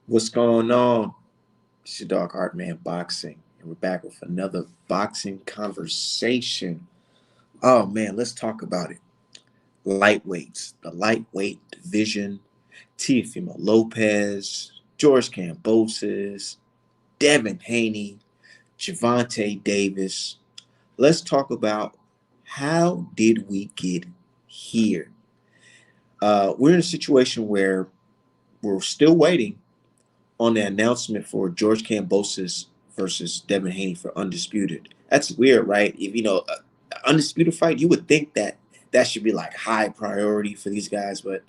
What's going on? It's your dog Heartman Boxing, and we're back with another boxing conversation. Oh man, let's talk about it. Lightweights, the lightweight division. Teofimo Lopez, George Kambosos, Devin Haney, Javante Davis. Let's talk about how did we get here. We're in a situation where we're still waiting on the announcement for George Kambosos versus Devin Haney for Undisputed. That's weird, right? If undisputed fight, you would think that that should be like high priority for these guys, but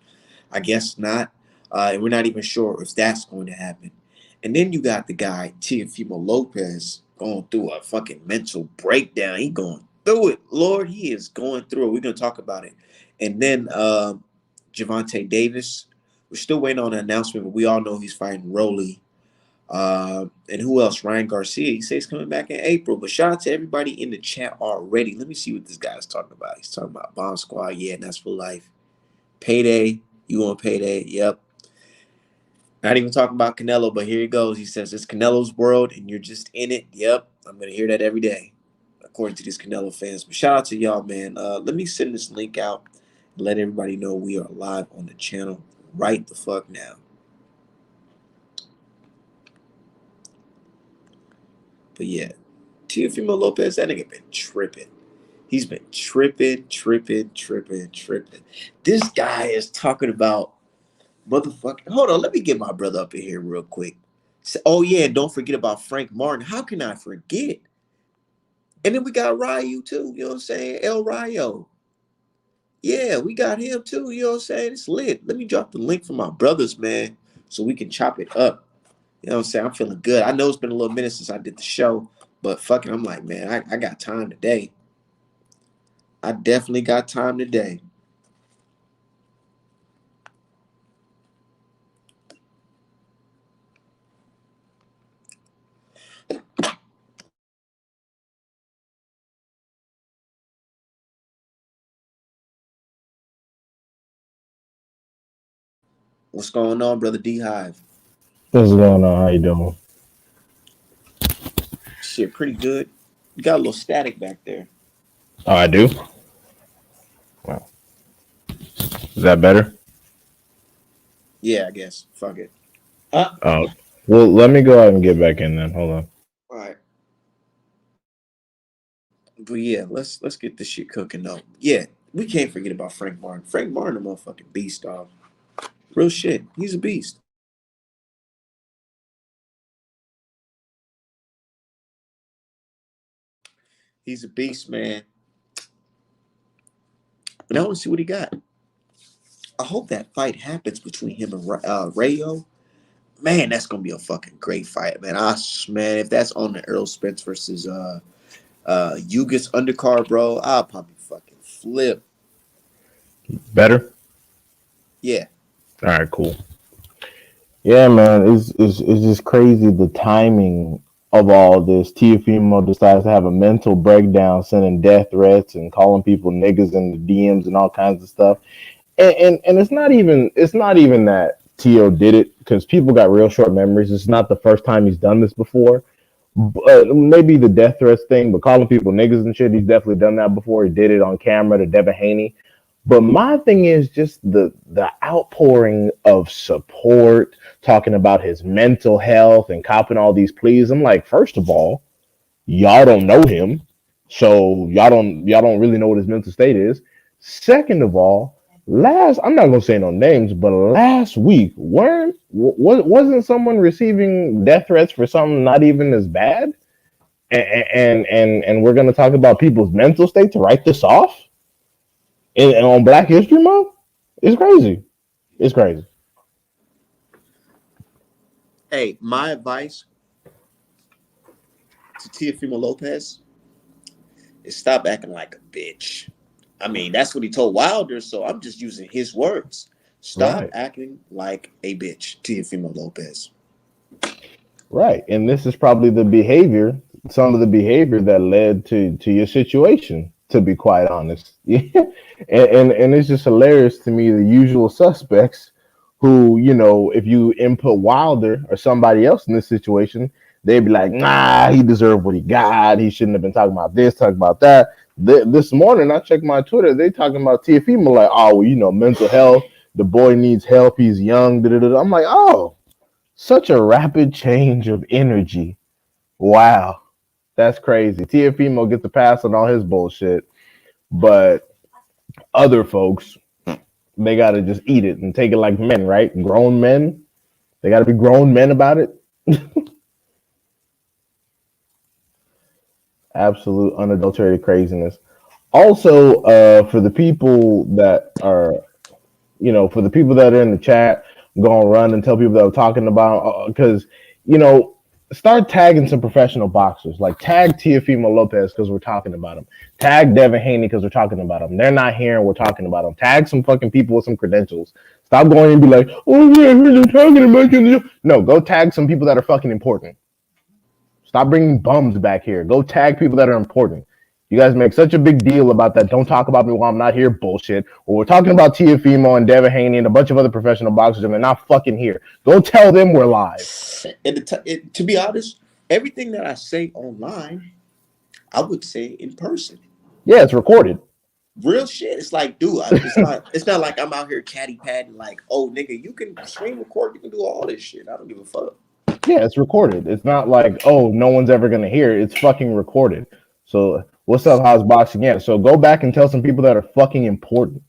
I guess not. And we're not even sure if that's going to happen. And then you got the guy Teofimo Lopez going through a fucking mental breakdown. He going through it, Lord. He is going through it. We're gonna talk about it. And then Javante Davis. We're still waiting on an announcement, but we all know he's fighting Rolly. And who else? Ryan Garcia. He says he's coming back in April. But shout out to everybody in the chat already. Let me see what this guy's talking about. He's talking about Bomb Squad. Yeah, and that's for life. Payday. You want payday? Yep. Not even talking about Canelo, but here he goes. He says it's Canelo's world and you're just in it. Yep. I'm going to hear that every day, according to these Canelo fans. But shout out to y'all, man. Let me send this link out and let everybody know we are live on the channel right the fuck now. But yeah, Teofimo Lopez, that nigga been tripping. He's been tripping. This guy is talking about motherfucking. Hold on, let me get my brother up in here real quick. Oh yeah, and don't forget about Frank Martin. How can I forget? And then we got Ryu too. You know what I'm saying? El Rayo. Yeah, we got him too. You know what I'm saying? It's lit. Let me drop the link for my brothers, man, so we can chop it up. You know what I'm saying? I'm feeling good. I know it's been a little minute since I did the show, but fucking, I'm like, man, I got time today. I definitely got time today. What's going on, brother D Hive? What's going on? How you doing? Shit, pretty good. You got a little static back there. Oh, I do. Well, is that better? Yeah, I guess. Fuck it. Oh, well, let me go out and get back in then. Hold on. All right. But yeah, let's get this shit cooking though. Yeah, we can't forget about Frank Martin. Frank Martin, a motherfucking beast, dog. Real shit. He's a beast. He's a beast, man. But I want to see what he got. I hope that fight happens between him and Rayo. Man, that's gonna be a fucking great fight, man. Man, if that's on the Earl Spence versus Yugas undercard, bro, I'll probably fucking flip. Better? Yeah. All right, cool. Yeah, man, it's just crazy the timing of all this. Tiafimo decides to have a mental breakdown, sending death threats and calling people niggas in the DMs and all kinds of stuff. And it's not even that Tio did it because people got real short memories. It's not the first time he's done this before. Maybe the death threats thing, but calling people niggas and shit, he's definitely done that before. He did it on camera to Devin Haney. But my thing is just the outpouring of support, talking about his mental health and copping all these pleas. I'm like, first of all, y'all don't know him, so y'all don't really know what his mental state is. Second of all, last I'm not gonna say no names, but last week wasn't someone receiving death threats for something not even as bad? And we're gonna talk about people's mental state to write this off and on Black History Month? It's crazy. It's crazy. Hey, my advice to Teofimo Lopez is stop acting like a bitch. I mean, that's what he told Wilder, so I'm just using his words. Stop Right. acting like a bitch, Teofimo Lopez. Right. And this is probably the behavior, some of the behavior that led to your situation, to be quite honest. Yeah. And it's just hilarious to me, the usual suspects who, if you input Wilder or somebody else in this situation, they'd be like, nah, he deserved what he got. He shouldn't have been talking about this, talking about that. This morning, I checked my Twitter. They talking about Tiafimo like, oh, well, mental health. The boy needs help. He's young. Da-da-da. I'm like, oh, such a rapid change of energy. Wow, that's crazy. Tiafimo gets a pass on all his bullshit, but other folks, they got to just eat it and take it like men, right? Grown men, they got to be grown men about it. Absolute unadulterated craziness. Also, for the people that are, for the people that are in the chat, go and run and tell people that are talking about, because, start tagging some professional boxers. Like tag Teofimo Lopez because we're talking about him. Tag Devin Haney because we're talking about him. They're not here and we're talking about him. Tag some fucking people with some credentials. Stop going and be like, oh yeah, they're talking about you. No, go tag some people that are fucking important. Stop bringing bums back here. Go tag people that are important. You guys make such a big deal about that. Don't talk about me while I'm not here bullshit. Or we're talking about Teofimo and Devin Haney and a bunch of other professional boxers and they're not fucking here. Go tell them we're live. And to be honest, everything that I say online, I would say in person. Yeah, it's recorded. Real shit. It's like, dude, it's not like I'm out here catty patting like, oh nigga, you can screen record, you can do all this shit. I don't give a fuck. Yeah, it's recorded. It's not like, oh, no one's ever gonna hear it. It's fucking recorded. So what's up, how's boxing? Yeah. So go back and tell some people that are fucking important.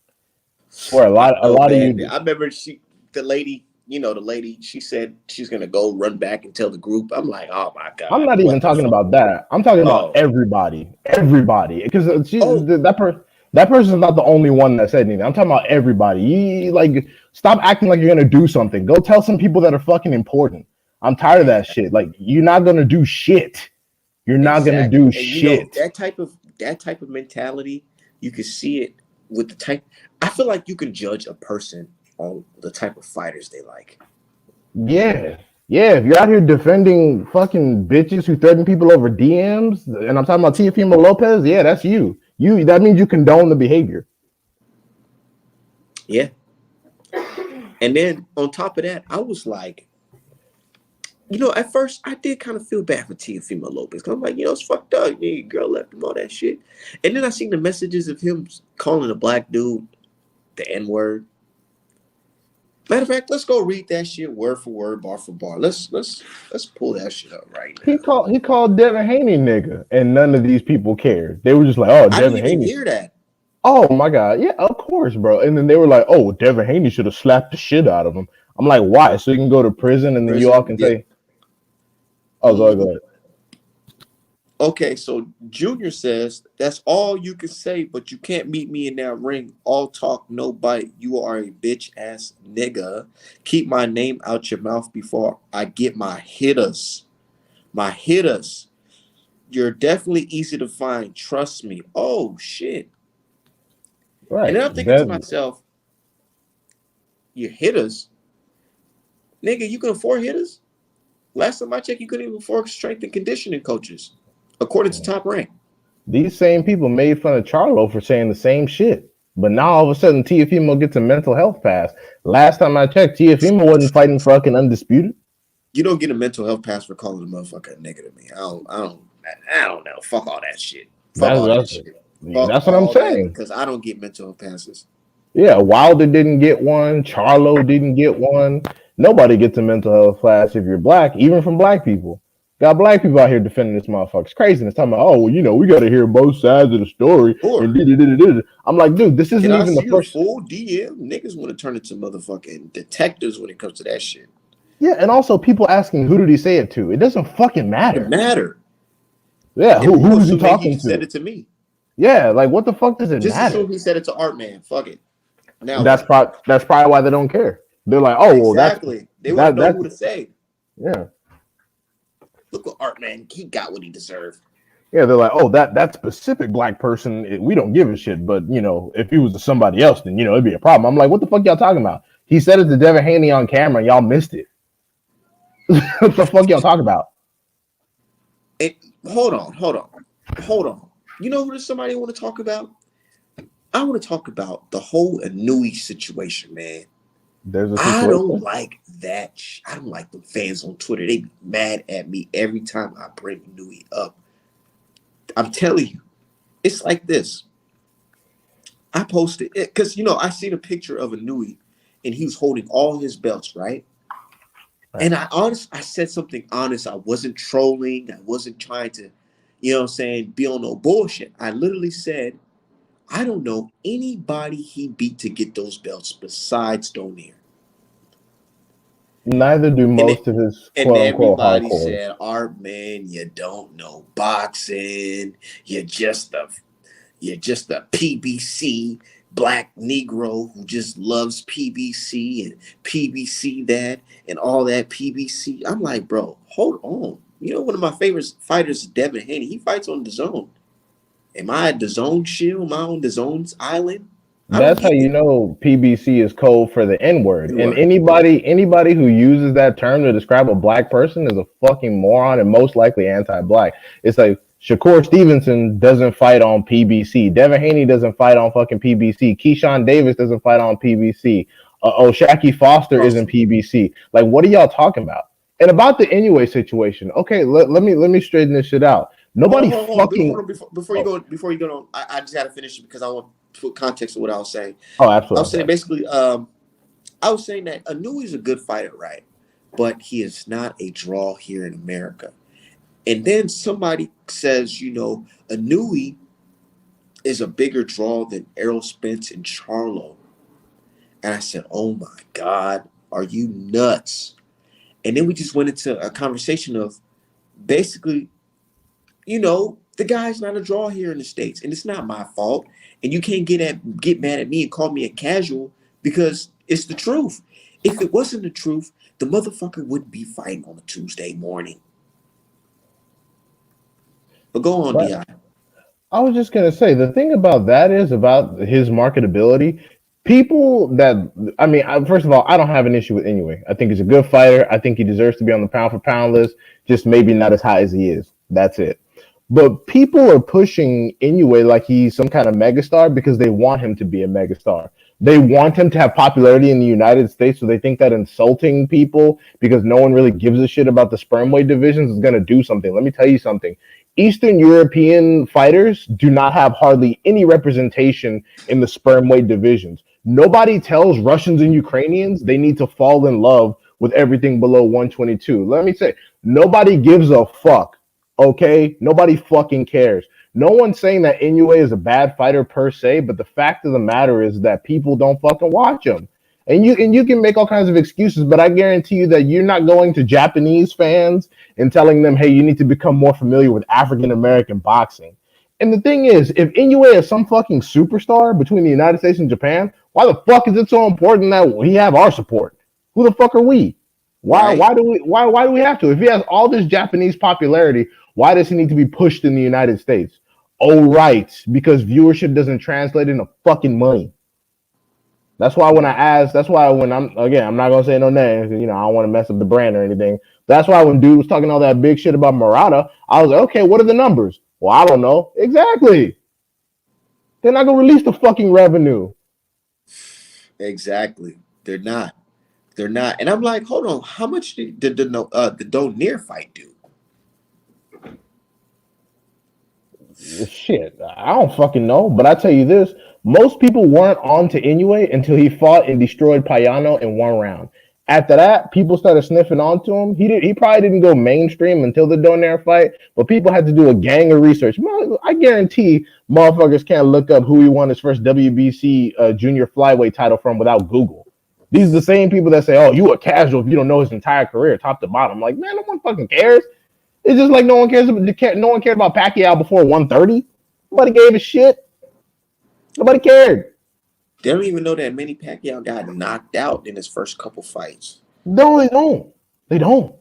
Swear a lot of you. I remember the lady, she said she's gonna go run back and tell the group. I'm like, oh my god. I'm not even talking about that. I'm talking about everybody, because that person's not the only one that said anything. I'm talking about everybody. Stop acting like you're gonna do something. Go tell some people that are fucking important. I'm tired of that shit. Like, you're not gonna do shit. You're not gonna do shit. That type of mentality, you can see it with the type. I feel like you can judge a person on the type of fighters they like. Yeah. If you're out here defending fucking bitches who threaten people over DMs, and I'm talking about Teofimo Lopez, yeah, that's you. That means you condone the behavior. Yeah. And then on top of that, I was like, at first I did kind of feel bad for Teofimo Lopez. I'm like, it's fucked up. Yeah, girl left him all that shit. And then I seen the messages of him calling a black dude the N-word. Matter of fact, let's go read that shit word for word, bar for bar. Let's pull that shit up right now. He called Devin Haney nigga, and none of these people cared. They were just like, oh, Devin Haney. I didn't even hear that. Oh my god, yeah, of course, bro. And then they were like, oh, Devin Haney should have slapped the shit out of him. I'm like, why? So you can go to prison, and then you all can say, oh, go ahead. Okay, so Junior says, that's all you can say, but you can't meet me in that ring. All talk, no bite. You are a bitch ass nigga. Keep my name out your mouth before I get my hitters. My hitters. You're definitely easy to find. Trust me. Oh, shit. Right. And then I'm thinking to myself, your hitters? Nigga, you can afford hitters? Last time I checked, you couldn't even afford strength and conditioning coaches. According to Top Rank. These same people made fun of Charlo for saying the same shit. But now all of a sudden Teofimo gets a mental health pass. Last time I checked, Teofimo wasn't fighting fucking undisputed. You don't get a mental health pass for calling a motherfucker a nigga to me. I don't know. Fuck all that shit. Fuck all that shit. That's what I'm saying. Because I don't get mental health passes. Yeah, Wilder didn't get one. Charlo didn't get one. Nobody gets a mental health pass if you're black, even from black people. Got black people out here defending this motherfucker. It's craziness. Talking about, oh, well, we got to hear both sides of the story. Sure. I'm like, dude, this isn't even the first. Full DM niggas want to turn into motherfucking detectives when it comes to that shit. Yeah, and also people asking, who did he say it to? It doesn't fucking matter. It matter. Yeah, who was he talking to? He said it to me. Yeah, like what the fuck does it matter? Just assume he said it to Art Man. Fuck it. Now that's probably why they don't care. They're like, oh, well, exactly. They want to know who to say. Yeah. Look what Art Man, he got what he deserved. Yeah, they're like, oh, that specific black person, we don't give a shit. But, if he was to somebody else, then, it'd be a problem. I'm like, what the fuck y'all talking about? He said it to Devin Haney on camera, and y'all missed it. What the fuck y'all talking about? Hold on. You know who somebody want to talk about? I want to talk about the whole Anui situation, man. There's a I don't situation. like that. I don't like the fans on Twitter. They be mad at me every time I bring Nui up. I'm telling you, it's like this. I posted it because I seen a picture of a Nui, and he was holding all his belts, right? Right. And I said something honest. I wasn't trolling. I wasn't trying to, be on no bullshit. I literally said, I don't know anybody he beat to get those belts besides Donaire. Neither do And it, most of his and quote unquote everybody hardcores. said, Art man, you don't know boxing. You're just a PBC black Negro who just loves PBC and PBC that and all that PBC. I'm like, bro, hold on. One of my favorite fighters is Devin Haney. He fights on the zone. Am I at the zone shield? Am I on the zone's island? I don't That's how get you it. know PBC is code for the N word. And Word. anybody who uses that term to describe a black person is a fucking moron and most likely anti-black. It's like Shakur Stevenson doesn't fight on PBC. Devin Haney doesn't fight on fucking PBC. Keyshawn Davis doesn't fight on PBC. Shaki Foster isn't Awesome. PBC. Like, what are y'all talking about? And about the anyway situation. Okay, let me straighten this shit out. Hold on, Nobody hold on, hold on. fucking. Hold on Oh, before you go on. I just gotta finish it because I want to put context of what I was saying. oh, I was absolutely. saying basically, I was saying that Anui's a good fighter, right? But he is not a draw here in America. And then somebody says, Anui is a bigger draw than Errol Spence and Charlo. And I said, oh my God, are you nuts? And then we just went into a conversation of basically, the guy's not a draw here in the States. And it's not my fault. And you can't get mad at me and call me a casual because it's the truth. If it wasn't the truth, the motherfucker wouldn't be fighting on a Tuesday morning. But go on, But Di. I was just gonna say the thing about that is about his marketability. People that first of all, I don't have an issue with Inoue. I think he's a good fighter. I think he deserves to be on the pound for pound list. Just maybe not as high as he is. That's it. But people are pushing Inoue like he's some kind of megastar because they want him to be a megastar. They want him to have popularity in the United States, so they think that insulting people because no one really gives a shit about the sperm weight divisions is going to do something. Let me tell you something. Eastern European fighters do not have hardly any representation in the sperm weight divisions. Nobody tells Russians and Ukrainians they need to fall in love with everything below 122. Let me say, nobody gives a fuck. Okay? Nobody fucking cares. No one's saying that Inoue is a bad fighter per se, but the fact of the matter is that people don't fucking watch him. And you can make all kinds of excuses, but I guarantee you that you're not going to Japanese fans and telling them, hey, you need to become more familiar with African American boxing. And the thing is, if Inoue is some fucking superstar between the United States and Japan, why the fuck is it so important that he have our support? Who the fuck are we? Why Right? why do we why do we have to? If he has all this Japanese popularity, why does he need to be pushed in the United States? Oh right, because viewership doesn't translate into fucking money. That's why when I'm not gonna say no names, I don't want to mess up the brand or anything. That's why when dude was talking all that big shit about Murata, I was like, okay, what are the numbers? Well, I don't know. Exactly. They're not gonna release the fucking revenue. Exactly. They're not. They're not. And I'm like, hold on. How much did the Donaire fight do? Shit, I don't fucking know. But I tell you this, most people weren't on to Inoue until he fought and destroyed Payano in one round. After that, people started sniffing onto him. He probably didn't go mainstream until the Donaire fight, but people had to do a gang of research. I guarantee motherfuckers can't look up who he won his first WBC junior flyweight title from without Google. These are the same people that say, "Oh, you a casual if you don't know his entire career, top to bottom." Like, man, no one fucking cares. It's just like no one cares. No one cared about Pacquiao before 130. Nobody gave a shit. Nobody cared. They don't even know that Manny Pacquiao got knocked out in his first couple fights No, they don't. They don't.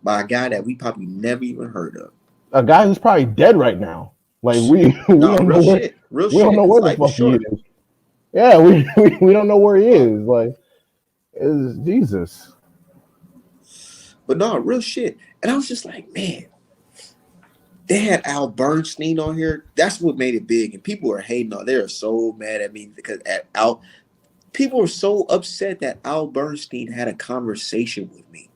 by a guy that we probably never even heard of. A guy who's probably dead right now. Like we No, don't know real where shit. Real we don't shit. know His where the life is fuck he short. is. Yeah, we don't know where he is. Like, it's Jesus. But no, real shit. And I was just like, man, they had Al Bernstein on here. That's what made it big. And people are hating on. They are so mad at me because at Al People were so upset that Al Bernstein had a conversation with me.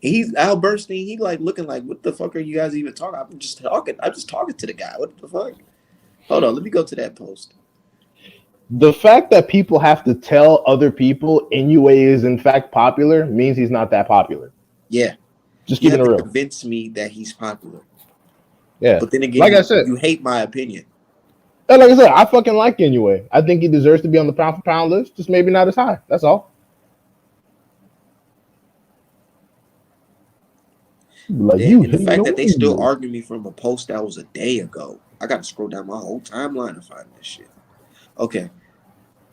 He's Al Bernstein. He like looking like, what the fuck are you guys even talking? I'm just talking. I'm just talking to the guy. What the fuck? Hold on. Let me go to that post. The fact that people have to tell other people Inoue is in fact popular means he's not that popular. Yeah, Just you keeping have it to real. convince me that he's popular. Yeah. But then again, Like I you said, you hate my opinion. I fucking like Inoue. I think he deserves to be on the pound for pound list, just maybe not as high. That's all. Like Damn, you and the hate fact that they still Inoue. argue me from a post that was a day ago. I got to scroll down my whole timeline to find this shit. Okay,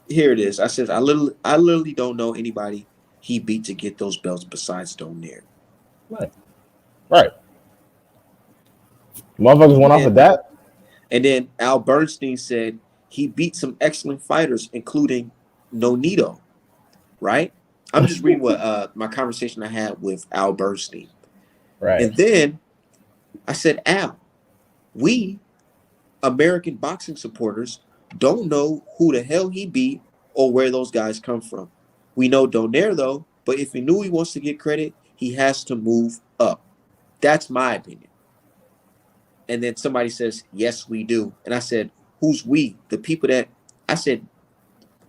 here it is. I literally don't know anybody he beat to get those belts besides Donaire. Right. Right. Motherfuckers went off And of that. and then Al Bernstein said he beat some excellent fighters, including Nonito. Right? I'm just reading what my conversation I had with Al Bernstein, Right. and then I said, Al, we American boxing supporters don't know who the hell he beat or where those guys come from. We know Donaire though, but if he knew he wants to get credit, he has to move up. That's my opinion. And then somebody says, yes, we do. And I said, who's we? The people that I said,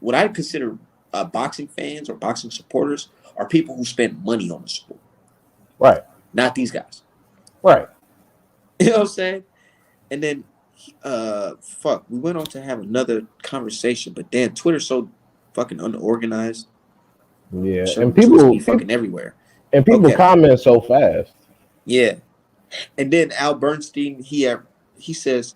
what I consider boxing fans or boxing supporters are people who spend money on the sport, Right. not these guys. Right. You know what I'm saying? And then fuck, we went on to have another conversation, but damn, Twitter's so fucking unorganized. Yeah. Some tweets be fucking everywhere. And people Okay, comment so fast. yeah. And then Al Bernstein, he says,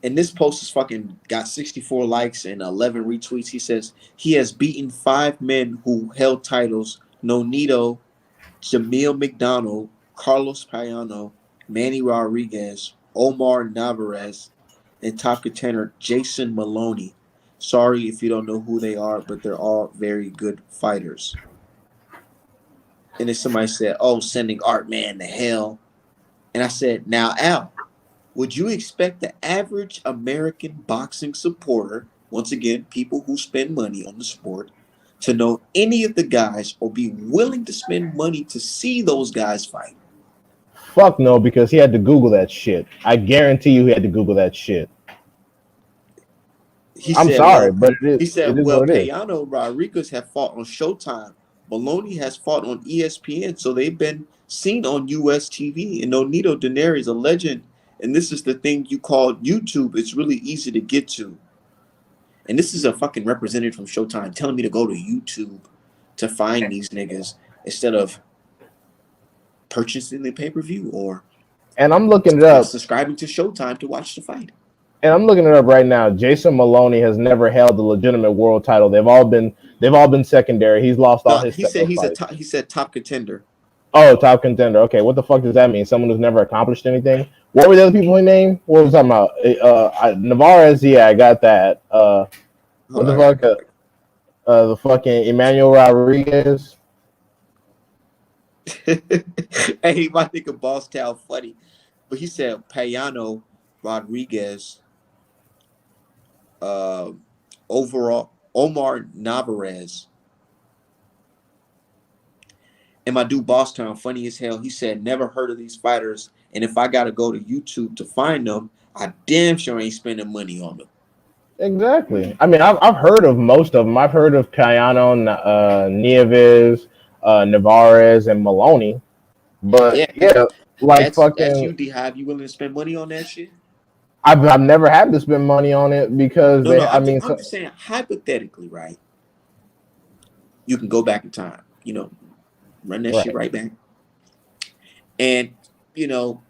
and this post is fucking got 64 likes and 11 retweets. He says he has beaten 5 men who held titles: Nonito, Jamil McDonald, Carlos Payano, Manny Rodriguez, Omar Navarez, and top contender Jason Maloney. Sorry if you don't know who they are, but they're all very good fighters. And then somebody said, oh, sending Art Man to hell. And I said, now, Al, would you expect the average American boxing supporter, once again, people who spend money on the sport, to know any of the guys or be willing to spend money to see those guys fight? Fuck no, because he had to Google that shit. I guarantee you he had to Google that shit. He I'm said, sorry, well, but he it said, is well, what it is. Payano and Rodriguez have fought on Showtime. Maloney has fought on ESPN, so they've been seen on US TV. And Nonito Donaire is a legend. And this is the thing you call YouTube. It's really easy to get to. And this is a fucking representative from Showtime telling me to go to YouTube to find these niggas instead of purchasing the pay-per-view or And I'm looking it up. subscribing to Showtime to watch the fight. And I'm looking it up right now. Jason Maloney has never held the legitimate world title. They've all been secondary. He's lost all No, his he said fights. he said top contender. Oh, top contender. Okay, what the fuck does that mean? Someone who's never accomplished anything? What were the other people he named? What was I talking about? Navarez. Yeah, I got that. What Hold on, the I gotta fuck? go back. The fucking Emmanuel Rodriguez. Hey, my nigga Boss Town funny. But he said Payano, Rodriguez, uh, overall Omar Navarez. And my dude Boss Town funny as hell. He said never heard of these fighters, and if I gotta go to YouTube to find them, I damn sure ain't spending money on them. Exactly. I mean, I've heard of most of them. I've heard of Payano, Nieves, Navarez, and Maloney. But Yeah, yeah, like that's fucking, you, D Hive. You willing to spend money on that shit? I've never had to spend money on it because No, no. I I'm just mean, I'm just saying hypothetically, right? You can go back in time. Run that shit right. right back, and you know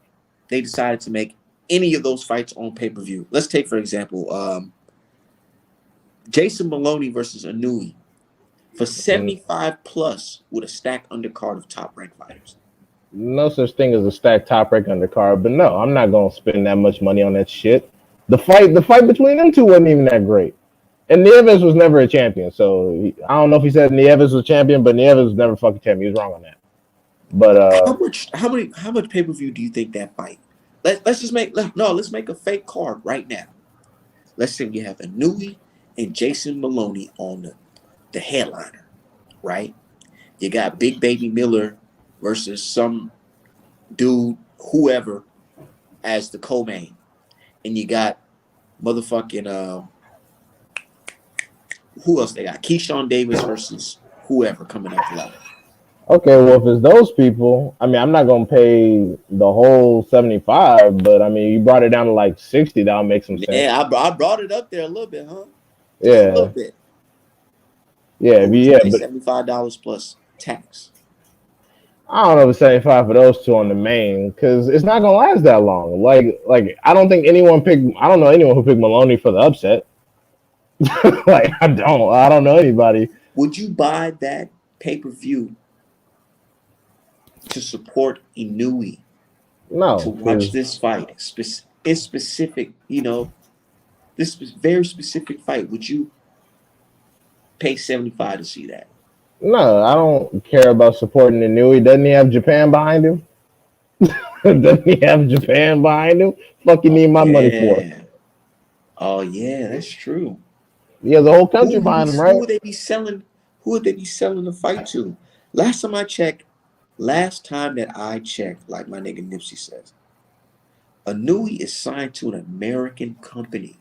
they decided to make any of those fights on pay-per-view. Let's take for example, Jason Maloney versus Anui for Mm, 75 plus with a stacked undercard of top ranked fighters. no such thing as a stacked top rank undercard. But no, I'm not gonna spend that much money on that shit. The fight between them two wasn't even that great. And Nieves was never a champion, so I don't know if he said Nieves was champion, but Nieves was never fucking champion. He was wrong on that. But How much pay-per-view do you think that fight? Let's make a fake card right now. Let's say you have Anui and Jason Maloney on the headliner, right? You got Big Baby Miller versus some dude, whoever, as the co-main, and you got motherfucking who else they got? Keyshawn Davis versus whoever coming up the ladder. Okay, well, if it's those people, I mean, I'm not gonna pay the whole 75, but I mean, you brought it down to like 60. That'll make some sense. Yeah, I brought it up there a little bit, huh? Just a little Yeah, bit. yeah, But would you yeah, pay but $75 plus tax? I don't know if 75 for those two on the main because it's not gonna last that long. Like I don't think anyone picked. I don't know anyone who picked Maloney for the upset. Like I don't know anybody. Would you buy that pay-per-view to support Inui to No, watch because this fight? It's specific, this very specific fight. Would you pay 75 to see that? no, I don't care about supporting the new. Doesn't he have Japan behind him? Doesn't he have Japan behind him? Fuck you Oh need my money for? yeah. Oh yeah, that's true. He has a whole Who country would he be behind him, who right? would they be selling who would they be selling the fight to? Last time I checked, last time that I checked, like my nigga Nipsey says, Anui is signed to an American company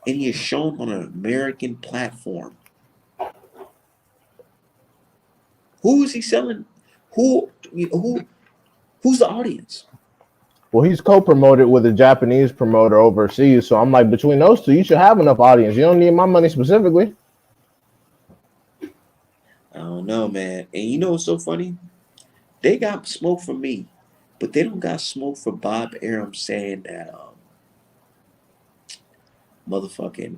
and he is shown on an American platform. Who is he selling? Who's the audience? Well, he's co-promoted with a Japanese promoter overseas, so I'm like, between those two, you should have enough audience. You don't need my money specifically. I don't know, man. And you know what's so funny? They got smoke for me, but they don't got smoke for Bob Arum saying that motherfucking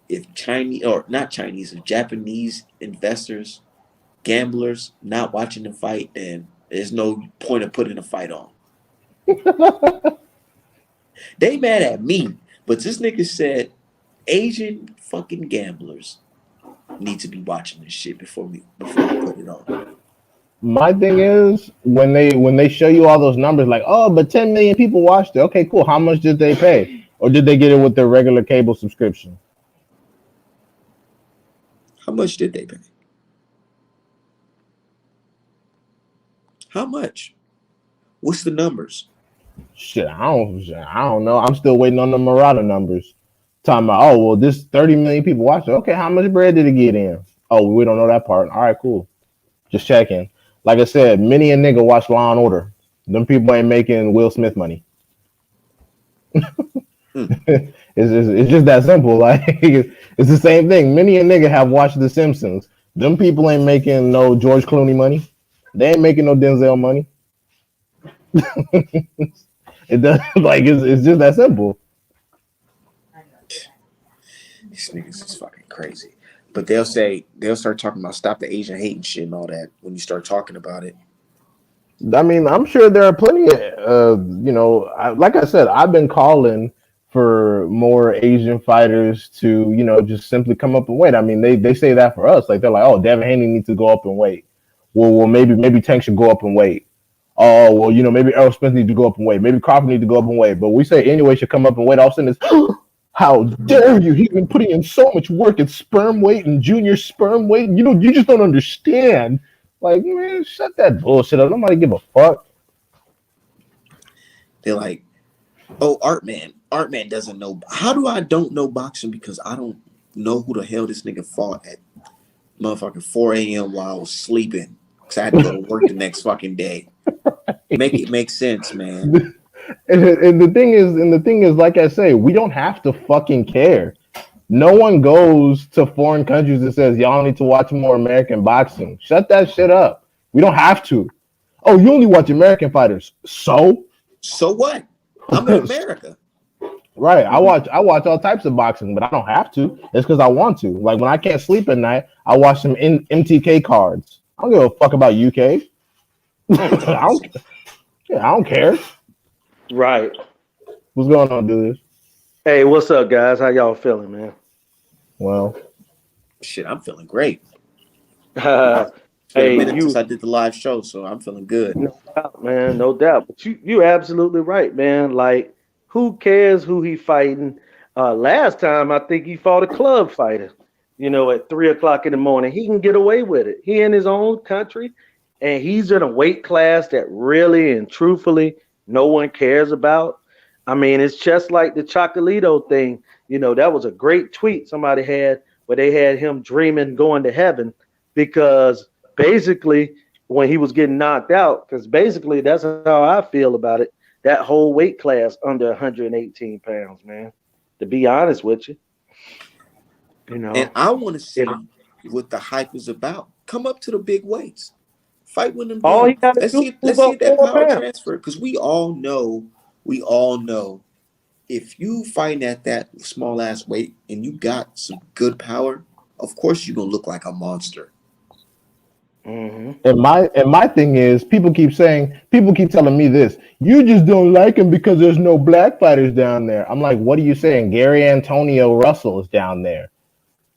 if Chinese or not Chinese, if Japanese investors, gamblers not watching the fight, then there's no point of putting a fight on. They mad at me, but this nigga said Asian fucking gamblers need to be watching this shit before I put it on. My thing is when they show you all those numbers, like, oh, but 10 million people watched it. Okay, cool. How much did they pay, or did they get it with their regular cable subscription? How much did they pay? How much? What's the numbers? Shit, I don't know. I'm still waiting on the Murata numbers. Talking about, oh, well, this 30 million people watched it. Okay, how much bread did it get in? Oh, we don't know that part. All right, cool. Just checking. Like I said, many a nigga watch Law and Order. Them people ain't making Will Smith money. Hmm. It's just that simple. Like it's the same thing. Many a nigga have watched The Simpsons. Them people ain't making no George Clooney money. They ain't making no Denzel money. It does like it's just that simple. These niggas is fucking crazy. But they'll start talking about stop the Asian hate and shit and all that when you start talking about it. I mean, I'm sure there are plenty of, like I said, I've been calling for more Asian fighters to, just simply come up and weight. I mean, they say that for us. Like, they're like, oh, Devin Haney needs to go up and weight. Well, maybe Tank should go up and weight. Oh, well, maybe Errol Spence needs to go up and weight. Maybe Crawford needs to go up and weight. But we say anyway should come up and weight. All of a sudden it's, how dare you? He's been putting in so much work at sperm weight and junior sperm weight. You just don't understand. Like, man, shut that bullshit up. Nobody give a fuck. They're like, oh, Art Man doesn't know. How do I don't know boxing? Because I don't know who the hell this nigga fought at motherfucking 4 a.m. while I was sleeping. Because I had to go to work the next fucking day. Make it make sense, man. And the thing is, like I say, we don't have to fucking care. No one goes to foreign countries and says, y'all need to watch more American boxing. Shut that shit up. We don't have to. Oh, you only watch American fighters. So? So what? I'm in America. Right. I watch all types of boxing, but I don't have to. It's because I want to. Like when I can't sleep at night, I watch some MTK cards. I don't give a fuck about UK. I don't care. Right. What's going on, dude? Hey, what's up, guys? How y'all feeling, man? Well, Shit, I'm feeling great. Hey, It's been a minute since I did the live show, so I'm feeling good. no doubt, man, no doubt. But you absolutely right, man. Like, who cares who he fighting? Last time I think he fought a club fighter. at 3 o'clock in the morning. He can get away with it. He in his own country, and he's in a weight class that really and truthfully no one cares about. I mean, it's just like the Chocolito thing. That was a great tweet somebody had where they had him dreaming going to heaven because basically when he was getting knocked out, because basically that's how I feel about it. That whole weight class under 118 pounds, man. To be honest with you, you And know, I want to if see what the hype is about. Come up to the big weights. Fight with them all he then. got to Let's do is see. move Let's see up if that four power pounds. transfer. Because we all know, if you fight at that small ass weight and you got some good power, of course you're gonna look like a monster. Hmm. And my thing is, people keep telling me this. You just don't like him because there's no black fighters down there. I'm like, what are you saying? Gary Antonio Russell is down there.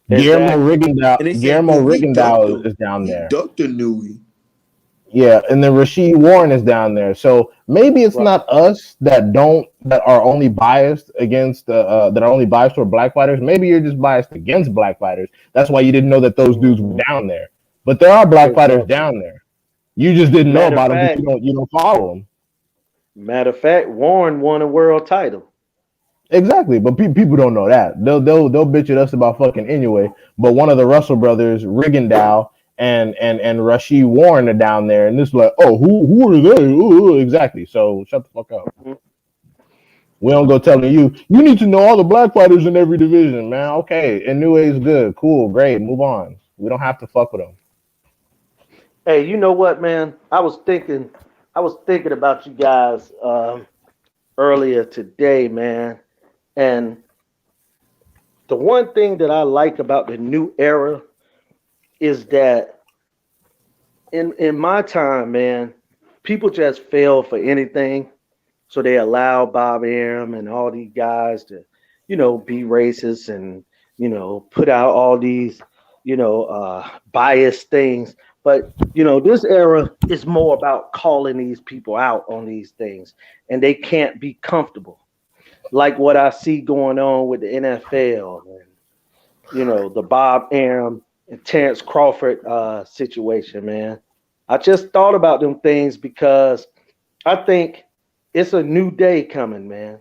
Exactly. And they say, Guillermo oh, he ducked Rigondeaux him. is down He there. ducked a Nui. Yeah, and then Rasheed Warren is down there. So maybe it's Right. not us that are only biased against that are only biased toward black fighters. Maybe you're just biased against black fighters. That's why you didn't know that those dudes were Hmm. down there. But there are black fighters Exactly. down there. You just didn't know Matter of about them because fact, you don't follow them. Warren won a world title. Exactly, but people don't know that. They'll bitch at us about fucking anyway. But one of the Russell brothers, Rigondeaux and Rasheed Warren are down there, and this is like, oh, who are they? Ooh, exactly. So shut the fuck up. Mhm. We don't go telling you need to know all the black fighters in every division, man. Okay, Inoue is good, cool, great. Move on. We don't have to fuck with them. Hey, you know what, man? I was thinking about you guys earlier today, man. And the one thing that I like about the new era is that in my time, man, people just fell for anything. So they allow Bob Arum and all these guys to, be racist and, put out all these, biased things. But, this era is more about calling these people out on these things and they can't be comfortable. Like what I see going on with the NFL and, the Bob Arum and Terrence Crawford situation, man. I just thought about them things because I think it's a new day coming, man.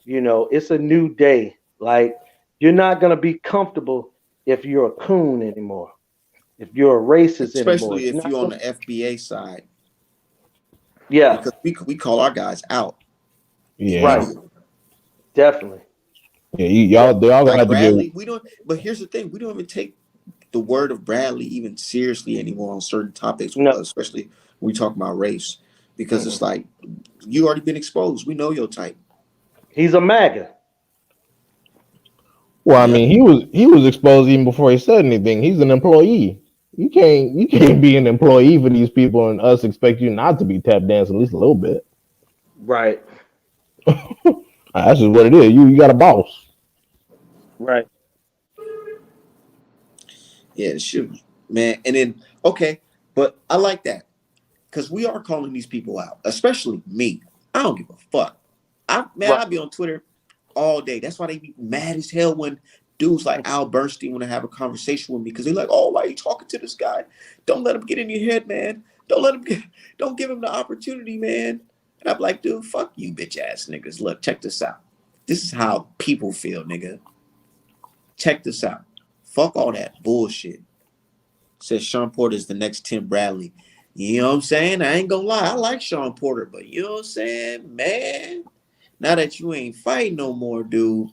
It's a new day. Like you're not gonna be comfortable if you're a coon anymore, if you're a racist anymore. Especially You're if not you're on gonna. the FBA side, Yeah, because we call our guys out. Yeah, right. Definitely. yeah. Yeah. Y'all gonna Like have to get. Bradley, we don't. But here's the thing: we don't even take the word of Bradley even seriously anymore on certain topics, No. especially when we talk about race, because it's Mm-mm. like you already been exposed. We know your type. He's a MAGA. Well, I Yep. mean, he was exposed even before he said anything. He's an employee. You can't be an employee for these people and us expect you not to be tap dancing at least a little bit. Right. That's just what it is. You got a boss. Right. Yeah, shoot, man. And then okay, but I like that because we are calling these people out, especially me. I don't give a fuck. Right. I'll be on Twitter all day. That's why they be mad as hell when dudes like Al Bernstein want to have a conversation with me because they're like, "Oh, why are you talking to this guy? Don't let him get in your head, man. Don't let him get. Don't give him the opportunity, man." And I'm like, "Dude, fuck you, bitch ass niggas. Look, check this out. This is how people feel, nigga. Check this out. Fuck all that bullshit." Says Sean Porter is the next Tim Bradley. You know what I'm saying? I ain't gonna lie. I like Sean Porter, but you know what I'm saying? Man, now that you ain't fighting no more, dude,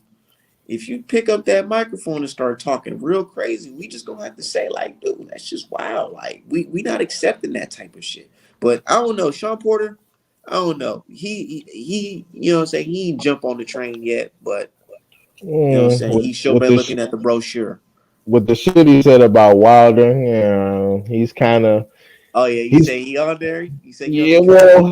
if you pick up that microphone and start talking real crazy, we just gonna have to say, like, dude, that's just wild. Like, we not accepting that type of shit. But I don't know. Sean Porter, I don't know. He you know what I'm saying? He ain't jump on the train yet, but you know what I'm saying? He sure With been the looking at the brochure. with the shit he said about Wilder, he's kind of Oh yeah, you he's say he on there? You say he on the yeah. train?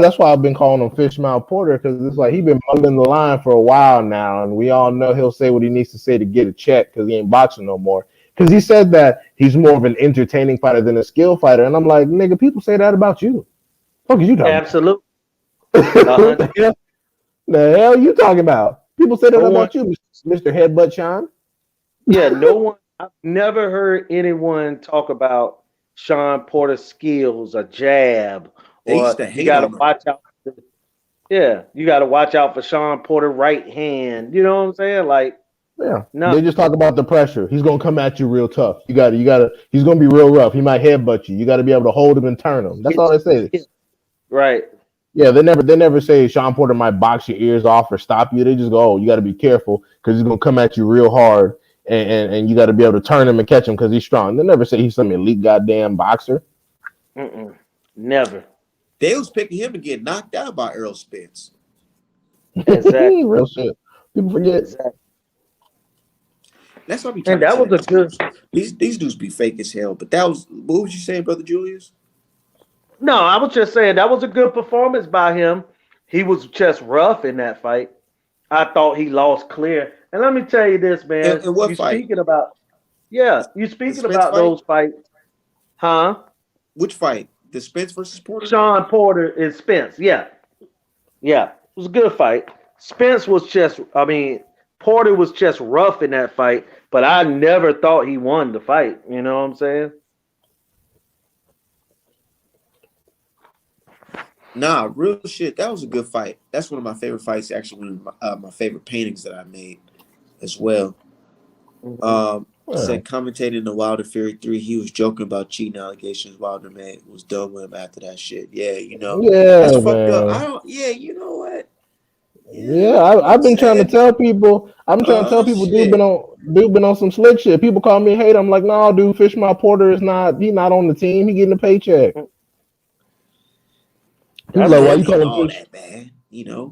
That's why I've been calling him Fish Mouth Porter because it's like he been muddling the line for a while now, and we all know he'll say what he needs to say to get a check because he ain't boxing no more. Because he said that he's more of an entertaining fighter than a skill fighter, and I'm like, nigga, people say that about you. What are you talking about? Absolutely. A What hundred. the hell you talking about? People say that For one, about you, Mister Headbutt Sean. Yeah, no one. I've never heard anyone talk about Sean Porter's skills, a jab, They used or to you hate got to on him. watch out. Yeah, you got to watch out for Sean Porter right hand. You know what I'm saying? Like, Yeah. no, They just talk about the pressure. He's gonna come at you real tough. You gotta he's gonna be real rough. He might headbutt you. You gotta be able to hold him and turn him. That's all they say. right. Yeah, they never say Sean Porter might box your ears off or stop you. They just go, oh, you gotta be careful because he's gonna come at you real hard and you gotta be able to turn him and catch him because he's strong. They never say he's some elite goddamn boxer. Mm-mm. Never. They was picking him to get knocked out by Earl Spence. Exactly. Real shit. People forget. Exactly. That's what I be And trying to that tell was a you. good. These dudes be fake as hell. But that was what was you saying, brother Julius? No, I was just saying that was a good performance by him. He was just rough in that fight. I thought he lost clear. And let me tell you this, man. And what fight? You The speaking Spence about fight? those fights, huh? Which fight? The Spence versus Porter? Sean Porter and Spence. Yeah. Yeah. It was a good fight. Spence was just, I mean, Porter was just rough in that fight, but I never thought he won the fight. You know what I'm saying? Nah, real shit. That was a good fight. That's one of my favorite fights. Actually, one of my favorite paintings that I made as well. Mhm. Yeah. Said commentating the Wilder Fury 3, he was joking about cheating allegations Wilder made, was done with him after that shit. Yeah, that's Yeah, fucked up. I man. don't, yeah, you know what? Yeah, Yeah, you know what I'm I've been trying to saying? tell people. I've been trying to tell people, Shit. dude been on some slick shit. People call me hate. I'm like, no, dude, Fishmouth Porter is not. He's not on the team. He getting a paycheck. People That's like, Yeah, why it you ain't call him all Fish? that bad,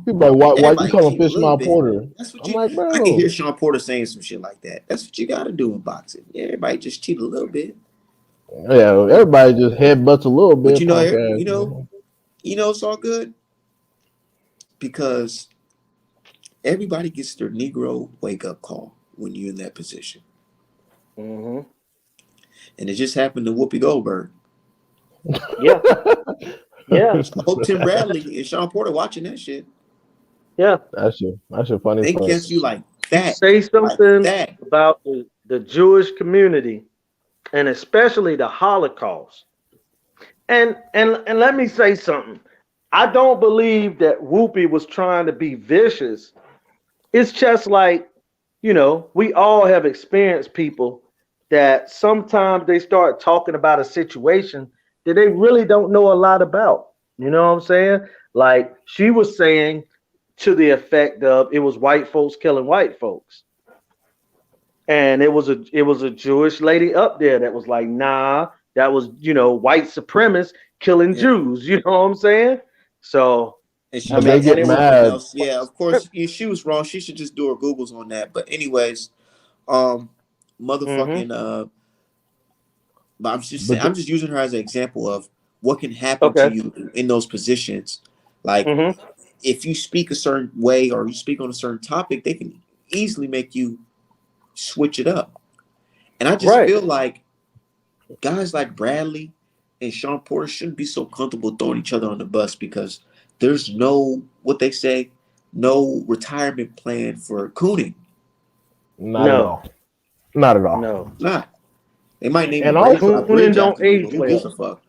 People like, why you Everybody call him cheat a little Fishmouth bit. Porter? That's what I'm you. like, I can hear bro. Sean Porter saying some shit like that. That's what you got to do in boxing. Yeah, everybody just cheat a little bit. Yeah, everybody just headbutts a little But bit, punk ass. Man. it's all good because everybody gets their Negro wake up call when you're in that position, Mm-hmm. and it just happened to Whoopi Goldberg. Yeah. Yeah. So I hope Tim Bradley and Sean Porter watching that shit. Yeah. That's your funny They friend. catch you like You that, say like something that. about the Jewish community and especially the Holocaust. And let me say something. I don't believe that Whoopi was trying to be vicious. It's just like, we all have experienced people that sometimes they start talking about a situation that they really don't know a lot about. You know what I'm saying? Like she was saying to the effect of it was white folks killing white folks. And it was a Jewish lady up there that was like, nah, that was, white supremacists killing Yeah. Jews. You know what I'm saying? So And she I But mean, they tried to and get say it was something mad. else. Yeah, of course, she was wrong. She should just do her Googles on that. But anyways, um, mm-hmm. motherfucking but I'm just saying, But I'm just using her as an example of what can happen to Okay. you in those positions. Like Mm-hmm. if you speak a certain way or you speak on a certain topic, they can easily make you switch it up. And I just Right. feel like guys like Bradley and Sean Porter shouldn't be so comfortable throwing each other on the bus because there's no what they say, no retirement plan for cooning. not at No. all. Not at all. No. Not. They might name And also, a Coonan bridge don't after you, age but who gives well. a fuck?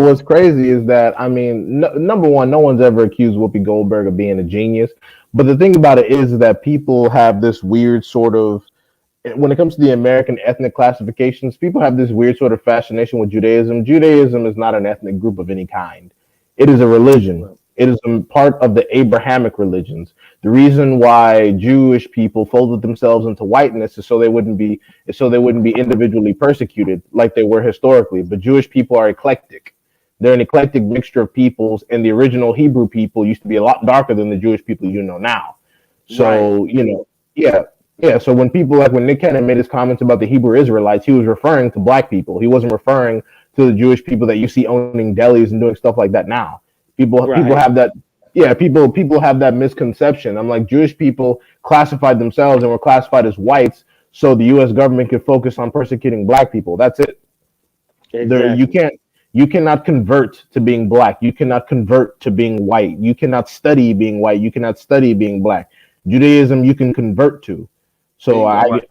what's crazy is that I mean, number one, no one's ever accused Whoopi Goldberg of being a genius. But the thing about it is that people have this weird sort of when it comes to the American ethnic classifications, people have this weird sort of fascination with Judaism. Judaism is not an ethnic group of any kind. It is a religion. It is a part of the Abrahamic religions. The reason why Jewish people folded themselves into whiteness is so they wouldn't be individually persecuted like they were historically. But Jewish people are eclectic. They're an eclectic mixture of peoples, and the original Hebrew people used to be a lot darker than the Jewish people you know now. Right. So, yeah, yeah. So when Nick Cannon made his comments about the Hebrew Israelites, he was referring to black people. He wasn't referring to the Jewish people that you see owning delis and doing stuff like that now. People Right. have that. Yeah, people have that misconception. I'm like Jewish people classified themselves and were classified as whites, so the U.S. government could focus on persecuting black people. That's it. There, Exactly. you cannot convert to being black. You cannot convert to being white. You cannot study being white. You cannot study being black. Judaism you can convert to. So There you I go. Right.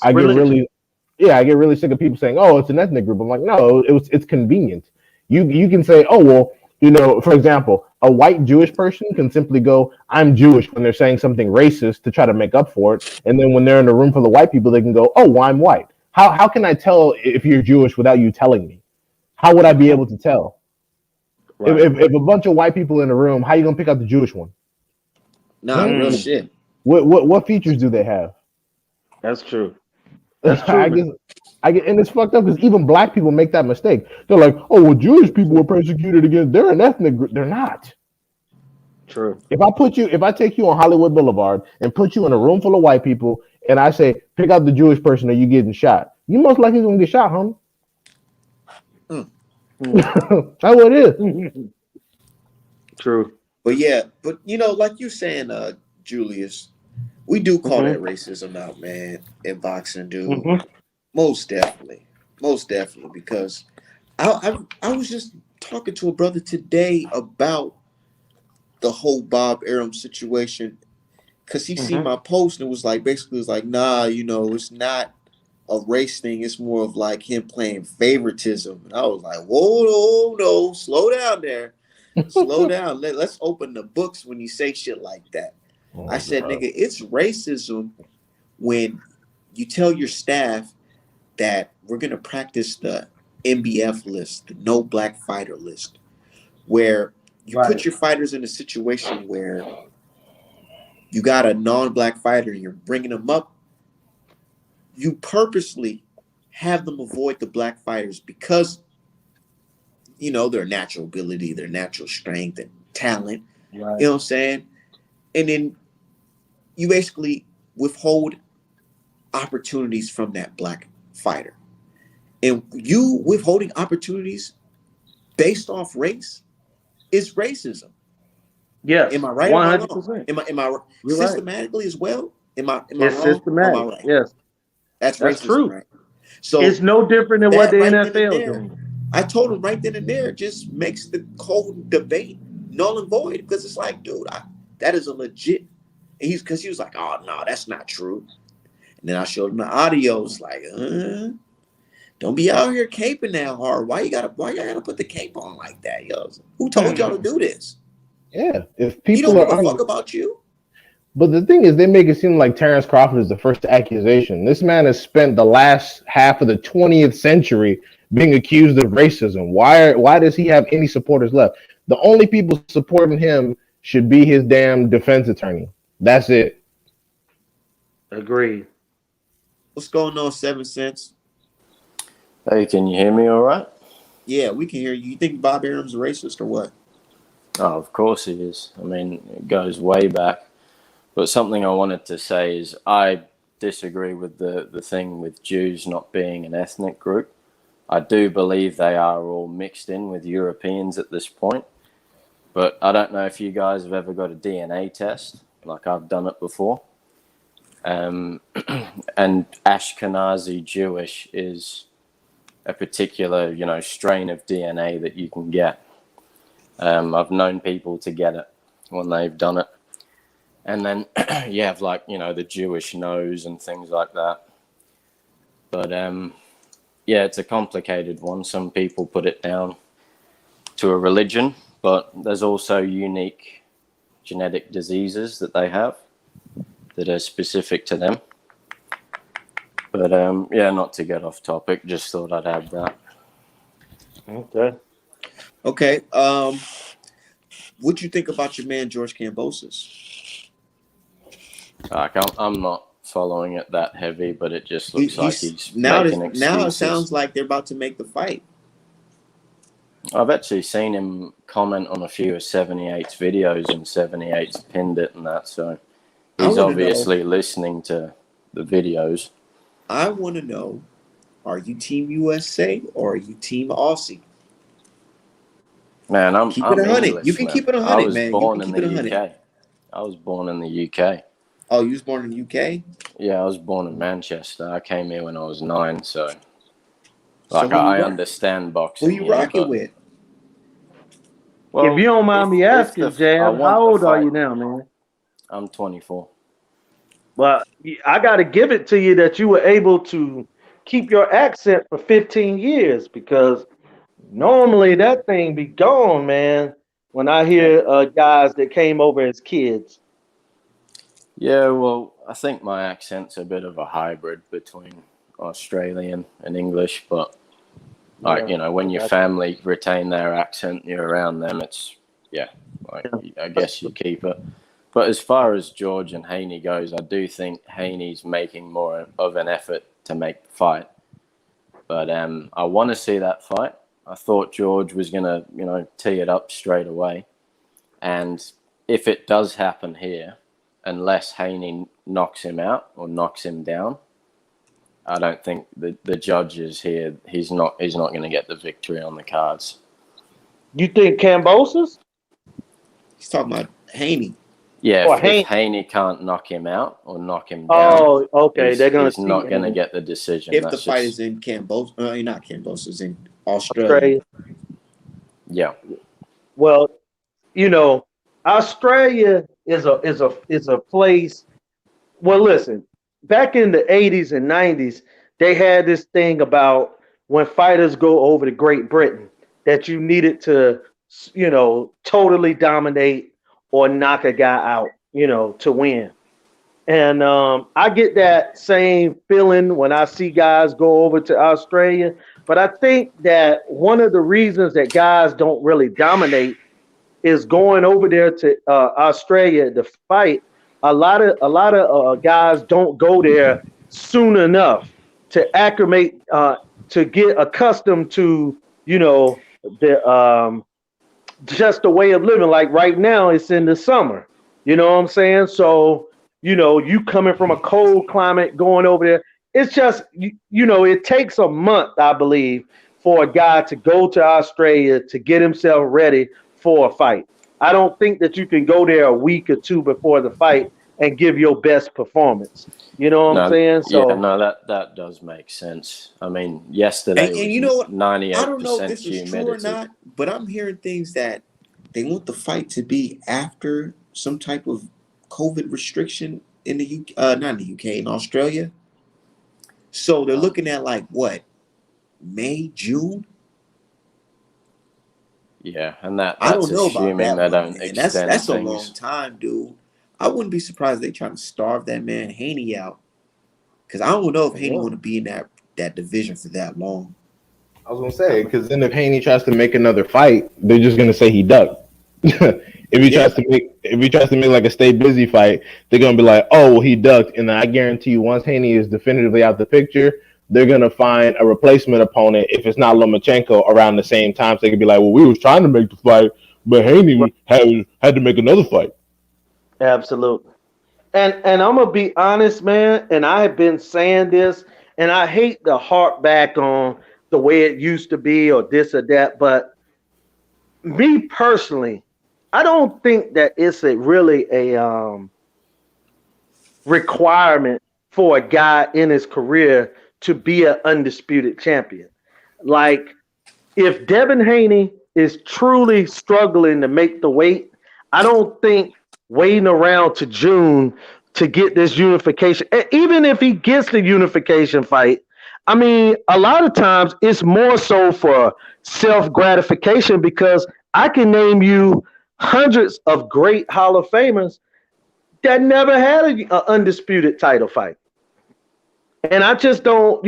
I get religion. really, yeah, I get really sick of people saying, "Oh, it's an ethnic group." I'm like, no, it's convenient. You can say, "Oh, well, for example, a white Jewish person can simply go, 'I'm Jewish' when they're saying something racist to try to make up for it, and then when they're in a room full of white people, they can go, 'Oh, well, I'm white.' How can I tell if you're Jewish without you telling me? How would I be able to tell? Right. If a bunch of white people in a room, how you gonna pick out the Jewish one? Nah, Hmm? real Mm, shit. What features do they have? that's true. That's true, I man. guess I get, and it's fucked up because even black people make that mistake. They're like, "Oh, well, Jewish people were persecuted against. They're an ethnic group. They're not. True. If I take you on Hollywood Boulevard and put you in a room full of white people, and I say, pick out the Jewish person, or you getting shot. You most likely gonna get shot, homie. Mm. That's what it is. True. But yeah, but like you saying, Julius, we do call that Hmm. racism out, man, in boxing, dude. Hmm. Most definitely, because I was just talking to a brother today about the whole Bob Arum situation because he seen Hmm. my post and was like, basically, was like, nah, it's not a race thing. It's more of like him playing favoritism. And I was like, whoa, no, slow down there. Slow down. Let's open the books when you say shit like that. I Oh said, god. nigga, it's racism when you tell your staff that we're going to practice the NBF list, the no black fighter list, where you Right. put your fighters in a situation where you got a non-black fighter and you're bringing them up. You purposely have them avoid the black fighters because their natural ability, their natural strength and talent. You Right. know what I'm saying? And then you basically withhold opportunities from that black fighter. And you withholding opportunities based off race is racism. Am Yes. I right or am I wrong? 100%. Am I You're right. systematically as well? Am I It's wrong or am I systematic. right? Yes. That's That's racism, true. right? So It's no different than what that the right then and NFL there, doing. I told him right then and there just makes the whole debate null and void because it's like, dude, that is a legit. And because he was like, oh no, that's not true. And then I showed him the audio. It's like, don't be out here caping that hard. Why you gotta put the cape on like that, yo? Who told y'all to do this? Yeah. If He don't people give are a fuck un- about you. But the thing is, they make it seem like Terrence Crawford is the first accusation. This man has spent the last half of the 20th century being accused of racism. Why does he have any supporters left? The only people supporting him should be his damn defense attorney. That's it. Agreed. What's going on, 7 cents? Hey, can you hear me all right? Yeah, we can hear you. You think Bob Arum's a racist or what? Oh, of course he is. I mean, it goes way back. But something I wanted to say is I disagree with the thing with Jews not being an ethnic group. I do believe they are all mixed in with Europeans at this point. But I don't know if you guys have ever got a DNA test, like I've done it before. Um, and Ashkenazi Jewish is a particular, strain of DNA that you can get. I've known people to get it when they've done it. And then you have the Jewish nose and things like that. But yeah, it's a complicated one. Some people put it down to a religion, but there's also unique genetic diseases that they have that are specific to them. But yeah, not to get off topic, just thought I'd add that. Okay. Okay. What you think about your man George Kambosos? Like, I'm not following it that heavy, but it just looks like He's he's now. making Now it excuses. sounds like they're about to make the fight. I've actually seen him comment on a few of 78's videos, and 78's pinned it and that, so he's obviously listening to the videos. I want to know: are you Team USA or are you Team Aussie? Man, Keep it I'm 100. You English, can man. keep it I 100, was man. You can born in keep it the 100. UK. I was born in the UK. Oh, you was born in the UK. Yeah, I was born in Manchester. I came here when I was 9, so So I understand who boxing, you rocking but with? If you well, don't mind me if asking, I Jab, want how the old are fight, you now, man? I'm 24. But I got to give it to you that you were able to keep your accent for 15 years because normally that thing be gone, man. When I hear guys that came over as kids, Yeah, well, I think my accent's a bit of a hybrid between Australian and English, but like, yeah, when I your got family retain their accent, you're around them, it's, yeah, like, you. I guess you keep it. But as far as George and Haney goes, I do think Haney's making more of an effort to make the fight. But I want to see that fight. I thought George was going to, tee it up straight away. And if it does happen here, unless Haney knocks him out or knocks him down, I don't think the judges here. He's not going to get the victory on the cards. You think kambosos He's talking about Haney. Yeah, or if Hank? Haney can't knock him out or knock him down, Oh, okay. They're gonna he's see not going to Haney. get the decision. If the That's fight just, is in Cambodia, not Cambodia, is in Australia. Australia. yeah, Well, you know, Australia is a place. Well, listen, back in the 80s and 90s, they had this thing about when fighters go over to Great Britain that you needed to, totally dominate or knock a guy out, to win. And I get that same feeling when I see guys go over to Australia. But I think that one of the reasons that guys don't really dominate is going over there to Australia to fight. A lot of guys don't go there soon enough to acclimate, to get accustomed to, the just the way of living. Like right now, it's in the summer. You know what I'm saying? So, you coming from a cold climate going over there, it's just, it takes a month, I believe, for a guy to go to Australia to get himself ready for a fight. I don't think that you can go there a week or two before the fight and give your best performance. You know what I'm no, saying? yeah, So, no, that does make sense. I mean, And, yesterday and you know was what? I don't know if 98% this is true or humidity. not, but I'm hearing things that they want the fight to be after some type of COVID restriction in the UK, not in the UK, in Australia. So they're Um, looking at like what, May, June? yeah, and I that's don't know about assuming that they one, don't man. That's extend that's a long things. time, dude. I wouldn't be surprised if they trying to starve that man Haney out. Because I don't know if Haney yeah. want to be in that division for that long. I was gonna say, because then if Haney tries to make another fight, they're just gonna say he ducked. Yeah. If he tries to make like a stay busy fight, they're gonna be like, oh, well, he ducked. And then I guarantee you, once Haney is definitively out the picture, they're gonna find a replacement opponent. If it's not Lomachenko around the same time, so they could be like, well, we was trying to make the fight, but Right. Haney had to make another fight. Absolutely. And I'm gonna be honest, man, and I have been saying this, and I hate to harp back on the way it used to be or this or that, but me personally, I don't think that it's really a requirement for a guy in his career to be an undisputed champion. Like if Devin Haney is truly struggling to make the weight, I don't think waiting around to June to get this unification, even if he gets the unification fight, I mean, a lot of times it's more so for self gratification because I can name you hundreds of great Hall of Famers that never had a undisputed title fight. And I just don't,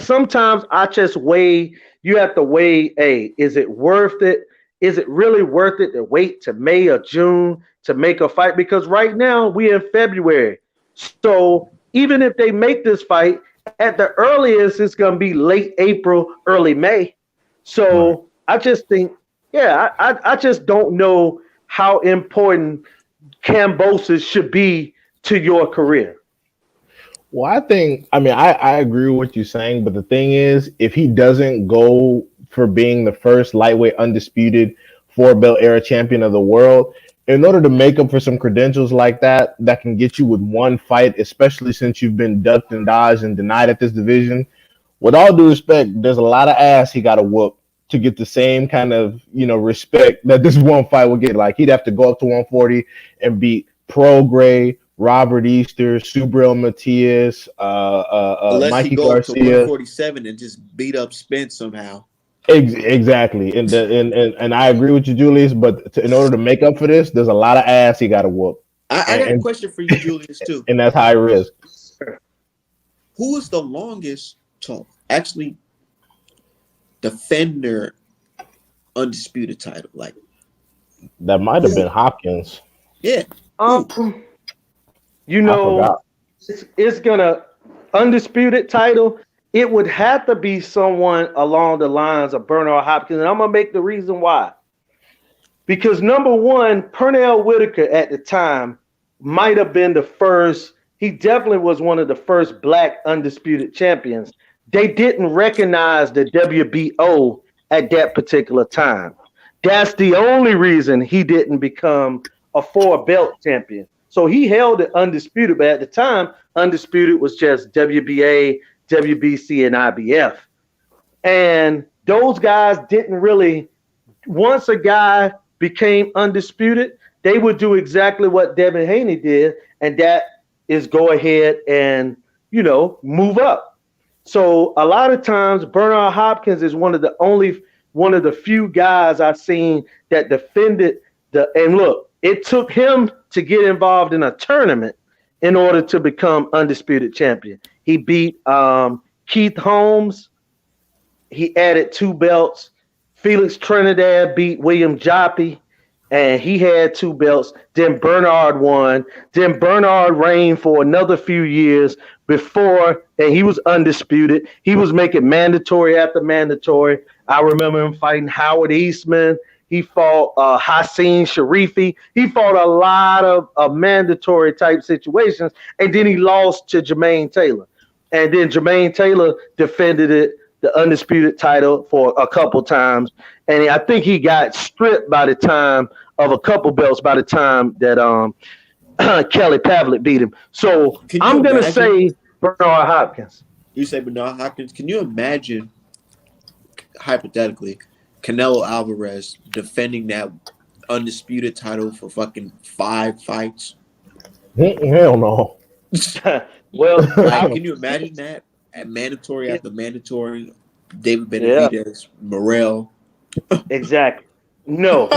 sometimes I just weigh, you have to weigh, hey, is it worth it? Is it really worth it to wait to May or June to make a fight? Because right now we're in February. So even if they make this fight, at the earliest, it's going to be late April, early May. Right. So I just think, yeah, I just don't know how important Cambosos should be to your career. Well, I agree with what you're saying, but the thing is, if he doesn't go for being the first lightweight undisputed four belt era champion of the world, in order to make up for some credentials like that can get you with one fight, especially since you've been ducked and dodged and denied at this division, with all due respect, there's a lot of ass he got to whoop to get the same kind of respect that this one fight will get. Like he'd have to go up to 140 and beat Pro Gray, Robert Easter, Subriel Matias, Unless he Mikey go up to Garcia. 147 and just beat up Spence somehow. Exactly, and I agree with you, Julius. But in order to make up for this, there's a lot of ass he got to whoop, I got a question for you, Julius, too. and that's high risk. Who is the longest to actually defend their undisputed title? Like, That might have been Hopkins. yeah. You I know, forgot. it's gonna undisputed title. It would have to be someone along the lines of Bernard Hopkins, and I'm gonna make the reason why. Because number one, Pernell Whitaker at the time might have been the first. He definitely was one of the first black undisputed champions. They didn't recognize the WBO at that particular time. That's the only reason he didn't become a 4-belt champion. So he held it undisputed, but at the time, undisputed was just WBA, WBC, and IBF. And those guys didn't really, once a guy became undisputed, they would do exactly what Devin Haney did, and that is go ahead and, move up. So a lot of times Bernard Hopkins is one of the few guys I've seen that defended and look, it took him to get involved in a tournament in order to become undisputed champion. He beat Keith Holmes. He added 2 belts. Felix Trinidad beat William Joppy, and he had 2 belts. Then Bernard won. Then Bernard reigned for another few years before, and he was undisputed. He was making mandatory after mandatory. I remember him fighting Howard Eastman. He fought Hassan Sharifi. He fought a lot of mandatory type situations, and then he lost to Jermaine Taylor. And then Jermaine Taylor defended the undisputed title for a couple times, and I think he got stripped by the time of a couple belts by the time that Kelly Pavlik beat him. So I'm going to say Bernard Hopkins. You say Bernard Hopkins. Can you imagine, hypothetically, Canelo Alvarez defending that undisputed title for fucking 5 fights? Hell no. Well, can you imagine that? At mandatory after mandatory, David Benavidez, Morrell. Exactly. No.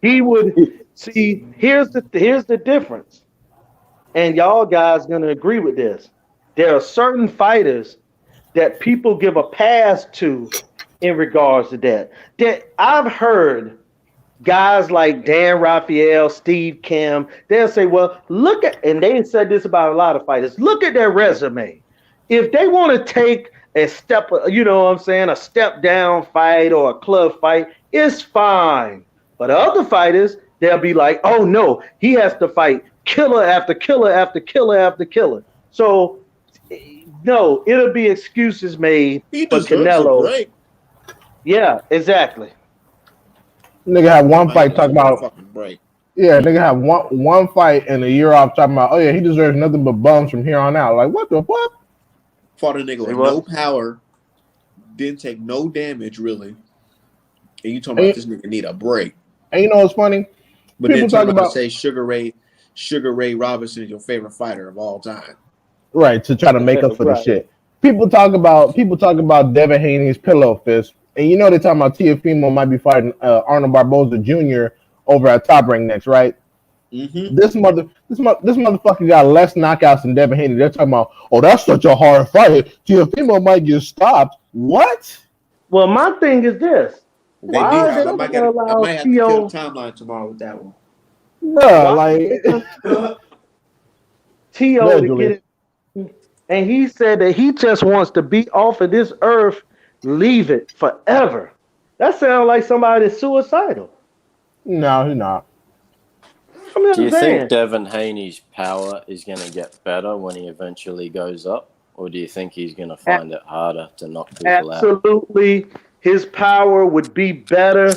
He would see, here's the difference. And y'all guys gonna agree with this. There are certain fighters that people give a pass to in regards to that. That I've heard guys like Dan Raphael, Steve Kim, they'll say, well, look at, and they said this about a lot of fighters, look at their resume. If they want to take a step, a step down fight or a club fight, it's fine. But other fighters, they'll be like, oh no, he has to fight killer after killer after killer after killer. So no, it'll be excuses made for Canelo. Yeah, exactly. Nigga have one fight talking about break. Yeah, nigga have one fight and a year off talking about, oh yeah, he deserves nothing but bums from here on out. Like, what the fuck? Fought a nigga with no power, didn't take no damage really, and you talking about this nigga need a break. And you know what's funny? But people then talk about say Sugar Ray Robinson is your favorite fighter of all time. Right, to try to make up for the shit. People talk about Devin Haney's pillow fist, and you know they're talking about Teofimo might be fighting Arnold Barboza Jr. over at Top Rank next, right? Mm-hmm. This motherfucker got less knockouts than Devin Haney. They're talking about, oh, that's such a hard fight. Teofimo might get stopped. What? Well, my thing is this. I might have to kill the timeline tomorrow with that one. No, like T.O. to get it. And he said that he just wants to be off of this earth, leave it forever. That sounds like somebody that's suicidal. No, he's not. Do you think Devin Haney's power is going to get better when he eventually goes up? Or do you think he's going to find it harder to knock people out? Absolutely. His power would be better.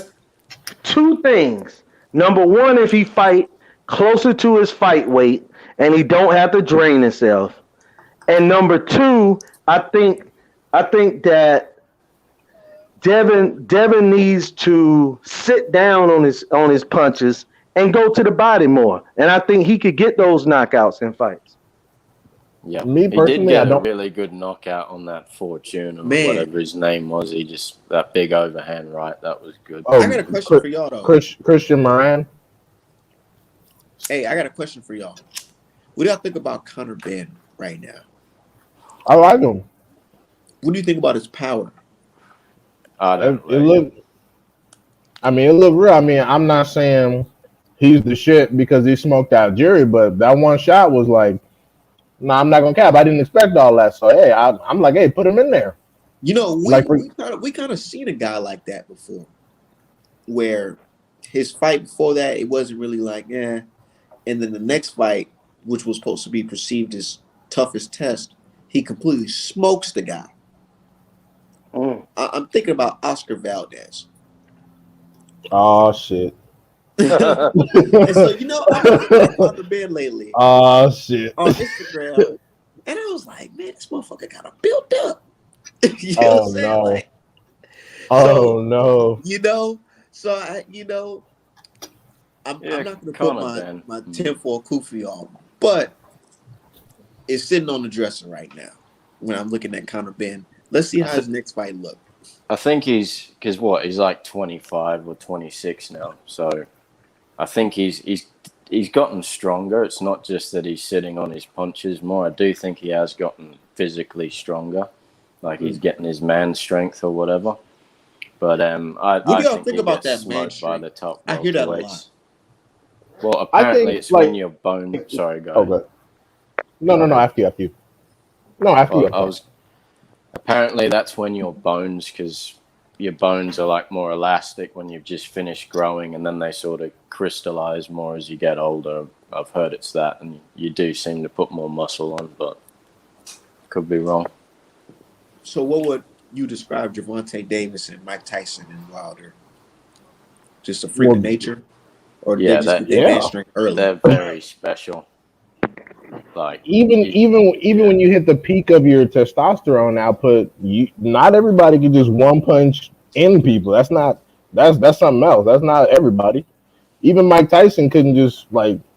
2 things. Number one, if he fight closer to his fight weight and he don't have to drain himself. And number 2, I think that Devin needs to sit down on his punches and go to the body more. And I think he could get those knockouts in fights. Yeah, Me he did personally, I get a don't. really good knockout on that Fortune or Man, whatever his name was. He just that big overhand right, that was good. I got Oh, a question for y'all though. Christian Moran. Hey, I got a question for y'all. What do y'all think about Conor Ben right now? I like him. What do you think about his power? I It, don't it rate him. looked. I mean, it looked real. I mean, I'm not saying he's the shit because he smoked out Jerry, but that one shot was like, no, I'm not gonna cap. I didn't expect all that. So hey, I'm like, hey, put him in there. You know, Like, we kind of seen a guy like that before, where his fight before that it wasn't really like, yeah, and then the next fight, which was supposed to be perceived as toughest test, he completely smokes the guy. Mm. I'm thinking about Oscar Valdez. oh shit. And so, you know, I've been looking at Conor Ben lately Oh shit. on Instagram, and I was like, man, this motherfucker got a built up. You know what I'm Oh saying? no. Like, Oh so no. you know, so I'm Yeah, not gonna put Conor Ben. my tinfoil kufi on, but it's sitting on the dresser right now when I'm looking at Conor Ben. Let's see how his next fight look. I think because he's like 25 or 26 now, so I think he's gotten stronger. It's not just that he's sitting on his punches more. I do think he has gotten physically stronger, like he's getting his man strength or whatever. But What I do y'all think think he about gets that man smoked by the strength? top I hear that a lot. welterweights. Well, I apparently think it's like when your bone. Sorry, go oh ahead. good. No, Go no, no, ahead. after you. No, after you. I was apparently that's when your bones, because your bones are like more elastic when you've just finished growing, and then they sort of crystallize more as you get older. I've heard it's that, and you do seem to put more muscle on, but could be wrong. So, what would you describe Gervonta Davis and Mike Tyson and Wilder? Just a freak of Well, nature, or did they Yeah, just get that their man yeah. strength early? they're very special. Like Even you, even even yeah, when you hit the peak of your testosterone output, you not everybody can just one punch in people. That's something else. That's not everybody. Even Mike Tyson couldn't just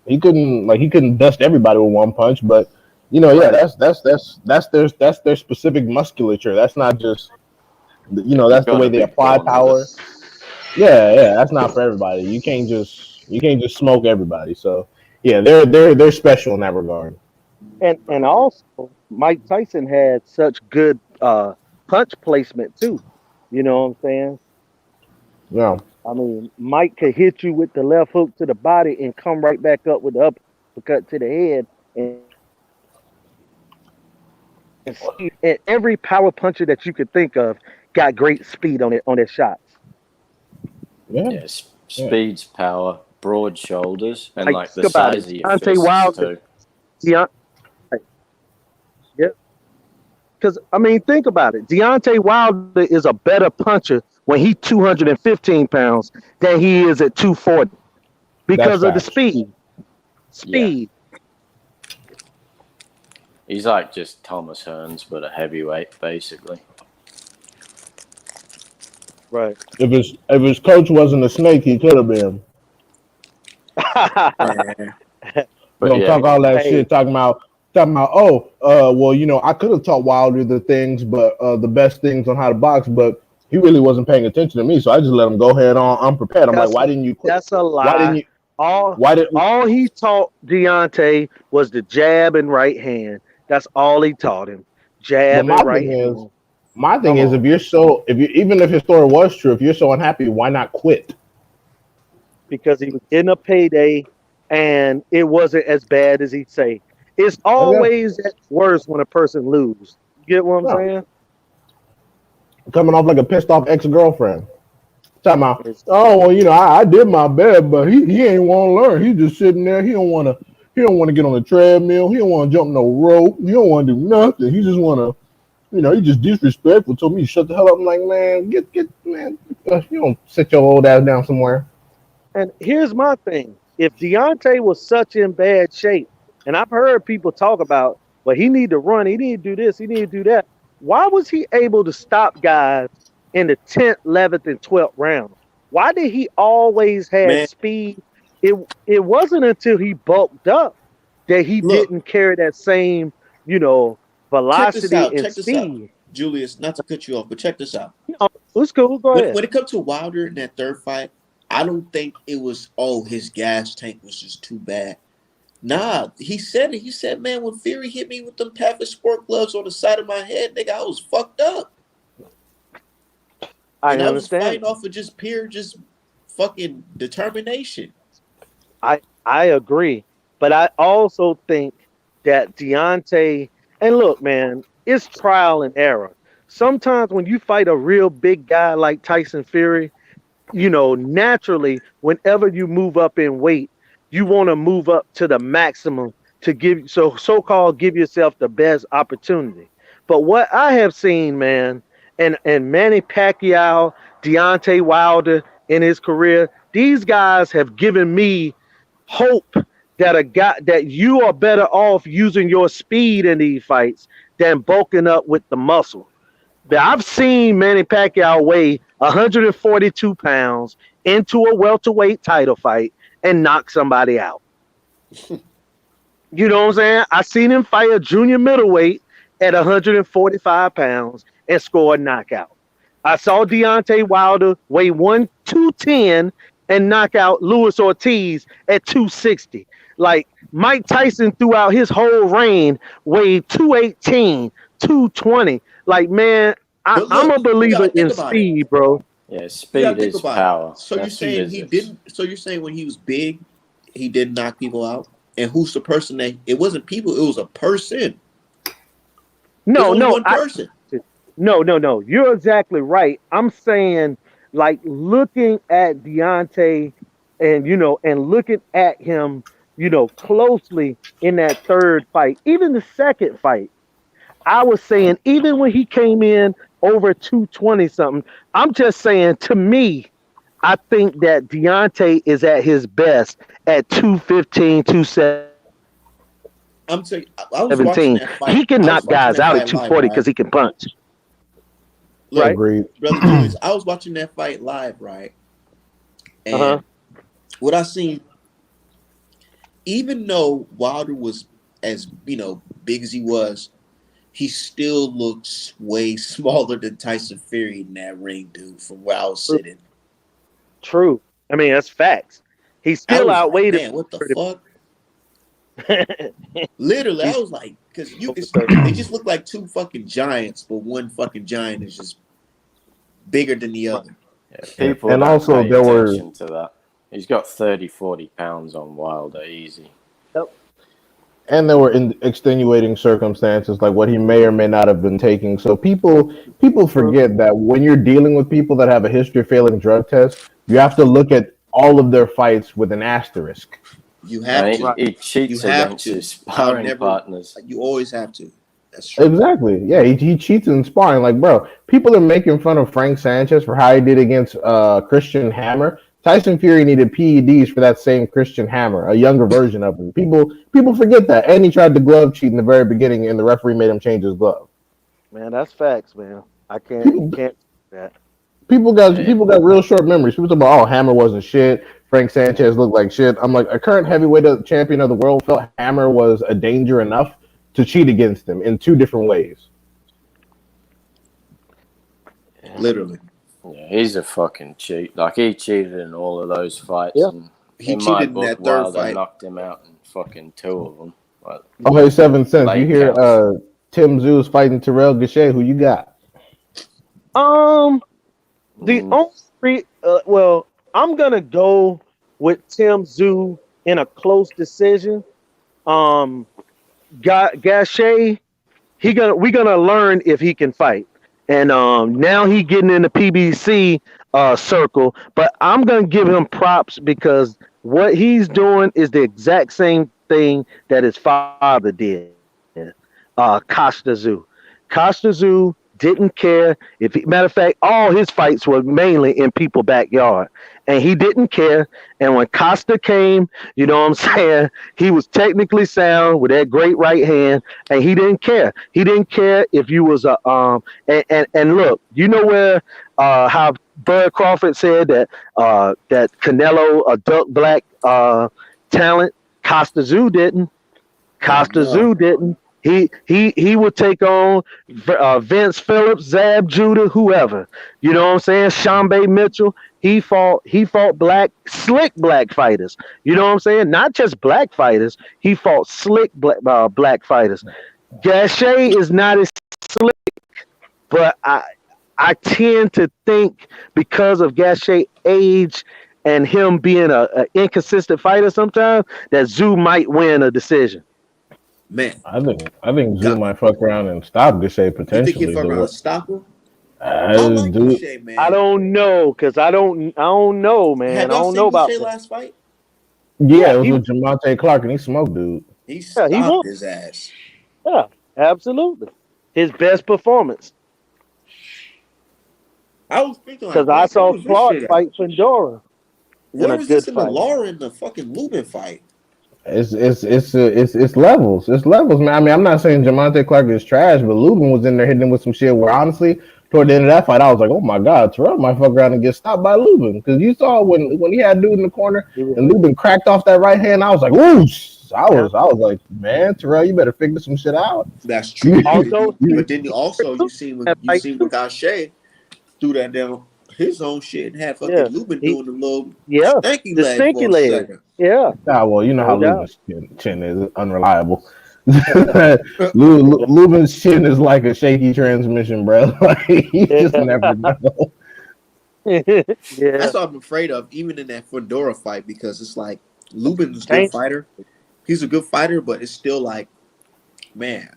he couldn't dust everybody with one punch. But yeah, Right. that's their specific musculature. That's not just you that's the got way to they be apply born with it. power. Yeah, yeah, that's not for everybody. You can't just smoke everybody. So yeah, they're special in that regard. And also Mike Tyson had such good punch placement too. You know what I'm saying? Yeah. I mean, Mike could hit you with the left hook to the body and come right back up with the uppercut to the head. And every power puncher that you could think of got great speed on their shots. Yeah. Yeah, Yeah. speeds, power, broad shoulders, and Like like the think about it, size of your Deontay fists Wilder, too. Deont- yeah. Because I mean, think about it. Deontay Wilder is a better puncher when he's 215 pounds than he is at 240 That's because of the facts. speed. Yeah, Speed, he's like just Thomas Hearns, but a heavyweight, basically. right? If his coach wasn't a snake, he could have been. Man. But Gonna yeah, talk all that Hey, shit, talking about well, I could have taught Wilder the things, but the best things on how to box, but he really wasn't paying attention to me, so I just let him go ahead on unprepared. I'm like, that's why a didn't you quit? that's a Why didn't lie. you? All Why did? all he taught Deontay was the jab and right hand. That's all he taught him. But Jab my and right thing is, hand. Come if on. you're so, if you even if his story was true, if you're so unhappy, why not quit? Because he was getting a payday and it wasn't as bad as he'd say. It's Okay, always worse when a person loses. You get what I'm no, saying? coming off like a pissed off ex girlfriend. Talking about, It's, oh well, I did my best, but he ain't want to learn. He just sitting there. He don't want to get on the treadmill. He don't want to jump no rope. He don't want to do nothing. He just want to, he just disrespectful. Told me to shut the hell up. I'm like, man, man, you don't sit your old ass down somewhere. and here's my thing. If Deontay was such in bad shape, and I've heard people talk about, well, he need to run, he need to do this, he need to do that. Why was he able to stop guys in the 10th, 11th, and 12th round? Why did he always had Man, speed it wasn't until he bulked up that he Look, didn't carry that same, check this velocity out. and Check this out, speed. Julius. Not to cut you off, but check this out. No, it's cool. Go ahead. When it comes to Wilder in that third fight, I don't think it was his gas tank was just too bad. Nah, he said it. He said, man, when Fury hit me with them Pavic sport gloves on the side of my head, nigga, I was fucked up. I And I was understand. fighting off of just pure, just fucking determination. I agree, but I also think that Deontay, and look, man, it's trial and error. Sometimes when you fight a real big guy like Tyson Fury, naturally, whenever you move up in weight, you want to move up to the maximum to so-called give yourself the best opportunity. But what I have seen, man, and Manny Pacquiao, Deontay Wilder in his career, these guys have given me hope that you are better off using your speed in these fights than bulking up with the muscle. I've seen Manny Pacquiao weigh 142 pounds into a welterweight title fight and knock somebody out. You know what I'm saying? I seen him fight a junior middleweight at 145 pounds and score a knockout. I saw Deontay Wilder weigh 210 and knock out Luis Ortiz at 260. Like Mike Tyson throughout his whole reign weighed 218, 220. Like, man, But I'm look, a you believer gotta think in about it. speed, bro. Yeah, You gotta speed think is about power. it. So you're That's saying he physics. didn't? So you're saying when he was big, he didn't knock people out? And who's the person that? It wasn't people. It was a person. It was No, only no, one person. no. You're exactly right. I'm saying, like, looking at Deontay and looking at him, closely in that third fight, even the second fight, I was saying, even when he came in over 220 something, I'm just saying, to me, I think that Deontay is at his best at 215, 217. I'm saying I He was can watching knock that fight. guys I out was at watching that 240 fight because live, he can right? punch, right? Look, Agreed. brother Julius, I was watching that fight live, right? Uh-huh. And what I seen, even though Wilder was as big as he still looks way smaller than Tyson Fury in that ring, dude. From where I was True. sitting, True. I mean, that's facts. He I still was like, outweighed man, what the fuck? him. Literally, I He's was like, because over 30. they just look like two fucking giants, but one fucking giant is just bigger than the Right. other. Yeah, Yeah. people And don't also pay there were attention to that. He's got 30, 40 pounds on Wilder, easy. Yep. extenuating circumstances like what he may or may not have been taking. So people True. forget that when you're dealing with people that have a history of failing drug tests, you have to look at all of their fights with an asterisk. You have No, to. Right. he You cheats have against to. his I'll sparring never. partners. You always have to. That's true. Exactly. Yeah, he cheats in sparring. Like, bro, people are making fun of Frank Sanchez for how he did against Christian Hammer. Tyson Fury needed PEDs for that same Christian Hammer, a younger version of him. People forget that. And he tried the glove cheat in the very beginning, and the referee made him change his glove. Man, that's facts, man. I can't you People can't do that. Yeah, people got real short memories. People talk about, oh, Hammer wasn't shit. Frank Sanchez looked like shit. I'm like, a current heavyweight champion of the world felt Hammer was a danger enough to cheat against him in two different ways. Literally, yeah, he's a fucking cheat. Like, he cheated in all of those fights, Yeah. and he in my cheated in book, that third Wilder fight. knocked him out in fucking two of them. Like, Oh, hey, 7 cents. You late hear counts. Tim Zoo's fighting Terrell Gachet. Who you got? The Mm, only well, I'm gonna go with Tim Zoo in a close decision. Um, Gachet, we're gonna learn if he can fight, and now he getting in the PBC circle. But I'm gonna give him props because what he's doing is the exact same thing that his father did. Costa Zoo. Costa Zoo didn't care if matter of fact, all his fights were mainly in people's backyard, and he didn't care. And when Costa came, you know what I'm saying, he was technically sound with that great right hand, and he didn't care. He didn't care if you was a and look, you know where how Bud Crawford said that Canelo a duck black talent. Costa Zoo didn't. I Costa know. Zoo didn't. He would take on Vince Phillips, Zab Judah, whoever. You know what I'm saying? Shambe Mitchell. He fought slick black fighters. You know what I'm saying? Not just black fighters. He fought slick black fighters. Gachet is not as slick, but I tend to think because of Gachet age and him being a inconsistent fighter sometimes that Zoo might win a decision. Man, I think Zoo God, might fuck around and stop Gachet you think he'll potentially. fuck around and stop him? I I like do. Gaucher, I man. don't know because I don't know, man. Have I y'all don't know seen about Gaucher that. last fight? Yeah, Yeah, it was he with Jamonte Clark and he smoked dude. He yeah, he stopped won. his ass. Yeah, absolutely. His best performance I was thinking because like, I man, where saw was this Clark shit at? fight Fedora in Where a was this good in the fight. Law in the fucking Lubin fight? It's levels. It's levels, man. I mean, I'm not saying Jamonte Clark is trash, but Lubin was in there hitting him with some shit where honestly, toward the end of that fight, I was like, oh my god, Terrell might fuck around and get stopped by Lubin. Because you saw when he had dude in the corner He was, and Lubin cracked off that right hand, I was like, whoosh. yeah. I was like, man, Terrell, you better figure some shit out. That's true. You, Also, you, But then you see when that fight too. Gaucher threw that down his own shit and had fucking Yeah, Lubin he doing the little yeah stanky the leg stinky for a leg. second. Yeah, well, you know how no doubt. Lubin's chin is unreliable. Uh, Lubin's chin is like a shaky transmission, bro. Like you just Yeah, never know. yeah. That's what I'm afraid of, even in that Fedora fight, because it's like Lubin's a good Change. fighter. He's a good fighter, but it's still like, man,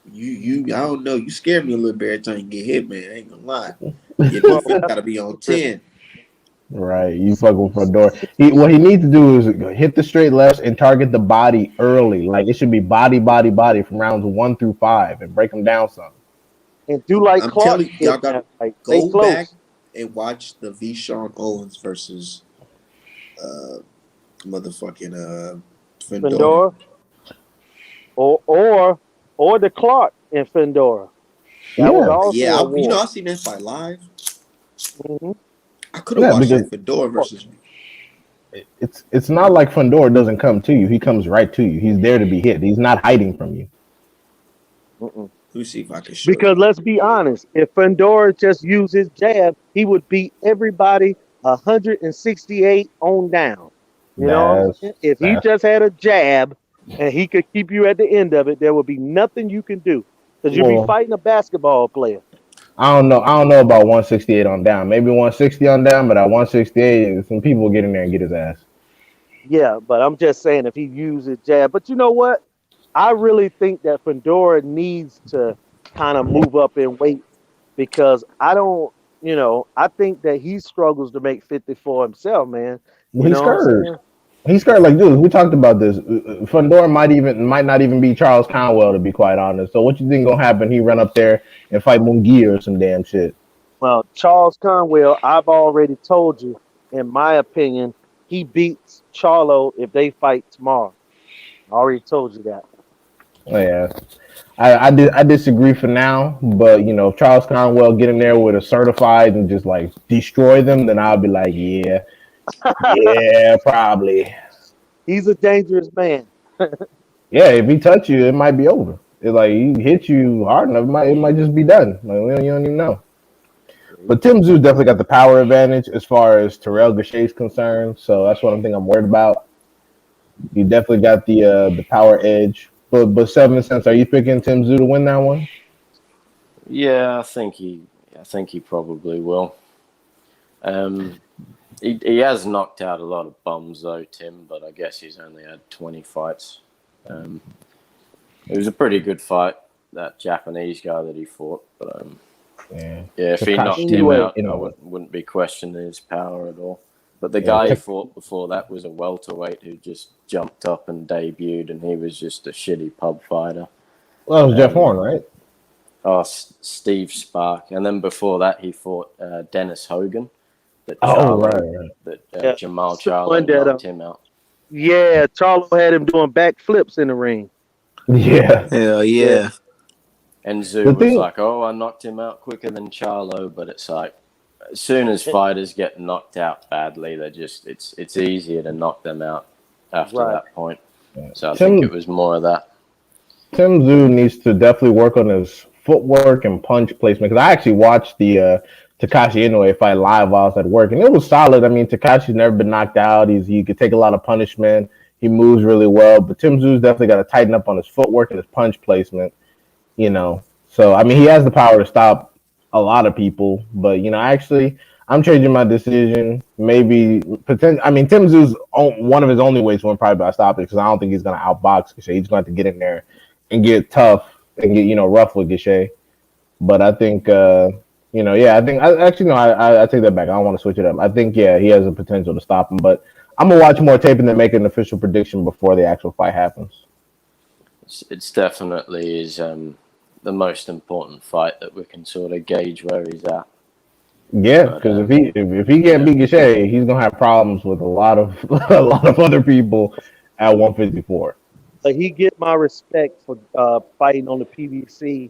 I don't know. You scare me a little bit every time you get hit, man. I ain't gonna lie. Your Well, defense got to be on 10. Right, you fucking Fedora. What he needs to do is hit the straight lefts and target the body early. Like it should be body, body, body from rounds 1 through 5 and break them down some. and do like I'm Clark telling you, did y'all in got to that fight. Stay go back close. and watch the V. Sean Owens versus uh, motherfucking Fedora. Fedora or the Clark in Fedora. That was Yeah, also Yeah, a I war. seen that fight live. Hmm. I could have yeah, watched because that Fedora versus. it's not like Fedora doesn't come to you. He comes right to you. He's there to be hit. He's not hiding from you. Mm-mm. Let me see if I can show Because y'all. let's be honest, if Fedora just used his jab, he would beat everybody 168 on down. You know what I'm That's saying? If he that's just had a jab and he could keep you at the end of it, there would be nothing you can do. Because you'd be well. fighting a basketball player. I don't know. I don't know about 168 on down. Maybe 160 on down, but at 168, some people will get in there and get his ass. Yeah, but I'm just saying if he used his jab. But you know what? I really think that Fedora needs to kind of move up in weight because I don't, I think that he struggles to make 50 for himself, man. You He's know what I'm scared. saying? He's scared. Like, dude, we talked about this. Fundora might not even be Charles Conwell, to be quite honest. So, what you think gonna happen? He run up there and fight Munguia or some damn shit. Well, Charles Conwell, I've already told you, in my opinion, he beats Charlo if they fight tomorrow. I already told you that. Oh, yeah, I disagree for now, but if Charles Conwell get in there with a certified and just like destroy them, then I'll be like, yeah, yeah, probably. He's a dangerous man. Yeah, if he touch you, it might be over. It's like he hit you hard enough, it might just be done. Like you don't even know. But Tim Zoo definitely got the power advantage as far as Terrell Gachet is concerned. So that's what I'm worried about. He definitely got the power edge. But 7 cents, are you picking Tim Zoo to win that one? Yeah, I think he probably will. Um, he has knocked out a lot of bums though, Tim. But I guess he's only had 20 fights. It was a pretty good fight, that Japanese guy that he fought. But Yeah. yeah, if he knocked him Anyway, out, I wouldn't be questioning his power at all. But the Yeah. guy he fought before that was a welterweight who just jumped up and debuted, and he was just a shitty pub fighter. Well, it was Jeff Um, Horn, right? Steve Spark, and then before that he fought Dennis Hogan. That Oh, Charlo, right. that Jamal Someone Charlo that, knocked him out. yeah, Charlo had him doing backflips in the ring. Yeah. Hell Yeah. yeah. And Zoo The was thing- like, "Oh, I knocked him out quicker than Charlo," but it's like, as soon as fighters get knocked out badly, they just it's easier to knock them out after Right. that point. So I think it was more of that. Tim Tszyu needs to definitely work on his footwork and punch placement. Because I actually watched the Takashi Inoue fight live while I was at work, and it was solid. I mean, Takashi's never been knocked out. He could take a lot of punishment. He moves really well, but Tim Tszyu's definitely got to tighten up on his footwork and his punch placement. So I mean, he has the power to stop a lot of people, but actually, I'm changing my decision. Maybe I mean, Tim Tszyu's one of his only ways to win probably by stopping, because I don't think he's going to outbox Gaethje. He's going to have to get in there and get tough and get rough with Gaethje. But I think I take that back. I don't want to switch it up. I think he has the potential to stop him, but I'm gonna watch more tape and then make an official prediction before the actual fight happens. It's definitely is the most important fight that we can sort of gauge where he's at. Yeah, because if he can't beat Gaethje, he's gonna have problems with a lot of other people at 154. But he get my respect for fighting on the PBC.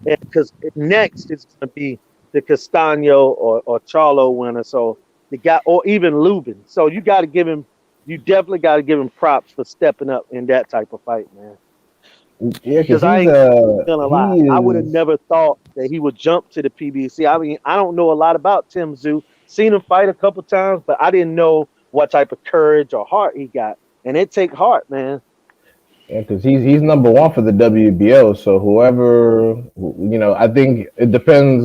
Because next it's going to be the Castano or Charlo winner. So the guy, or even Lubin. So you definitely got to give him props for stepping up in that type of fight, man. Yeah, because I ain't gonna lie, I would have never thought that he would jump to the PBC. I mean, I don't know a lot about Tim Tszyu. Seen him fight a couple times, but I didn't know what type of courage or heart he got. And it take heart, man. Yeah, because he's number one for the WBO. So whoever, I think it depends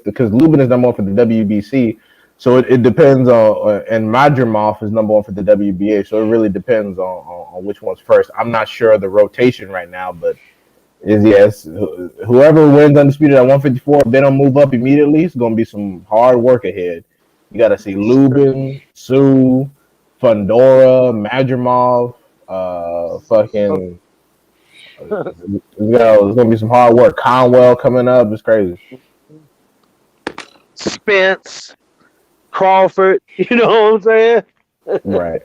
because Lubin is number one for the WBC. So it depends on, and Madrimov is number one for the WBA. So it really depends on which one's first. I'm not sure of the rotation right now, but whoever wins undisputed at 154, if they don't move up immediately, it's going to be some hard work ahead. You got to see Lubin, Tszyu, Fundora, Madrimov, fucking. There's gonna be some hard work. Conwell coming up. It's crazy. Spence, Crawford. You know what I'm saying? Right.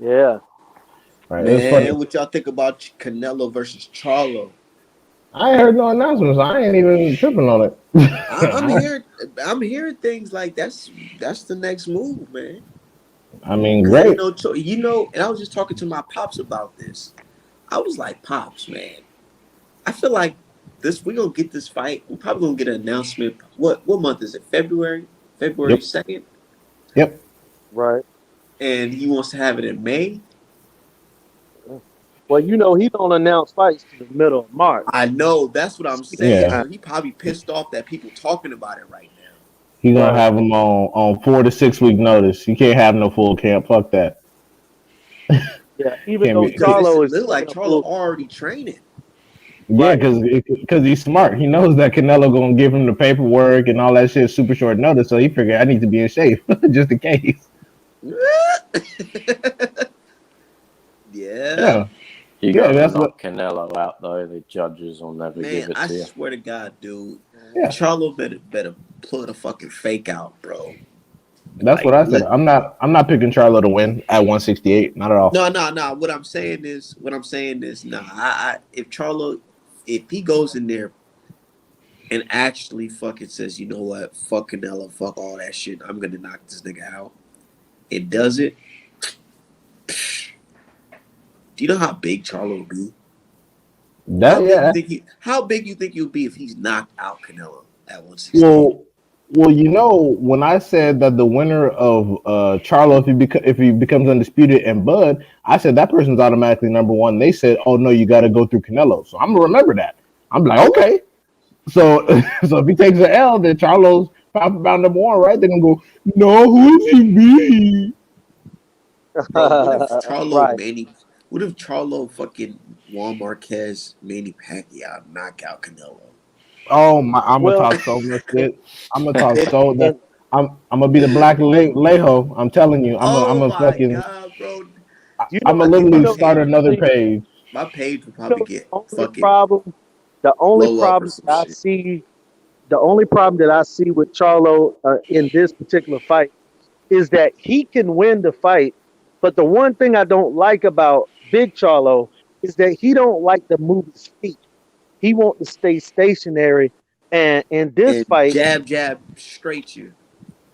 Yeah. Right. Man, what y'all think about Canelo versus Charlo? I ain't heard no announcements. I ain't even tripping on it. I'm hearing things like that's the next move, man. I mean, great. And I was just talking to my pops about this. I was like, Pops, man, I feel like we're gonna get this fight. We're probably gonna get an announcement. What month is it? February 2nd. Yep. Right. And he wants to have it in May. Well, he don't announce fights to the middle of March. I know, that's what I'm saying. Yeah. So he probably pissed off that people talking about it right now. He's gonna have them on 4 to 6 week notice. You can't have no full camp. Fuck that. Yeah, even though Charlo is like Charlo already training. Yeah, because he's smart. He knows that Canelo gonna give him the paperwork and all that shit super short notice. So he figured I need to be in shape just in case. Yeah. You gotta knock Canelo out though. The judges will never give it to you. I swear to God, dude. Yeah. Charlo better pull the fucking fake out, bro. That's what I said. I'm not picking Charlo to win at 168. Not at all. No. What I'm saying is, if he goes in there and actually fucking says, you know what, fuck Canelo, fuck all that shit, I'm gonna knock this nigga out. It does it. Do you know how big Charlo will be? How big you think he'll be if he's knocked out Canelo at 168? Well, when I said that the winner of Charlo, if he becomes undisputed, and Bud, I said that person's automatically number one. They said, "Oh no, you got to go through Canelo." So I'm gonna remember that. I'm like, okay. So if he takes an L, then Charlo's probably about number one, right? They're gonna go, no, who's he be? What if Charlo fucking Juan Marquez, Manny Pacquiao knock out Canelo? Oh my! I'm gonna talk so much shit. I'm gonna talk so that I'm gonna be the Black Lejo. I'm telling you, I'm gonna fucking. God, bro. I'm gonna literally start another page. My page will probably get fucking problem. The only blow up or problem some that I shit. see, the only problem that I see with Charlo in this particular fight is that he can win the fight, but the one thing I don't like about Big Charlo is that he don't like to move his feet. He wants to stay stationary. And in this And fight, jab, jab, straight you.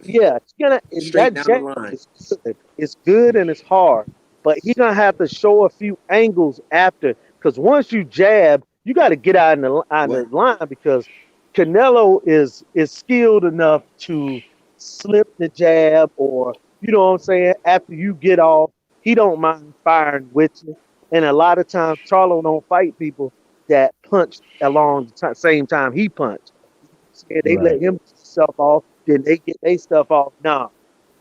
yeah, he's gonna and Straight that down the jab line. is good. It's good and it's hard, but he's gonna have to show a few angles after. Because once you jab, you got to get out What? of the line because Canelo is skilled enough to slip the jab or you know what I'm saying. After you get off, he don't mind firing with you. And a lot of times, Charlo don't fight people that punch along the same time he punched. Yeah, they let Right. him get himself off, then they get their stuff off. Nah,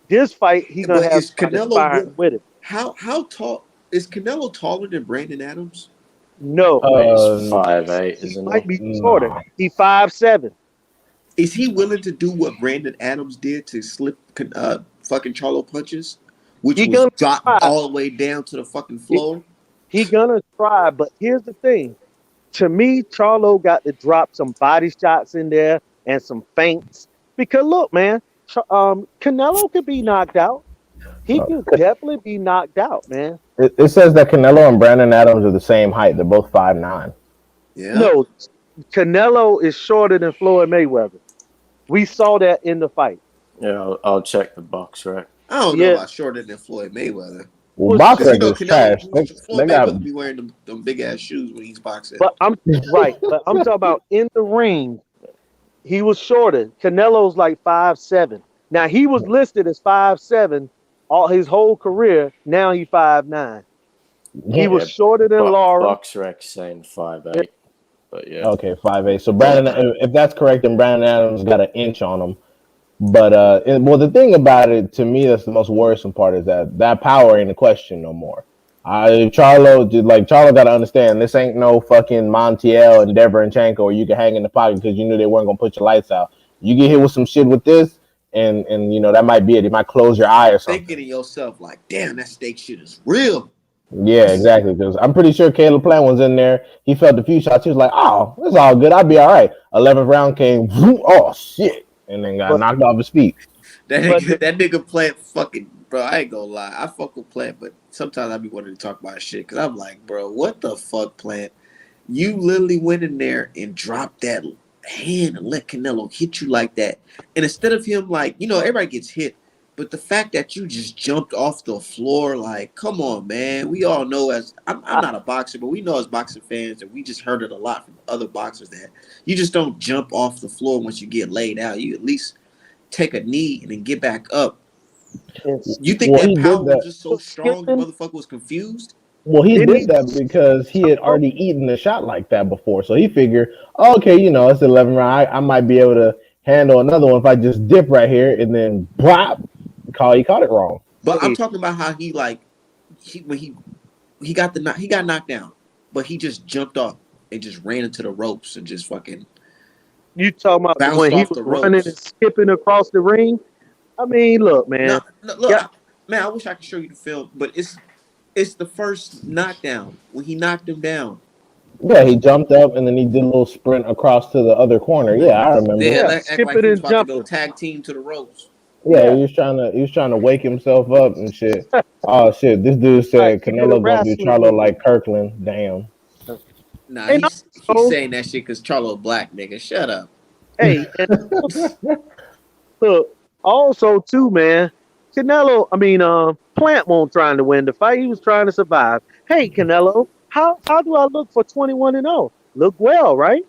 this fight he gonna But have is somebody Canelo sparring good? with him. How tall is Canelo taller than Brandon Adams? No, He's Uh, 5'8", he isn't might he? be shorter. nah. He 5'7". Is he willing to do what Brandon Adams did to slip fucking Charlo punches, which He was gonna drop try. all the way down to the fucking He, floor? he gonna try. But here's the thing. To me, Charlo got to drop some body shots in there and some feints. Because look, man, Canelo could be knocked out. He Uh, could definitely be knocked out, man. it says that Canelo and Brandon Adams are the same height. They're both 5'9". Yeah. No, Canelo is shorter than Floyd Mayweather. We saw that in the fight. Yeah, I'll check the box rec. I don't know Yeah, about shorter than Floyd Mayweather. Well, was box Because short, you rec know is trash. They Floyd got Mayweather be wearing them big ass shoes when he's boxing. but I'm right. But I'm talking about in the ring. He was shorter. Canelo's like 5'7". Now he was listed as 5'7" all his whole career. Now he 5'9". He was Yeah, shorter than Laura. box rec saying 5'8", but yeah. okay 5'8". So Brandon, if that's correct, then Brandon Adams got an inch on him. But well, the thing about it to me that's the most worrisome part is that power ain't a question no more. Charlo got to understand this ain't no fucking Montiel and Deverenchenko where you can hang in the pocket because you knew they weren't gonna put your lights out. You get hit with some shit with this, and you know that might be it. It might close your eye or something. Thinking to yourself like, damn, that steak shit is real. Yeah, exactly. Because I'm pretty sure Caleb Plant was in there. He felt a few shots. He was like, "Oh, it's all good. I'll be all right." 11th round came. Oh shit! And then got But knocked off his feet. but That nigga Plant fucking bro. I ain't gonna lie. I fuck with Plant, but sometimes I be wanting to talk about shit because I'm like, bro, what the fuck, Plant? You literally went in there and dropped that hand and let Canelo hit you like that. And instead of him, like, everybody gets hit, but the fact that you just jumped off the floor, like, come on, man. We all know I'm not a boxer, but we know as boxing fans, and we just heard it a lot from other boxers that you just don't jump off the floor once you get laid out. You at least take a knee and then get back up. it's You think Well, that he power did was that. just so strong the skipping. motherfucker was confused? Well, he Didn't did he that because he had jump rope? already eaten a shot like that before. So he figured, oh, okay, it's 11 round. I might be able to handle another one if I just dip right here and then blop. He caught it wrong. But I'm Hey, talking about how when he got knocked down, but he just jumped off and just ran into the ropes and just fucking you talking about bounced when he off was the running and ropes. skipping across the ring? I mean, look, No, man. no look, Yeah, man, I wish I could show you the film, but it's the first knockdown when he knocked him down. Yeah, he jumped up and then he did a little sprint across to the other corner. Yeah, I remember. They yeah, act like skipping he was and about to go jumping. tag team to the ropes. Yeah, Yeah, he was trying to wake himself up and shit. Oh shit, this dude like said he did a Canelo gonna do wrestling Charlo move. like Kirkland. Damn. Nah, And he's also, saying that shit because Charlo black, nigga. Shut up. hey, and look, also too, man. Canelo, I mean, Plant won't trying to win the fight. He was trying to survive. Hey, Canelo, how do I look for 21-0? Look well, right?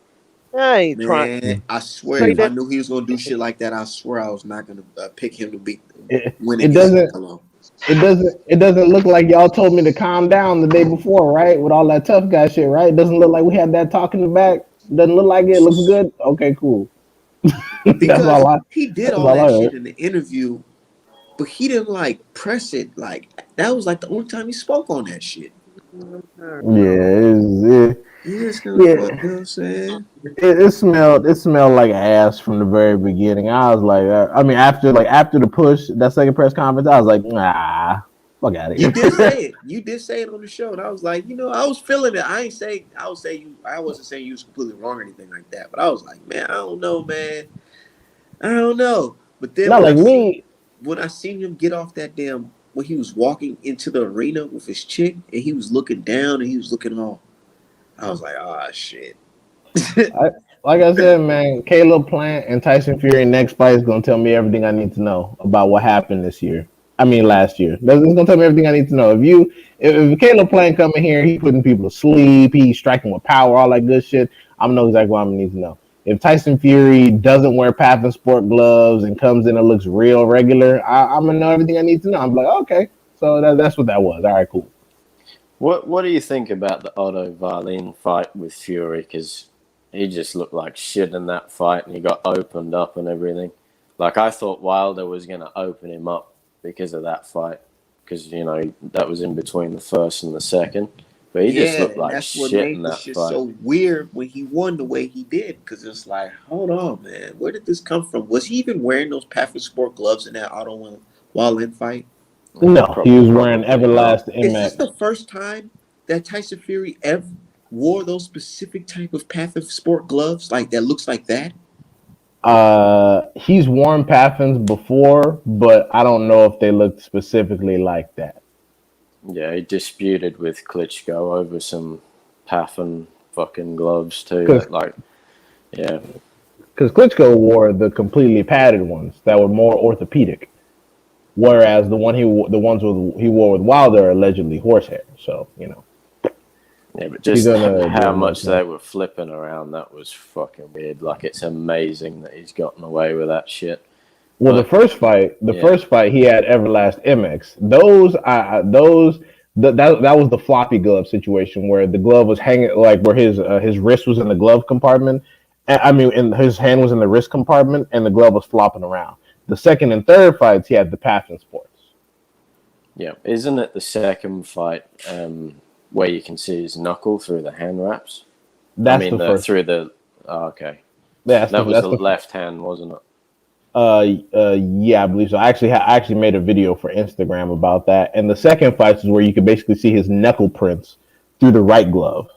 I ain't trying Man, I swear, say if I that. knew he was gonna do shit like that, I swear I was not gonna pick him to It, win it against doesn't Canelo. it doesn't look like y'all told me to calm down the day before, right? With all that tough guy shit, right? It doesn't look like we had that talk in the back. Doesn't look like it. Looks good. Okay, cool. that's Because all I. he did That's all all I that heard. shit in the interview, but he didn't like press it. Like that was like the only time he spoke on that shit. Yeah, He just kind of fuck, yeah. you know what I'm saying? It smelled like ass from the very beginning. I was like, I mean, after the push, that second press conference, I was like, nah, Fuck out of You here. did say it. You did say it on the show, and I was like, I was feeling it. I ain't say I would say you. I wasn't saying you was completely wrong or anything like that, but I was like, man, I don't know, man. I don't know. But then Not like me. when I seen him get off that damn when he was walking into the arena with his chick, and he was looking down and he was looking all, I was like, oh shit. Like I said, man, Caleb Plant and Tyson Fury next fight is gonna tell me everything I need to know about what happened this year. I mean, last year. It's gonna tell me everything I need to know. If Caleb Plant coming here, he putting people to sleep, he's striking with power, all that good shit. I'm gonna know exactly what I'm gonna need to know. If Tyson Fury doesn't wear Path and Sport gloves and comes in and looks real regular, I'm gonna know everything I need to know. I'm like, okay, so that's what that was. All right, cool. What do you think about the Otto Wallin fight with Fury? Because he just looked like shit in that fight, and he got opened up and everything. Like, I thought Wilder was going to open him up because of that fight, because that was in between the first and the second. But he just looked like that's what shit in made the that shit fight. so weird when he won the way he did. Because it's like, hold on, man, where did this come from? Was he even wearing those Path Sport gloves in that Otto Wallin fight? No, he was wearing Probably not. Everlast Is this MX. the first time that Tyson Fury ever wore those specific type of Path of Sport gloves, like that looks like that? He's worn Pathans before, but I don't know if they looked specifically like that. Yeah, he disputed with Klitschko over some Paffin fucking gloves too. Because Yeah. Klitschko wore the completely padded ones that were more orthopedic, whereas the ones he wore with Wilder are allegedly horsehair. So Yeah, but just gonna how do much that. they were flipping around, that was fucking weird. Like, it's amazing that he's gotten away with that shit. Well, But, the first fight, he had Everlast MX. That was the floppy glove situation where the glove was hanging, like where his wrist was in the glove compartment. And his hand was in the wrist compartment, and the glove was flopping around. The second and third fights, he had the Pathon Sports. yeah, isn't it the second fight where you can see his knuckle through the hand wraps? That's the first. Through the. Oh, okay. That's that was the left hand, wasn't it? Yeah, I believe so. I actually made a video for Instagram about that. And the second fight is where you can basically see his knuckle prints through the right glove.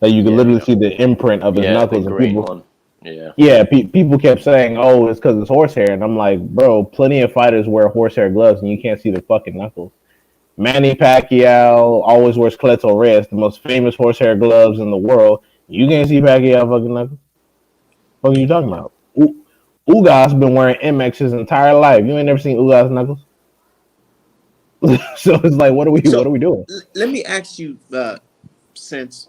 Like you can literally see the imprint of his knuckles. The and green people, one. Yeah. Yeah, people kept saying, "Oh, it's because it's horsehair," and I'm like, "Bro, plenty of fighters wear horsehair gloves, and you can't see their fucking knuckles." Manny Pacquiao always wears Cleto Reyes, the most famous horsehair gloves in the world. You can't see Pacquiao fucking knuckles. What are you talking about? Ugas been wearing MX his entire life. You ain't never seen Ugas knuckles. So it's like, what are we doing? Let me ask you, since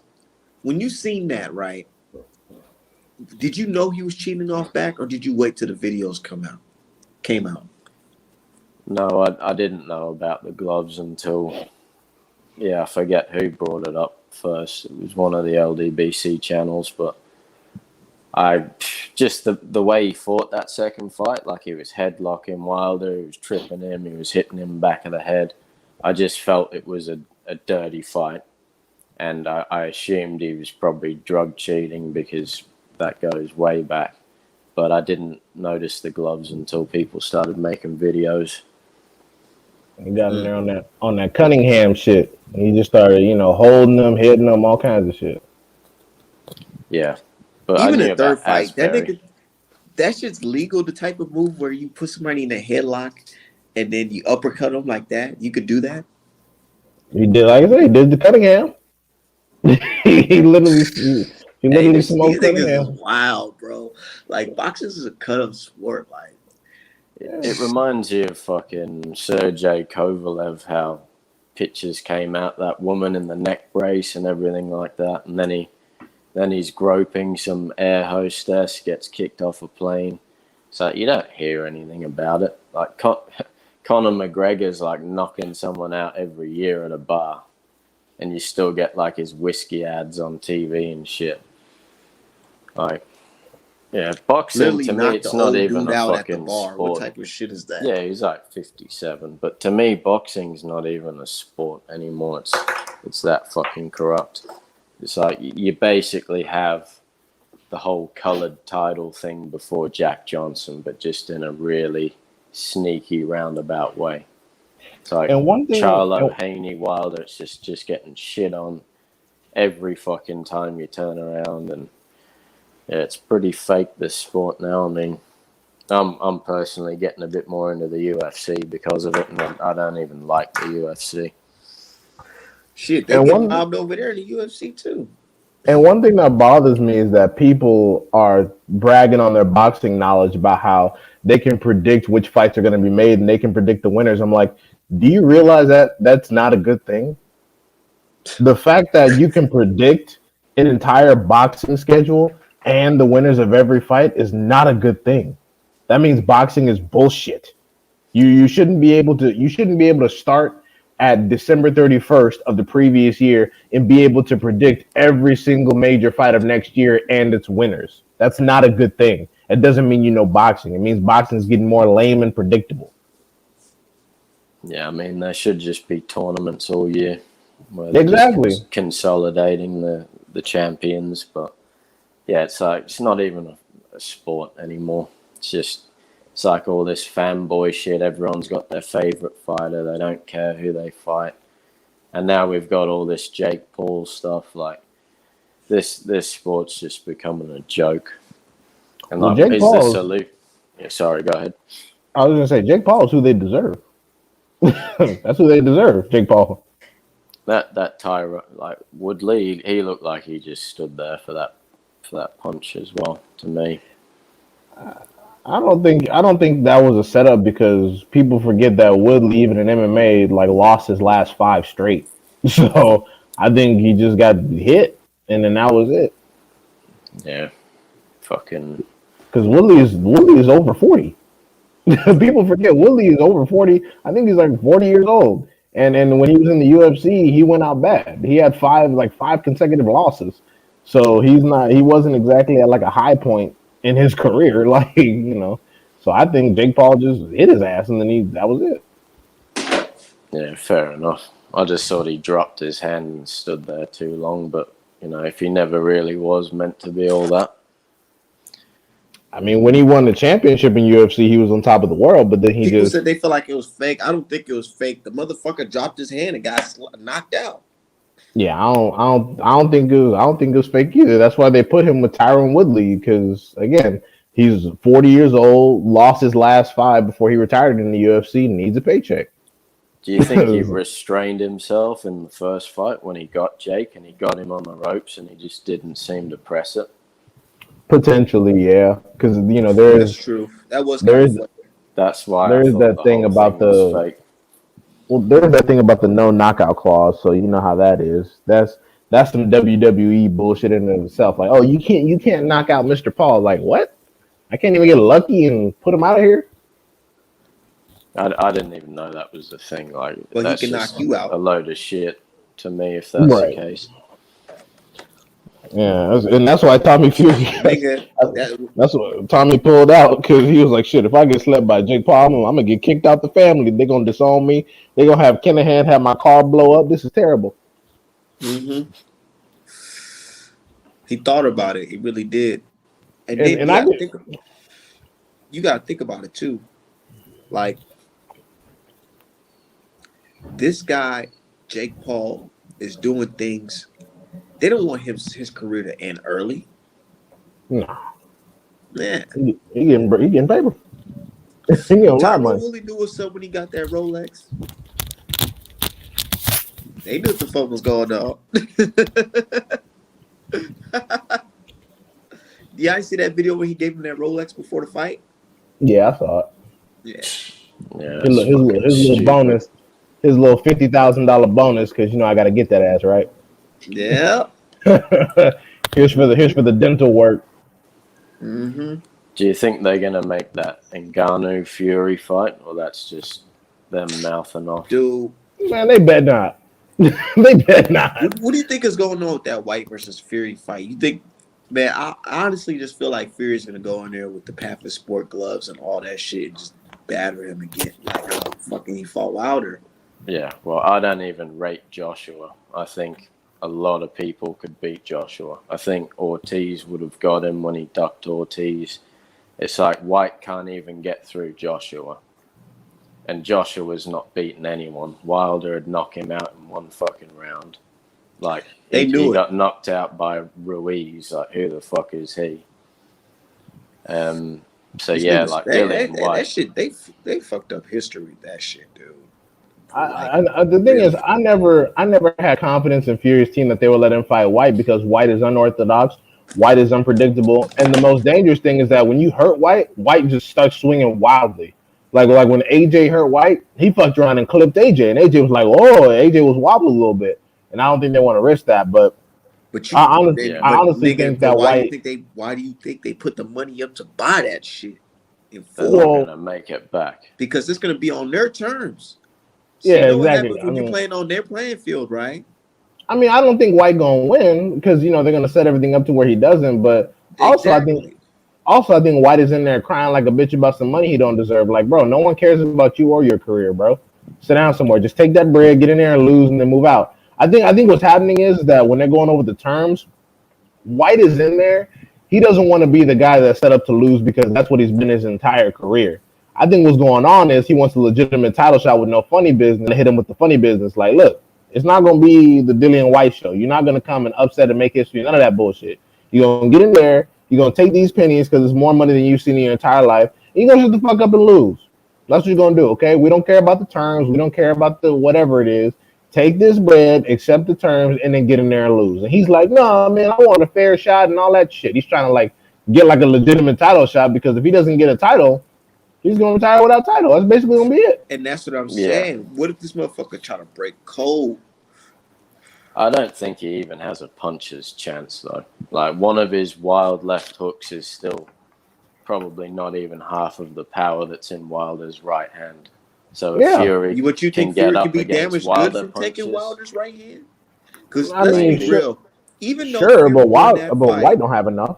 when you seen that, right? Did you know he was cheating off back, or did you wait till the videos came out? No, I didn't know about the gloves until, I forget who brought it up first. It was one of the LDBC channels, but I just the way he fought that second fight, like he was headlocking Wilder, he was tripping him, he was hitting him back of the head. I just felt it was a dirty fight, and I assumed he was probably drug cheating because that goes way back. But I didn't notice the gloves until people started making videos. He got in there on that Cunningham shit. He just started, holding them, hitting them, all kinds of shit. Yeah, but even I knew the third about fight, Asbury. that's just legal. The type of move where you put somebody in a headlock and then you uppercut them like that. You could do that. He did, like I said, he did the Cunningham. he literally Hey, these smoked niggas is Cunningham. wild, bro. Like boxing is a cut of sport. Like It reminds you of fucking Sergey Kovalev, how pictures came out, that woman in the neck brace and everything like that, and then he's groping some air hostess, gets kicked off a plane. So you don't hear anything about it. Like Conor McGregor's like knocking someone out every year at a bar, and you still get like his whiskey ads on TV and shit. Like, yeah, boxing literally to me, knocked it's the not old even dude a out at the fucking bar. sport. What type of shit is that? Yeah, he's like 57. But to me, boxing's not even a sport anymore. It's that fucking corrupt. It's like you basically have the whole colored title thing before Jack Johnson, but just in a really sneaky, roundabout way. It's like And one thing, Charlo, Haney, Wilder. It's just getting shit on every fucking time you turn around, and yeah, it's pretty fake, this sport now. I mean, I'm personally getting a bit more into the UFC because of it, and I don't even like the UFC. Shit, they and get one mobbed over there in the UFC too. And one thing that bothers me is that people are bragging on their boxing knowledge about how they can predict which fights are going to be made and they can predict the winners. I'm like, do you realize that that's not a good thing? The fact that you can predict an entire boxing schedule and the winners of every fight is not a good thing. That means boxing is bullshit. You shouldn't be able to start at December 31st of the previous year and be able to predict every single major fight of next year and its winners. That's not a good thing. It doesn't mean you know boxing. It means boxing is getting more lame and predictable. Yeah, I mean, there should just be tournaments all year where they're Exactly. just consolidating the champions. But yeah, it's like it's not even a sport anymore. It's like all this fanboy shit. Everyone's got their favorite fighter. They don't care who they fight. And now we've got all this Jake Paul stuff. Like this sport's just becoming a joke. And Well, like, Jake is Paul this is- a loop? Yeah, sorry, go ahead. I was going to say, Jake Paul is who they deserve. That's who they deserve, Jake Paul. That Tyra, like Woodley, he looked like he just stood there for that punch as well. To me, I don't think that was a setup because people forget that Woodley, even in MMA, like lost his last 5 straight. So I think he just got hit, and then that was it. yeah, fucking Because Woodley is over 40. People forget Woodley is over 40. I think he's like 40 years old. And when he was in the UFC, he went out bad. He had 5 consecutive losses. So he wasn't exactly at like a high point in his career, like, you know. So I think Jake Paul just hit his ass and then that was it. yeah, fair enough. I just thought he dropped his hand and stood there too long, but you know, if he never really was meant to be all that. I mean, when he won the championship in UFC, he was on top of the world, but then People said they feel like it was fake. I don't think it was fake. The motherfucker dropped his hand and got knocked out. Yeah, I don't think it was fake either. That's why they put him with Tyron Woodley because again, he's 40 years old, lost his last 5 before he retired in the UFC, needs a paycheck. Do you think he restrained himself in the first fight when he got Jake and he got him on the ropes and he just didn't seem to press it? Potentially, yeah, because you know That's true. That was kind of funny. That's why there is that thing about was fake. Well, there's that thing about the no knockout clause, so you know how that is. That's some WWE bullshit in and of itself. Like, oh, you can't knock out Mr. Paul. Like, what? I can't even get lucky and put him out of here. I didn't even know that was the thing. Like, Well, that's he can just knock you out. a load of shit to me if that's Right. the case. Yeah, and that's why Tommy Fury. Nigga, That's what Tommy pulled out because he was like, "Shit, if I get slept by Jake Paul, I'm gonna get kicked out the family. They're gonna disown me. They're gonna have Kinahan have my car blow up. This is terrible." Mm-hmm. He thought about it. He really did. And And- then and you gotta think about it too. Like this guy, Jake Paul, is doing things. They don't want his career to end early. Nah, Man, he getting paper. He getting a lot of Tyron money. Woodley knew what's up when he got that Rolex. They knew what the fuck was going on. Yeah, I see that video where he gave him that Rolex before the fight. Yeah, I saw it. Yeah. Yeah, His little bonus, his little $50,000 bonus, because you know I got to get that ass right. Yeah. here's for the dental work. Mm-hmm. Do you think they're gonna make that Ngannou Fury fight, or that's just them mouthing off? Dude, Man, they bet not. They bet not. what do you think is going on with that White versus Fury fight? You think, man, I honestly just feel like Fury's gonna go in there with the Panther sport gloves and all that shit and just batter him again like how fucking he fought Wilder. Yeah, well, I don't even rate Joshua. I think a lot of people could beat Joshua. I think Ortiz would have got him when he ducked Ortiz. It's like White can't even get through Joshua. and Joshua was not beating anyone. Wilder had knocked him out in one fucking round. Like, They knew he it. got knocked out by Ruiz. Like, who the fuck is he? So These yeah, niggas, like that White. shit, they fucked up history with that shit, dude. The thing is, I never had confidence in Fury's team that they would let him fight White because White is unorthodox, White is unpredictable, and the most dangerous thing is that when you hurt White, White just starts swinging wildly. Like when AJ hurt White, he fucked around and clipped AJ, and AJ was like, "Oh," AJ was wobbling a little bit, and I don't think they want to risk that. But I honestly think that why White. Why do you think they put the money up to buy that shit? They're not gonna make it back because it's gonna be on their terms. So yeah, you know exactly. what happens when you're playing on their playing field, right? I mean, I don't think White gonna win because they're gonna set everything up to where he doesn't. But also, I think White is in there crying like a bitch about some money he don't deserve. Like, bro, no one cares about you or your career, bro. Sit down somewhere. Just take that bread, get in there and lose, and then move out. I think what's happening is that when they're going over the terms, White is in there. He doesn't want to be the guy that's set up to lose because that's what he's been his entire career. I think what's going on is he wants a legitimate title shot with no funny business and hit him with the funny business. Like, look, it's not going to be the Dillian White show. You're not going to come and upset and make history. None of that bullshit. You're going to get in there. You're going to take these pennies because it's more money than you've seen in your entire life. And you're going to shut the fuck up and lose. That's what you're going to do, okay? We don't care about the terms. We don't care about the whatever it is. Take this bread, accept the terms, and then get in there and lose. And he's like, no, man, I want a fair shot and all that shit. He's trying to, like, get, like, a legitimate title shot because if he doesn't get a title, he's going to retire without title. That's basically going to be it. And that's what I'm saying. What if this motherfucker try to break code? I don't think he even has a puncher's chance, though. Like, one of his wild left hooks is still probably not even half of the power that's in Wilder's right hand. So if Fury can get up against Wilder punches, taking Wilder's right hand? Because let's be real. Even though White don't have enough.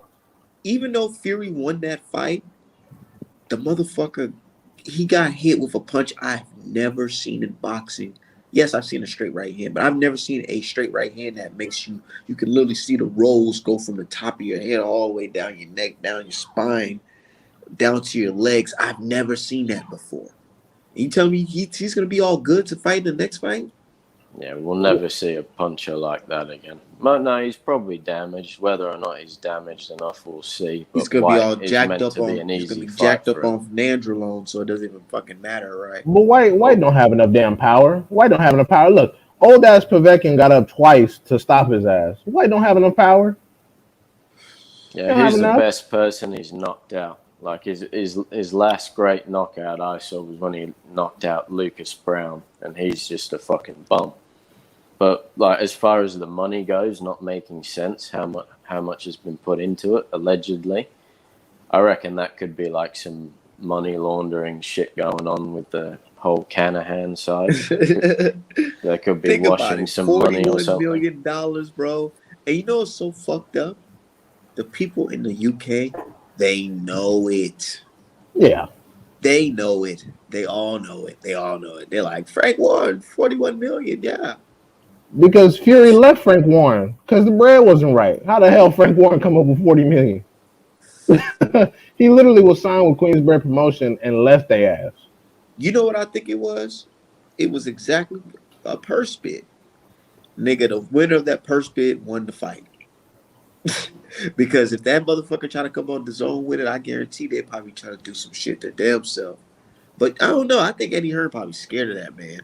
Even though Fury won that fight, the motherfucker, he got hit with a punch I've never seen in boxing. Yes, I've seen a straight right hand, but I've never seen a straight right hand that makes you can literally see the rolls go from the top of your head all the way down your neck, down your spine, down to your legs. I've never seen that before. You tell me he's going to be all good to fight in the next fight? Yeah, we'll never see a puncher like that again. But no, he's probably damaged. Whether or not he's damaged enough, we'll see. But he's going to be all jacked up on nandrolone, so it doesn't even fucking matter, right? But White don't have enough damn power. White don't have enough power. Look, old ass Povetkin got up twice to stop his ass. White don't have enough power. Yeah, who's the best person he's knocked out? Like his last great knockout I saw was when he knocked out Lucas Brown, and he's just a fucking bum. But like as far as the money goes, not making sense how much has been put into it allegedly. I reckon that could be like some money laundering shit going on with the whole Canahan side. They could be washing some money or something. $41 million, bro. And you know what's so fucked up? The people in the UK, they know it. Yeah. They know it. They all know it. They're like, Frank Warren, 41 million, yeah. Because Fury left Frank Warren because the bread wasn't right. How the hell Frank Warren come up with 40 million? He literally was signed with Queensbridge Promotion and left their ass. You know what I think it was? It was exactly a purse bid. Nigga, the winner of that purse bid won the fight. Because if that motherfucker try to come on the zone with it, I guarantee they'd probably try to do some shit their damn self. But I don't know. I think Eddie Hearn probably scared of that, man.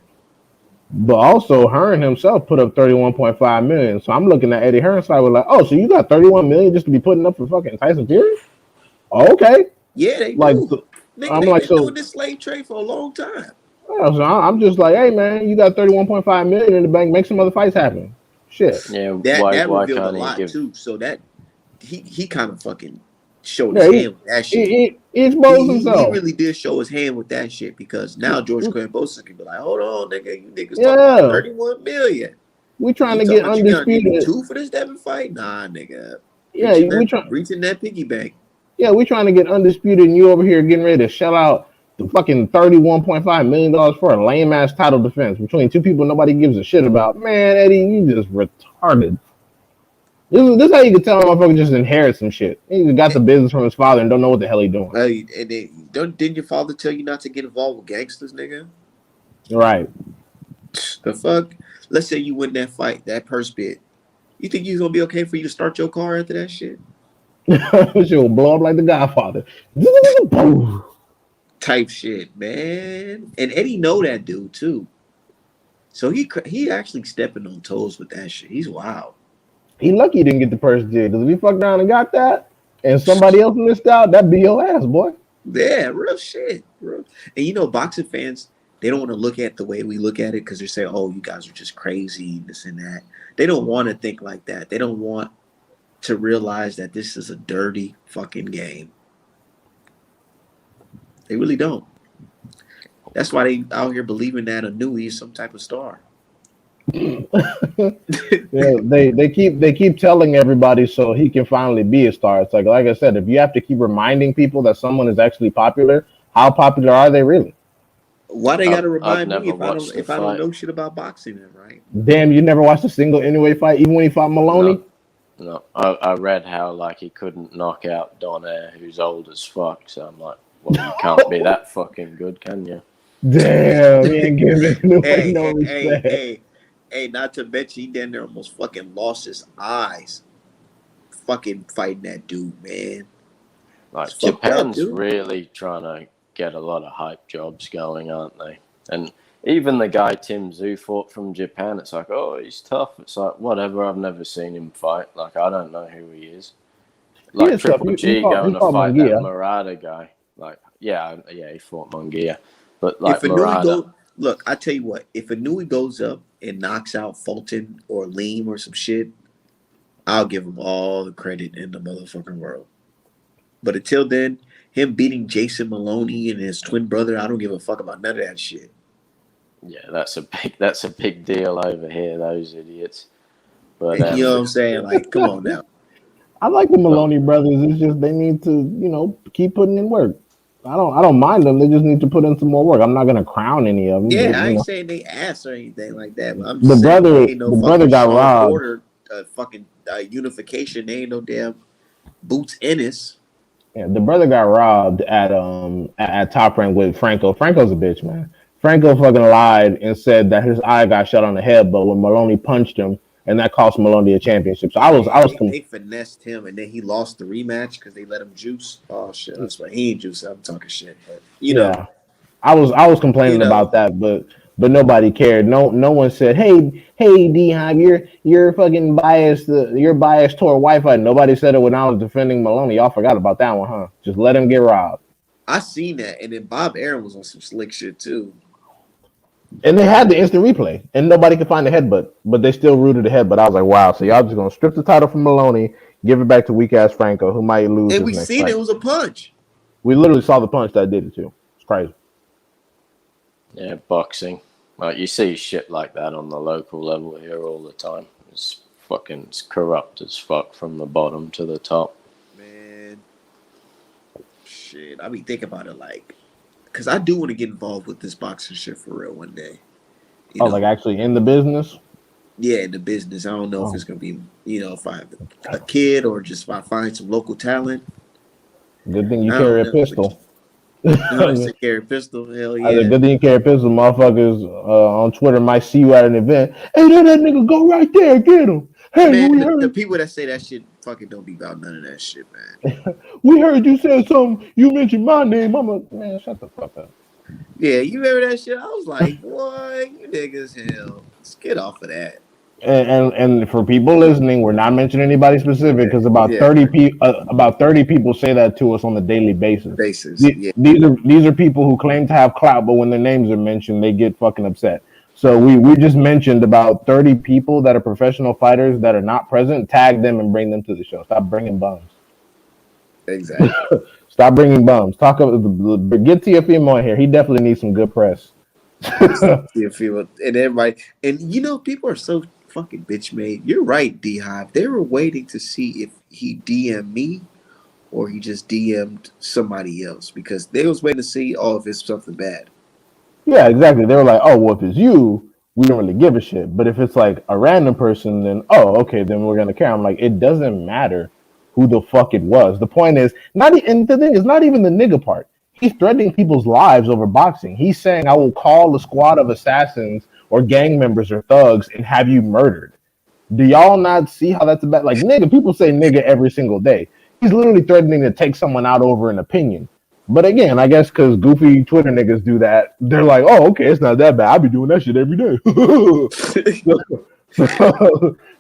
But also, Hearn himself put up 31.5 million. So I'm looking at Eddie Hearn's side with like, oh, so you got 31 million just to be putting up for fucking Tyson Fury? Oh, okay. Yeah, they like. Do. I'm like, so doing this slave trade for a long time. Yeah, so I'm just like, hey man, you got 31.5 million in the bank. Make some other fights happen. Shit. Yeah, that revealed a lot too. So that he kind of fucking showed his hand with that shit. He exposed himself. He really did show his hand with that shit because now George Kambosos can be like, hold on, nigga, you niggas talking about 31 million. We trying to get undisputed. Two for this Devin fight? Nah, nigga. Yeah, reaching that piggy bank. Yeah, we trying to get undisputed, and you over here getting ready to shell out the fucking $31.5 million for a lame ass title defense between two people nobody gives a shit about. Man, Eddie, you just retarded. This how you can tell a motherfucker just inherit some shit. He just got the business from his father and don't know what the hell he doing. And then, didn't your father tell you not to get involved with gangsters, nigga? Right. The fuck? Let's say you win that fight, that purse bid. You think you're gonna be okay for you to start your car after that shit? Shit will blow up like the Godfather. Type shit, man. And Eddie know that dude too. So he actually stepping on toes with that shit. He's wild. He lucky he didn't get the purse deal, because if he fucked around and got that, and somebody else missed out, that'd be your ass, boy. Yeah, real shit, bro. And you know, boxing fans, they don't want to look at the way we look at it because they say, "Oh, you guys are just crazy, this and that." They don't want to think like that. They don't want to realize that this is a dirty fucking game. They really don't. That's why they out here believing that Anui is some type of star. Yeah, they keep telling everybody so he can finally be a star. It's like I said, if you have to keep reminding people that someone is actually popular, how popular are they really? Why they gotta remind me if I don't know shit about boxing, then, right? Damn, you never watched a single anyway fight, even when he fought Maloney? No. I read how like he couldn't knock out Donaire, who's old as fuck. So I'm like, well, you can't be that fucking good, can you? Damn, he ain't giving no respect. Hey, not to mention he down there almost fucking lost his eyes fucking fighting that dude, man. Like, Japan's really trying to get a lot of hype jobs going, aren't they? And even the guy Tim Tszyu fought from Japan, it's like, oh, he's tough. It's like, whatever, I've never seen him fight. Like, I don't know who he is. Like, Triple G going to fight that Murata guy. Like, yeah, he fought Munguia. But, like, Murata... Look, I tell you what, if Anui goes up and knocks out Fulton or Leem or some shit, I'll give him all the credit in the motherfucking world. But until then, him beating Jason Maloney and his twin brother, I don't give a fuck about none of that shit. Yeah, that's a big deal over here, those idiots. But you know what I'm saying? Like, come on now. I like the Maloney brothers. It's just they need to, keep putting in work. I don't mind them. They just need to put in some more work. I'm not gonna crown any of them. Yeah, but, I ain't saying they ass or anything like that. But I'm the just brother, saying, ain't no the brother got robbed. Border, fucking unification. They ain't no damn Boots Ennis. Yeah, the brother got robbed at Top Rank with Franco. Franco's a bitch, man. Franco fucking lied and said that his eye got shot on the head, but when Maloney punched him, and that cost Maloney a championship. So they finessed him, and then he lost the rematch because they let him juice. Oh shit, that's why he ain't juice. I'm talking shit, but you know, I was complaining about that, but nobody cared. No one said, hey D-Hog, you're fucking biased. You're biased toward Wi-Fi. Nobody said it when I was defending Maloney. Y'all forgot about that one, huh? Just let him get robbed. I seen that, and then Bob Aaron was on some slick shit too. And they had the instant replay, and nobody could find the headbutt, but they still rooted the headbutt. I was like, wow, so y'all just going to strip the title from Maloney, give it back to weak-ass Franco, who might lose. And we seen it was a punch. We literally saw the punch that did it, too. It's crazy. Yeah, boxing. Like, you see shit like that on the local level here all the time. It's corrupt as fuck from the bottom to the top. Man. Shit, I mean, think about it like... Because I do want to get involved with this boxing shit for real one day. You know? Like actually in the business? Yeah, in the business. I don't know if it's going to be, if I have a kid or just if I find some local talent. Good thing you carry a pistol. I carry a pistol. Hell yeah. Good thing you carry a pistol. Motherfuckers on Twitter might see you at an event. Hey, that nigga go right there. Get him. Hey, man, the people that say that shit fucking don't be about none of that shit, man. We heard you said something. You mentioned my name. I'm like, man, shut the fuck up. Yeah, you remember that shit? I was like, what? You niggas hell. Let's get off of that. And for people listening, we're not mentioning anybody specific because about 30 people say that to us on a daily basis. These are people who claim to have clout, but when their names are mentioned, they get fucking upset. So we just mentioned about 30 people that are professional fighters that are not present. Tag them and bring them to the show. Stop bringing bums. Exactly. Stop bringing bums. Get Tiafimo in here. He definitely needs some good press. Tiafimo and everybody, and people are so fucking bitch made. You're right, D-Hive. They were waiting to see if he DM'd me or he just DM'd somebody else because they was waiting to see if it's something bad. Yeah, exactly. They were like, oh, well, if it's you, we don't really give a shit. But if it's like a random person, then oh, okay, then we're gonna care. I'm like, it doesn't matter who the fuck it was. The point is not, and the thing is not even the nigga part. He's threatening people's lives over boxing. He's saying, "I will call a squad of assassins or gang members or thugs and have you murdered." Do y'all not see how that's about? Like nigga, people say nigga every single day. He's literally threatening to take someone out over an opinion. But again, I guess because goofy Twitter niggas do that, they're like, "Oh, okay, it's not that bad. I be doing that shit every day."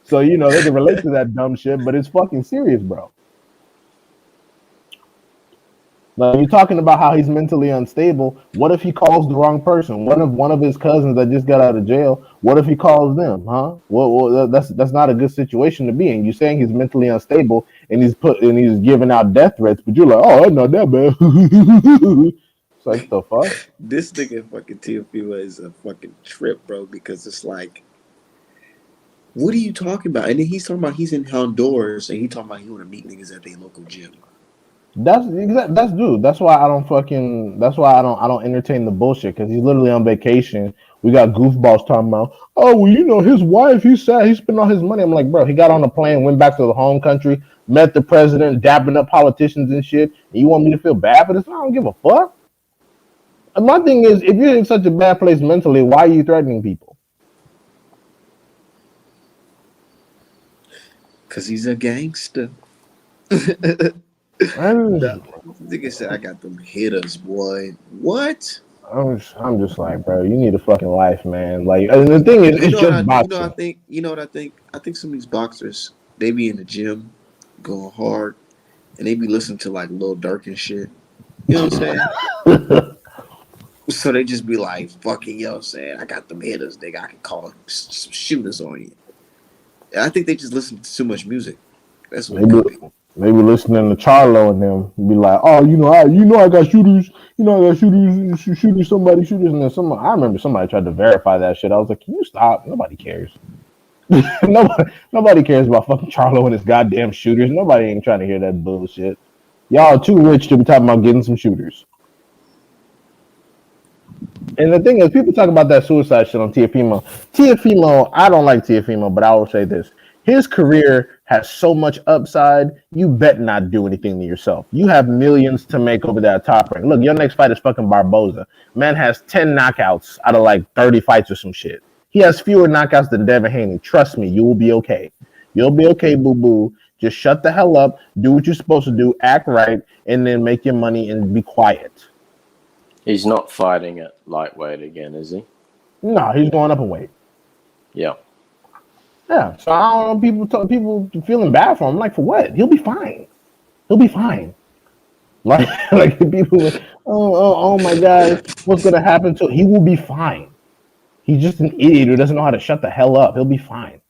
So you know they can relate to that dumb shit, but it's fucking serious, bro. Like you're talking about how he's mentally unstable. What if he calls the wrong person? What if one of his cousins that just got out of jail? What if he calls them? Huh? Well, that's not a good situation to be in. You're saying he's mentally unstable and he's giving out death threats, but you're like, oh, it's not that bad. It's like the fuck. This nigga fucking Teofimo is a fucking trip, bro. Because it's like, what are you talking about? And then he's talking about he's in Honduras and he talking about he want to meet niggas at their local gym. That's dude. That's why I don't fucking. That's why I don't entertain the bullshit because he's literally on vacation. We got goofballs talking about, oh well, you know his wife. He's sad. He spent all his money. I'm like, bro, he got on a plane, went back to the home country, met the president, dapping up politicians and shit. And you want me to feel bad for this? I don't give a fuck. And my thing is, if you're in such a bad place mentally, why are you threatening people? Because he's a gangster. Nigga said I got them hitters, boy. What? I'm just like, bro, you need a fucking life, man. Like, and the thing is, it's just boxing. You know what I think? I think some of these boxers, they be in the gym, going hard, and they be listening to like Lil Durk and shit. You know what I'm saying? So they just be like, fucking yo, saying I got them hitters, nigga. I can call some shooters on you. And I think they just listen to too much music. That's what it could be. Maybe listening to Charlo and them be like, oh, I got shooters, shooting somebody, shooters, and then I remember somebody tried to verify that shit. I was like, can you stop? Nobody cares. nobody cares about fucking Charlo and his goddamn shooters. Nobody ain't trying to hear that bullshit. Y'all are too rich to be talking about getting some shooters. And the thing is, people talk about that suicide shit on Teofimo. Teofimo, I don't like Teofimo, but I will say this. His career has so much upside, you bet not do anything to yourself. You have millions to make over that top rank. Look, your next fight is fucking Barboza. Man has 10 knockouts out of like 30 fights or some shit. He has fewer knockouts than Devin Haney. Trust me, you will be okay. You'll be okay, boo-boo. Just shut the hell up, do what you're supposed to do, act right, and then make your money and be quiet. He's not fighting at lightweight again, is he? No, he's going up in weight. Yeah. Yeah, so I don't know. People feeling bad for him. I'm like, for what? He'll be fine. He'll be fine. Like people. Oh my God, what's gonna happen to him? He will be fine. He's just an idiot who doesn't know how to shut the hell up. He'll be fine.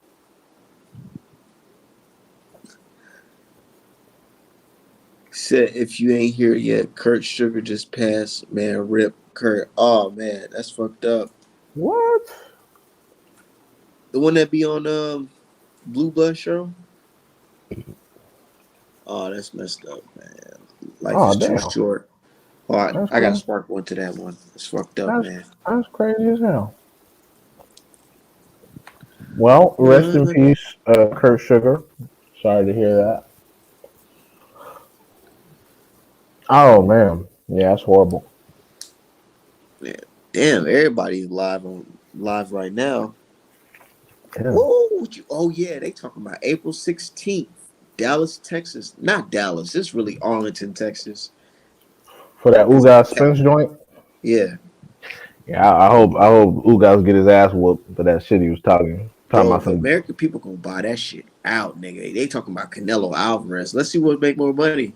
Said if you ain't here yet, Kurt Sugar just passed. Man, rip Kurt. Oh man, that's fucked up. What? The one that be on Blue Blood show? Oh, that's messed up, man. Life is too short. Oh, I got to spark one to that one. It's fucked up, man. That's crazy as hell. Well, rest in peace, Kurt Sugar. Sorry to hear that. Oh, man. Yeah, that's horrible. Man, damn, everybody's live right now. Yeah. Oh yeah, they talking about April 16th, Dallas, Texas. Not Dallas. It's really Arlington, Texas. For that Ugas Spence joint. Yeah. Yeah, I hope Ugas get his ass whooped for that shit he was talking about. American people gonna buy that shit out, nigga. They talking about Canelo Alvarez. Let's see what make more money.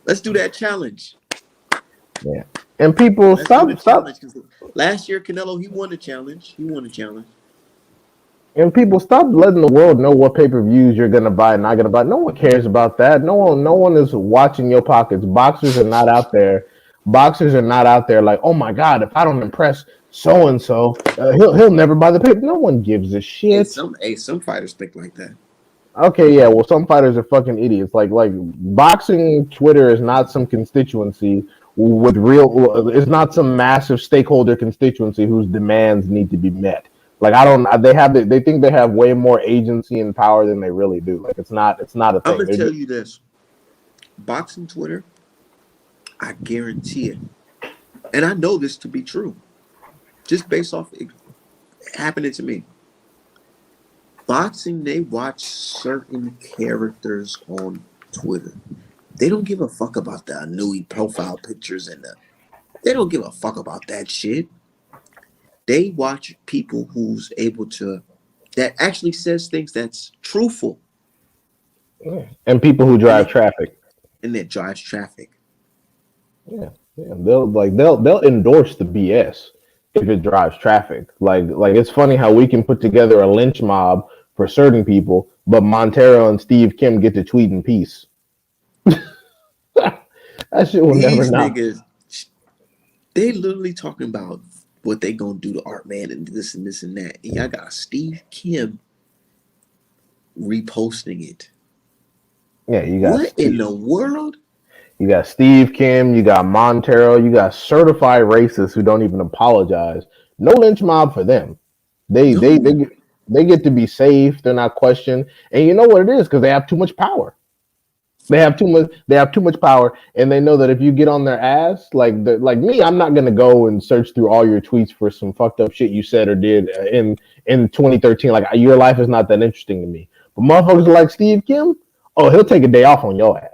Let's do that challenge. Yeah. And people stop. Last year, Canelo he won the challenge. And people stop letting the world know what pay-per-views you're gonna buy and not gonna buy. No one cares about that. No one is watching your pockets. Boxers are not out there. Like, oh my God, if I don't impress so and so, he'll never buy the pay. No one gives a shit. Some fighters think like that. Okay, yeah. Well, some fighters are fucking idiots. Like boxing Twitter is not some constituency with real. It's not some massive stakeholder constituency whose demands need to be met. Like I don't. They think they have way more agency and power than they really do. Like it's not. It's not a I'm thing. gonna tell you this: boxing Twitter, I guarantee it, and I know this to be true, just based off it happening to me. Boxing, they watch certain characters on Twitter. They don't give a fuck about the Anui profile pictures they don't give a fuck about that shit. They watch people who's able to that actually says things that's truthful. And people who drive traffic. And that drives traffic. Yeah. They'll endorse the BS if it drives traffic. Like it's funny how we can put together a lynch mob for certain people, but Montero and Steve Kim get to tweet in peace. That shit will never not. Niggas, they literally talking about what they gonna do to Art Man and this and this and that. And y'all got Steve Kim reposting it. Yeah, you got what in the world? You got Steve Kim, you got Montero, you got certified racists who don't even apologize. No lynch mob for them. They get to be safe. They're not questioned, and you know what it is because they have too much power. They have too much power, and they know that if you get on their ass, like me, I'm not gonna go and search through all your tweets for some fucked up shit you said or did in 2013. Like your life is not that interesting to me. But motherfuckers like Steve Kim, oh, he'll take a day off on your ass.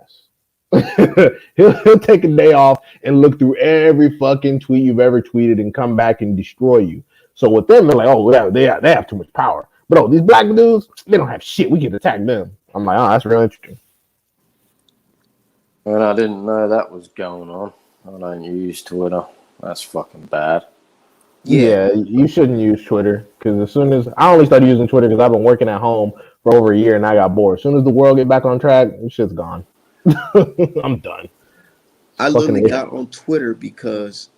he'll take a day off and look through every fucking tweet you've ever tweeted and come back and destroy you. So with them, they're like, oh, yeah, they have too much power. But oh, these black dudes, they don't have shit. We can attack them. I'm like, oh, that's real interesting. And I didn't know that was going on. I don't use Twitter. That's fucking bad. Yeah, you shouldn't use Twitter because as soon as I only started using Twitter because I've been working at home for over a year and I got bored. As soon as the world get back on track, shit's gone. I'm done. I literally got on Twitter because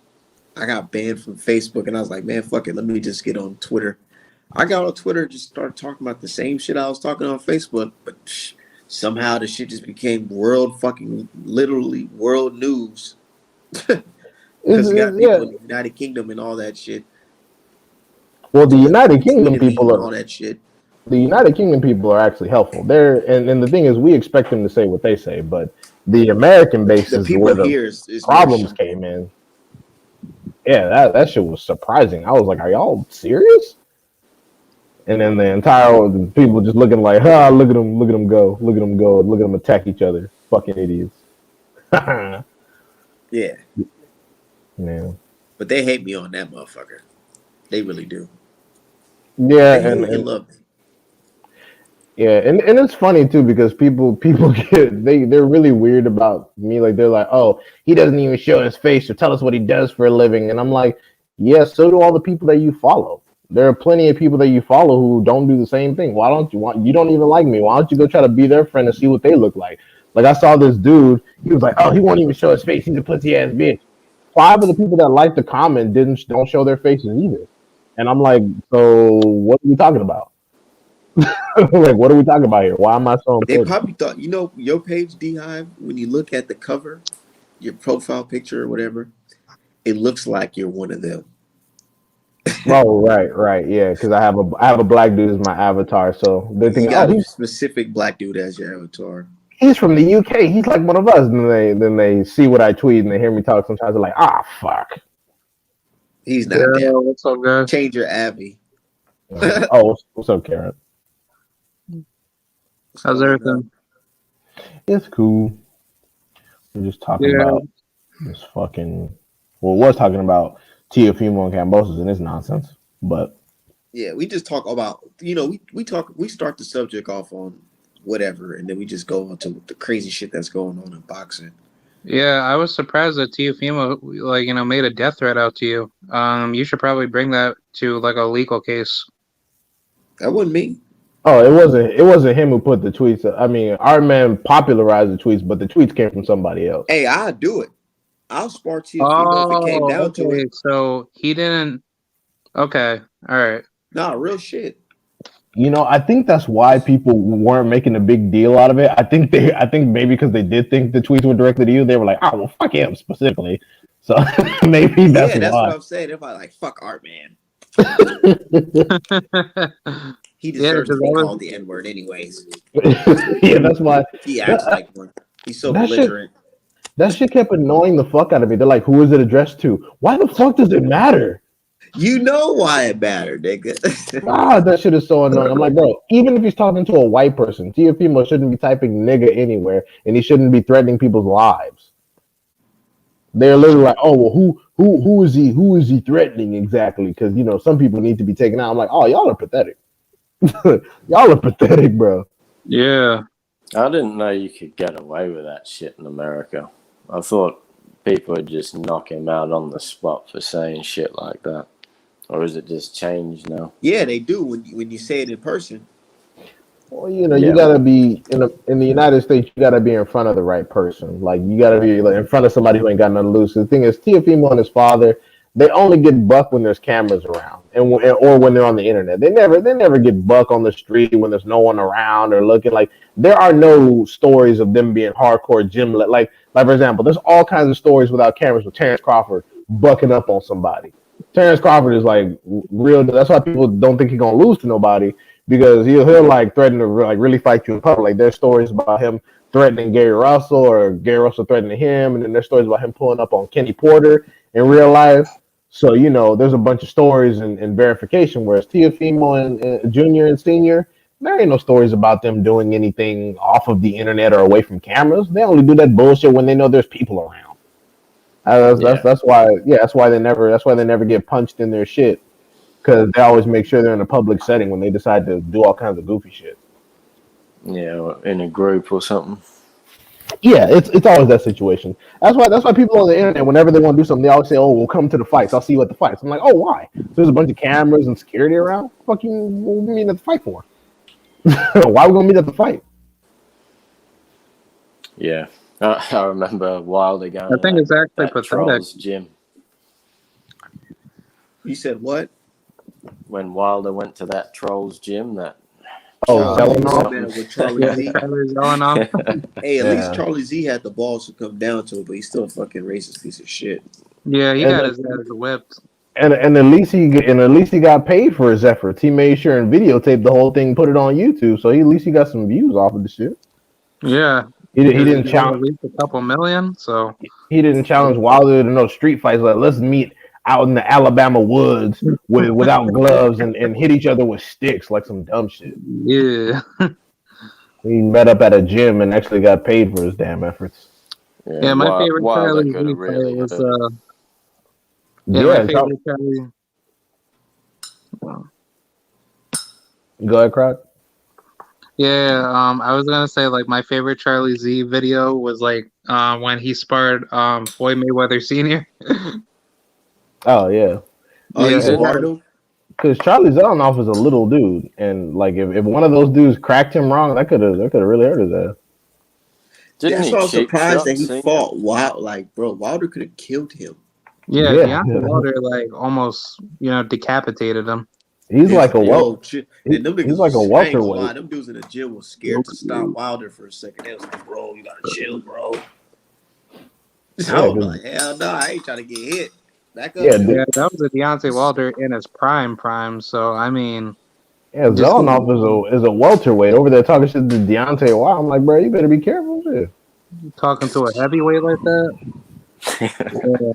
I got banned from Facebook and I was like, man, fuck it. Let me just get on Twitter. I got on Twitter and just started talking about the same shit I was talking on Facebook, but somehow the shit just became literally world news. Because you got people in the United Kingdom and all that shit. Well, the United Kingdom people are all that shit. The United Kingdom people are actually helpful. And the thing is, we expect them to say what they say, but the American base is where the problems came in. Yeah, that shit was surprising. I was like, are y'all serious? And then the entire people just looking like, look at them go, look at them attack each other, fucking idiots. Yeah. Yeah. But they hate me on that motherfucker. They really do. Yeah, they love me. Yeah, and it's funny too because people they're really weird about me. Like they're like, oh, he doesn't even show his face or tell us what he does for a living. And I'm like, yeah, so do all the people that you follow. There are plenty of people that you follow who don't do the same thing. Why don't you don't even like me? Why don't you go try to be their friend and see what they look like? Like I saw this dude, he was like, oh, he won't even show his face. He's a pussy ass bitch. 5 of the people that liked the comment don't show their faces either. And I'm like, so what are we talking about? Like, what are we talking about here? Why am I so important? They probably thought, your page, D-Hive, when you look at the cover, your profile picture or whatever, it looks like you're one of them. Oh, right, yeah, because I have a black dude as my avatar, so they think you got a specific black dude as your avatar. He's from the UK. He's like one of us. And then they see what I tweet and they hear me talk. Sometimes they're like, fuck. He's not there. What's up, guys? Change your Abby. Oh, what's up, Karen? How's everything? It's cool. We're just talking about this fucking. Well, was talking about Teofimo and kambosos and this nonsense, but yeah, we just talk about we start the subject off on whatever, and then we just go into the crazy shit that's going on in boxing. Yeah, I was surprised that Teofimo made a death threat out to you. You should probably bring that to like a legal case. That wasn't me. Oh, it wasn't him who put the tweets. I mean, our man popularized the tweets, but the tweets came from somebody else. Hey, I'll do it. I'll spar Teofimo if it came down to it. So he didn't. Okay, all right. Nah, real shit. I think that's why people weren't making a big deal out of it. I think maybe because they did think the tweets were directed to you, they were like, "Oh, well, fuck him specifically." So maybe that's Yeah, that's what why. I'm saying. They're probably like, fuck Art Man. He Yeah, deserves to because be I was. called the N word anyways. Yeah, that's why. He acts That, like one. He's so that shit belligerent. that shit kept annoying the fuck out of me. They're like, "Who is it addressed to? Why the fuck does it matter?" You know why it mattered, nigga. God, that shit is so annoying. I'm like, bro, even if he's talking to a white person, TFimo shouldn't be typing nigga anywhere, and he shouldn't be threatening people's lives. They're literally like, oh well, who is he? Who is he threatening exactly? Because some people need to be taken out. I'm like, oh, y'all are pathetic. Y'all are pathetic, bro. Yeah. I didn't know you could get away with that shit in America. I thought people would just knock him out on the spot for saying shit like that. Or is it just changed now? Yeah, they do when you say it in person. Well, you Yeah. gotta be in the United States. You gotta be in front of the right person. Like you gotta be like, in front of somebody who ain't got nothing to lose. The thing is, Tiafimo and his father, they only get buck when there's cameras around, or when they're on the internet. They never get buck on the street when there's no one around or looking. Like there are no stories of them being hardcore gym. Like for example, there's all kinds of stories without cameras with Terrence Crawford bucking up on somebody. Terrence Crawford is like real. That's why people don't think he's gonna lose to nobody because he'll like threaten to like really fight you in public. Like there's stories about him threatening Gary Russell or Gary Russell threatening him, and then there's stories about him pulling up on Kenny Porter in real life. So there's a bunch of stories and verification. Whereas Tiafimo and Junior and Senior, there ain't no stories about them doing anything off of the internet or away from cameras. They only do that bullshit when they know there's people around. That's why. Yeah, that's why they never get punched in their shit because they always make sure they're in a public setting when they decide to do all kinds of goofy shit. Yeah, in a group or something. Yeah, it's always that situation. That's why people on the internet, whenever they want to do something, they always say, "Oh, we'll come to the fights. I'll see you at the fights." I'm like, "Oh, why? There's a bunch of cameras and security around. Fucking, what do you mean at the fight for? Why are we gonna meet at the fight?" Yeah. I remember Wilder going I to think it's actually that pathetic. Trolls gym. You said what? When Wilder went to that Trolls gym, that Oh, Oh, selling you off. said that with Charlie Yeah, Z. Tyler Zelenoff. Hey, at least Yeah, Charlie Z had the balls to come down to it, but he's still a fucking racist piece of shit. Yeah, he and got his ass whipped. and at least he got paid for his efforts. He made sure and videotaped the whole thing, put it on YouTube, so at least he got some views off of the shit. Yeah, He because he didn't got challenge. at least a couple million. So He didn't challenge Wilder to no street fights. Like let's meet out in the Alabama woods without gloves and hit each other with sticks like some dumb shit. yeah, He met up at a gym and actually got paid for his damn efforts. yeah. My favorite Wilder Charlie could Z have fight really was hurt him. yeah, my Yeah, favorite Charlie. go ahead, Croc. Yeah, I was gonna say like my favorite Charlie Z video was like when he sparred Floyd Mayweather Sr. Oh yeah, Oh, Yeah, you Didn't sparred him? because Charlie Zelenoff is a little dude, and like if one of those dudes cracked him wrong, that could have really hurt his ass. didn't That's he why I was cheap surprised shot that he Senior? fought Wild. Like, bro, Wilder could have killed him. yeah, Yeah, Deontay Wilder like almost decapitated him. he's They was like a like, yo, shit. And them he's niggas like a was, I ain't gonna lie, welterweight. them dudes in the gym was scared to stop Wilder for a second. They was like, bro, you gotta chill, bro. So I Yeah, was like, hell no, I ain't trying to get hit. Back up. yeah, Yeah, that was a Deontay Wilder in his prime. So I mean, yeah. just Zelenoff is a welterweight over there talking shit to Deontay Wilder. I'm like, bro, you better be careful. Shit. talking to a heavyweight like that. Yeah,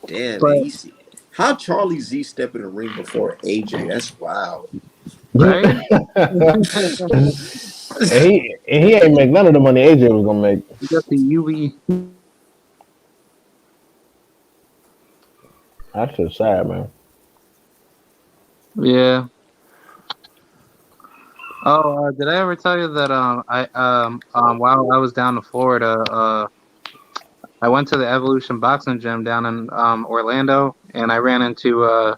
Damn, man. but How Charlie Z step in the ring before AJ? That's wild. right? And he ain't make none of the money AJ was gonna make. You got the UV. That's just sad, man. Yeah. Oh, did I ever tell you that while I was down in Florida, I went to the Evolution Boxing Gym down in Orlando, and I ran into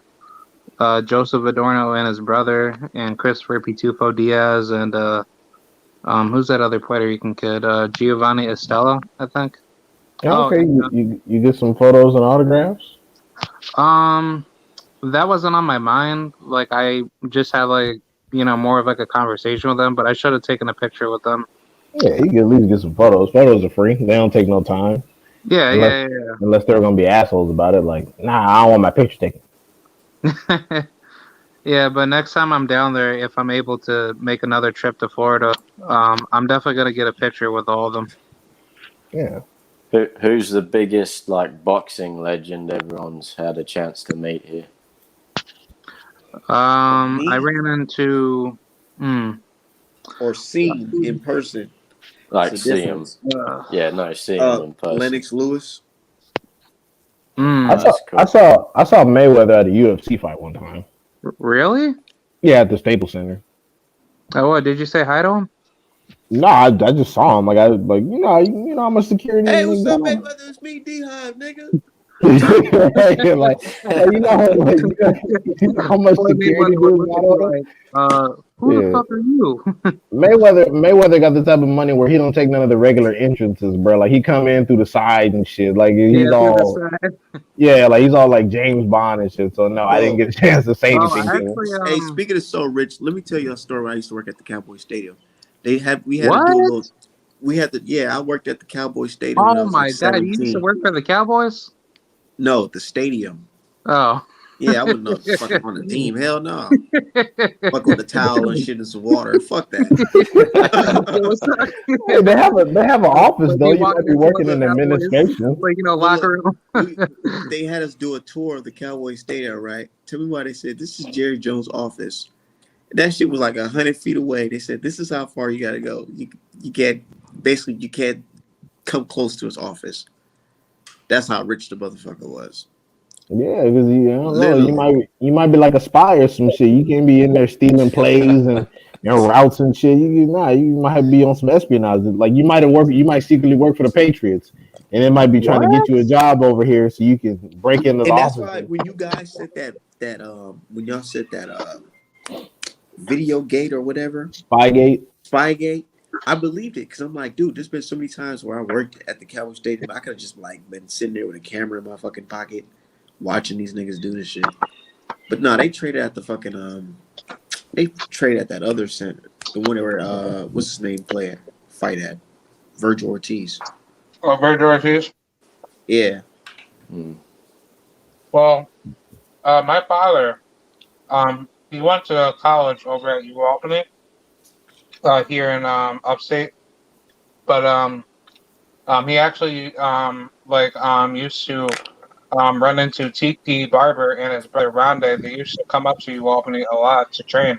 Joseph Adorno and his brother, and Christopher Pitufo Diaz, and who's that other Puerto Rican kid? Giovanni Estella, I think. Okay, you get some photos and autographs. Um, that wasn't on my mind. Like I just had like more of like a conversation with them, but I should have taken a picture with them. Yeah, you can at least get some photos. Photos are free. They don't take no time. Yeah, Unless yeah, unless they're gonna be assholes about it. Like, nah, I don't want my picture taken. yeah. Yeah, but next time I'm down there, if I'm able to make another trip to Florida, I'm definitely gonna get a picture with all of them. Yeah. Who's the biggest like boxing legend everyone's had a chance to meet here? I ran into. Or seen in person. Like It's a see him. difference. Yeah, no, see him in person. Lennox Lewis. I That's cool. saw Mayweather at a UFC fight one time. Really? Yeah, at the Staples Center. Oh, what did you say hi to him? No, I just saw him. Like I like you know how much security. Hey, what's up, man? Mayweather? It's me, D-Hive, nigga. like you know how much security dudes got on him? Who the fuck are you? Mayweather got the type of money where he don't take none of the regular entrances, bro. Like he come in through the side and shit. Like he's all like he's all like James Bond and shit. So no, I didn't get a chance to say anything to him. Hey, speaking of so rich, let me tell you a story. When I used to work at the Cowboy Stadium. We had to do a little. I worked at the Cowboy Stadium. Oh when I was my like god, you used to work for the Cowboys? No, the stadium. Oh. Yeah, I wouldn't know fucking on the team. Hell no. Fuck with the towel and shit and some water. Fuck that. Hey, they have an office though. You might be working in administration. Like locker room. They had us do a tour of the Cowboy Stadium, right? Tell me why they said this is Jerry Jones' office. That shit was like 100 feet away. They said this is how far you gotta go. You can't come close to his office. That's how rich the motherfucker was. Yeah, because you might be like a spy or some shit. You can't be in there stealing plays and routes and shit. You might be on some espionage. Like you might secretly work for the Patriots, and it might be trying to get you a job over here so you can break into the office. And that's why when you guys said when y'all said that video gate or whatever, Spygate, I believed it because I'm like, dude, there's been so many times where I worked at the Cowboy Stadium. I could have just like been sitting there with a camera in my fucking pocket, watching these niggas do this shit. But no, they traded at the fucking they traded at that other center, the one where what's his name fight at Virgil Ortiz. Oh, Virgil Ortiz. Yeah. Well, my father, he went to college over at UAlbany, here in upstate, but he actually used to run into Tiki Barber and his brother Rondé. They used to come up to UAlbany a lot to train.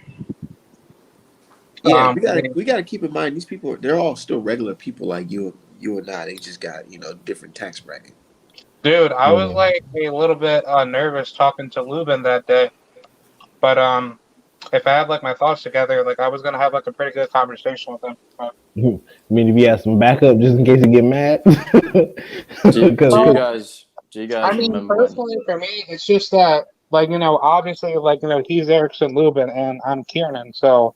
Yeah, we gotta keep in mind these people. They're all still regular people like you and I. They just got different tax bracket. Dude, I was like a little bit nervous talking to Lubin that day, but if I had like my thoughts together, like I was gonna have like a pretty good conversation with him. I mean, if you have some backup just in case you get mad. Do you guys? I mean, personally, for me, it's just that, like, obviously, like, he's Erickson Lubin and I'm Kiernan, so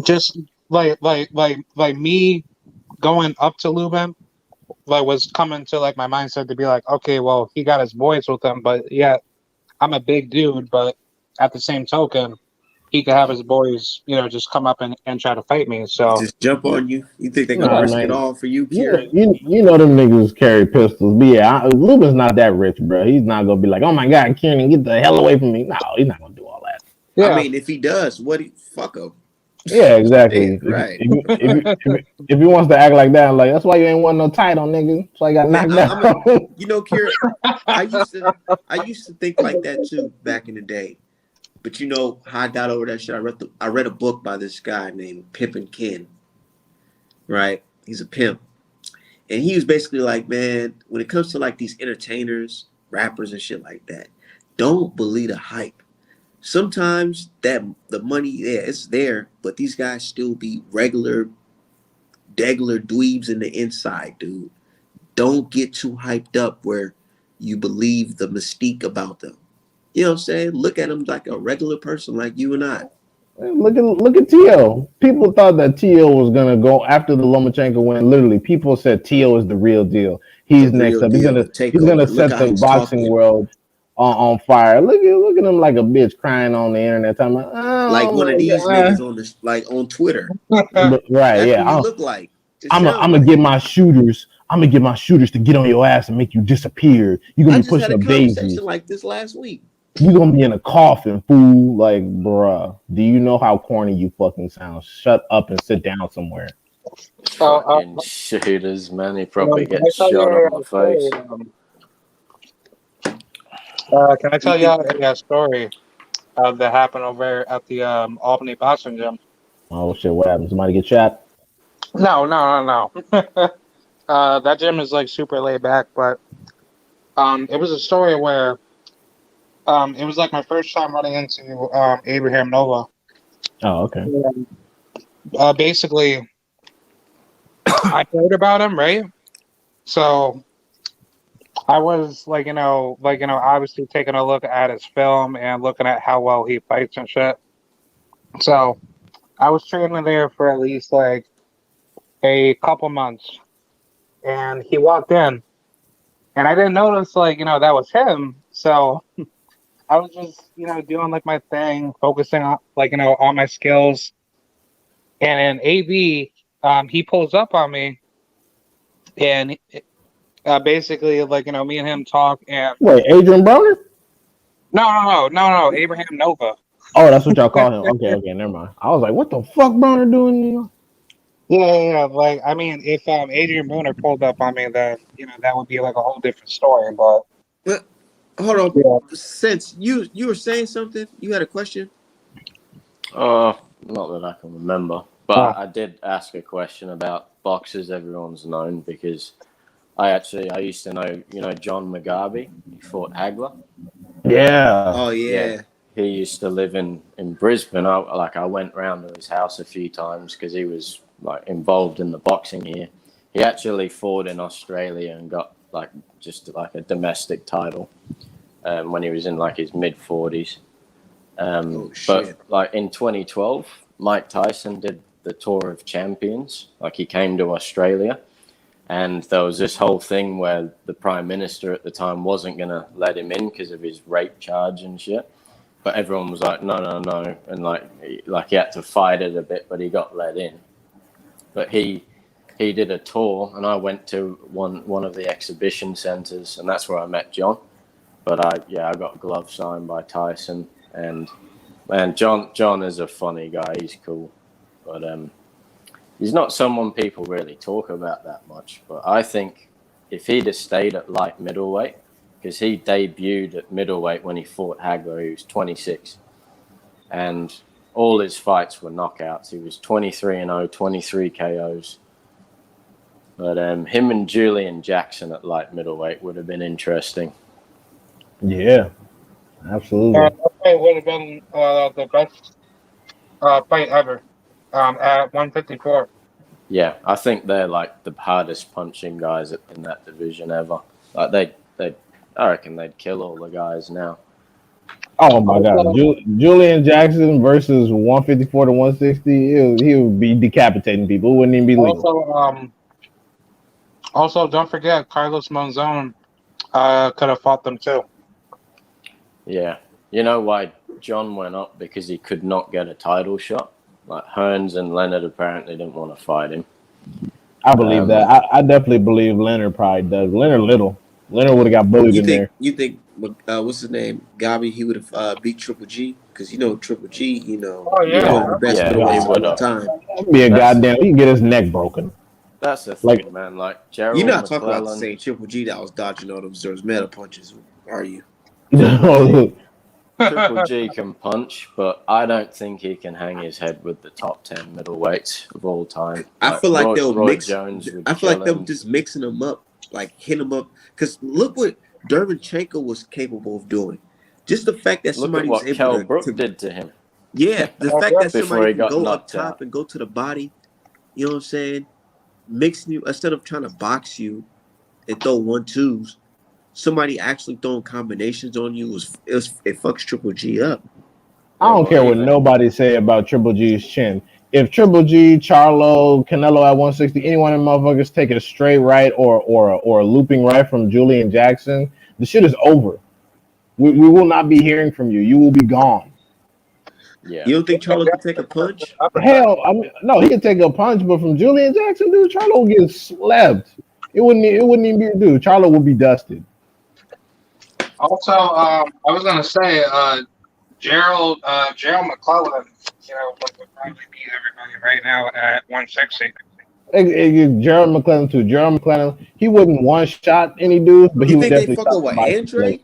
just like me going up to Lubin, like, was coming to like my mindset to be like, okay, well, he got his boys with him, but yeah, I'm a big dude, but at the same token, he could have his boys, just come up and try to fight me. So just jump on you. You think they're gonna risk it all for you, Kieran? You know them niggas carry pistols. But yeah, Lubin's not that rich, bro. He's not gonna be like, oh my god, Kieran, get the hell away from me. No, he's not gonna do all that. Yeah. I mean, if he does, fuck him. Yeah, exactly. Right. If he wants to act like that, like that's why you ain't want no title, nigga. That's why you got knocked out. Kieran, I used to think like that too back in the day. But you know how I got over that shit? I read a book by this guy named Pimpin' Ken. Right? He's a pimp. And he was basically like, man, when it comes to like these entertainers, rappers and shit like that, don't believe the hype. Sometimes that the money, yeah, it's there, but these guys still be regular dweebs in the inside, dude. Don't get too hyped up where you believe the mystique about them. You know what I'm saying? Look at him like a regular person like you and I. Look at T.O. People thought that T.O. was gonna go after the Lomachenko win. Literally, people said T.O. is the real deal. He's next up. He's gonna set the boxing world on fire. Look at him like a bitch crying on the internet, talking about, Like oh one my of these god. niggas on this, like on Twitter. Right, That's what he yeah. looked like. It I'm sound gonna like. get my shooters. I'm gonna get my shooters to get on your ass and make you disappear. You're gonna I be just had pushing a up conversation daisies. like this last week. You're gonna be in a coffin, fool. Like, bruh, do you know how corny you fucking sound? Shut up and sit down somewhere. Fucking shooters, man. He probably can I gets tell shot you on the a story? face. Can I You tell you think a story that happened over at the Albany boxing gym? Oh shit, what happened? Somebody get shot? No. That gym is like super laid back, but it was a story where it was like my first time running into Abraham Nova. Oh, okay. And, basically, I heard about him, right? So I was obviously taking a look at his film and looking at how well he fights and shit. So I was training there for at least like a couple months, and he walked in, and I didn't notice that was him. So I was just doing like my thing, focusing on on my skills, and then AB he pulls up on me, and basically me and him talk, and Wait, Adrian Broner? no, Abraham Nova. Oh, that's what y'all call him. Okay, never mind. I was like, what the fuck Broner doing here? Yeah. Like, I mean, if Adrian Bruner pulled up on me, then that would be like a whole different story. But But hold on. yeah, Since you were saying something, you had a question. Not that I can remember, but Oh. I did ask a question about boxers everyone's known because I used to know John Mugabe. He fought Hagler. Yeah. Oh yeah. He used to live in Brisbane. I went round to his house a few times because he was like involved in the boxing here. He actually fought in Australia and got just a domestic title when he was in like his mid-40s. Oh shit. But like in 2012, Mike Tyson did the Tour of Champions. Like he came to Australia, and there was this whole thing where the Prime Minister at the time wasn't going to let him in because of his rape charge and shit. But everyone was like, no, and like he had to fight it a bit, but he got let in. But he did a tour, and I went to one of the exhibition centers, and that's where I met John. But I got gloves signed by Tyson, and man, John is a funny guy. He's cool, but he's not someone people really talk about that much. But I think if he'd have stayed at light middleweight, because he debuted at middleweight when he fought Hagler, he was 26, and all his fights were knockouts. He was 23-0, 23 KOs. But him and Julian Jackson at light middleweight would have been interesting. Yeah. Absolutely. that fight would have been the best fight ever at 154. Yeah, I think they're like the hardest punching guys in that division ever. Like I reckon they'd kill all the guys now. Oh my god. Julian Jackson versus 154 to 160. He would be decapitating people. It wouldn't even be legal. Also, don't forget Carlos Monzon could have fought them too. Yeah. You know why John went up? Because he could not get a title shot. Like Hearns and Leonard apparently didn't want to fight him. I believe that. I definitely believe Leonard probably does. Leonard would have got bullied in there. You think what's his name? Gabi, he would have beat Triple G? Because Triple G, Oh, yeah. one of the best middleweights of all time. That'd be a goddamn. He can get his neck broken. That's the thing, man. Like Gerald You're not McClellan, talking about the same Triple G that was dodging all those meta punches, are you? Triple G can punch, but I don't think he can hang his head with the top 10 middleweights of all time. I feel like they'll Roy mix. Jones I feel like they're just mixing them up, like hit them up. Because look what Derevchenko was capable of doing. Just the fact that somebody was able Kell Brook did to him. Yeah, the fact that somebody can go up top out and go to the body. You know what I'm saying? Mixing you instead of trying to box you and throw 1-2s. Somebody actually throwing combinations on you it fucks Triple G up. I don't care what nobody say about Triple G's chin. If Triple G, Charlo, Canelo at 160, any one of them motherfuckers take a straight right or a looping right from Julian Jackson, the shit is over. We will not be hearing from you. You will be gone. Yeah. You don't think Charlo could take a punch? Hell, I mean, no, he could take a punch, but from Julian Jackson, dude, Charlo will get slept. It wouldn't even be, dude. Charlo will be dusted. Also, I was gonna say, Gerald McClellan, would probably beat everybody right now at 160. Gerald McClellan too. Gerald McClellan, he wouldn't one shot any dudes, but he You would think they definitely fucking stop with somebody. Andre?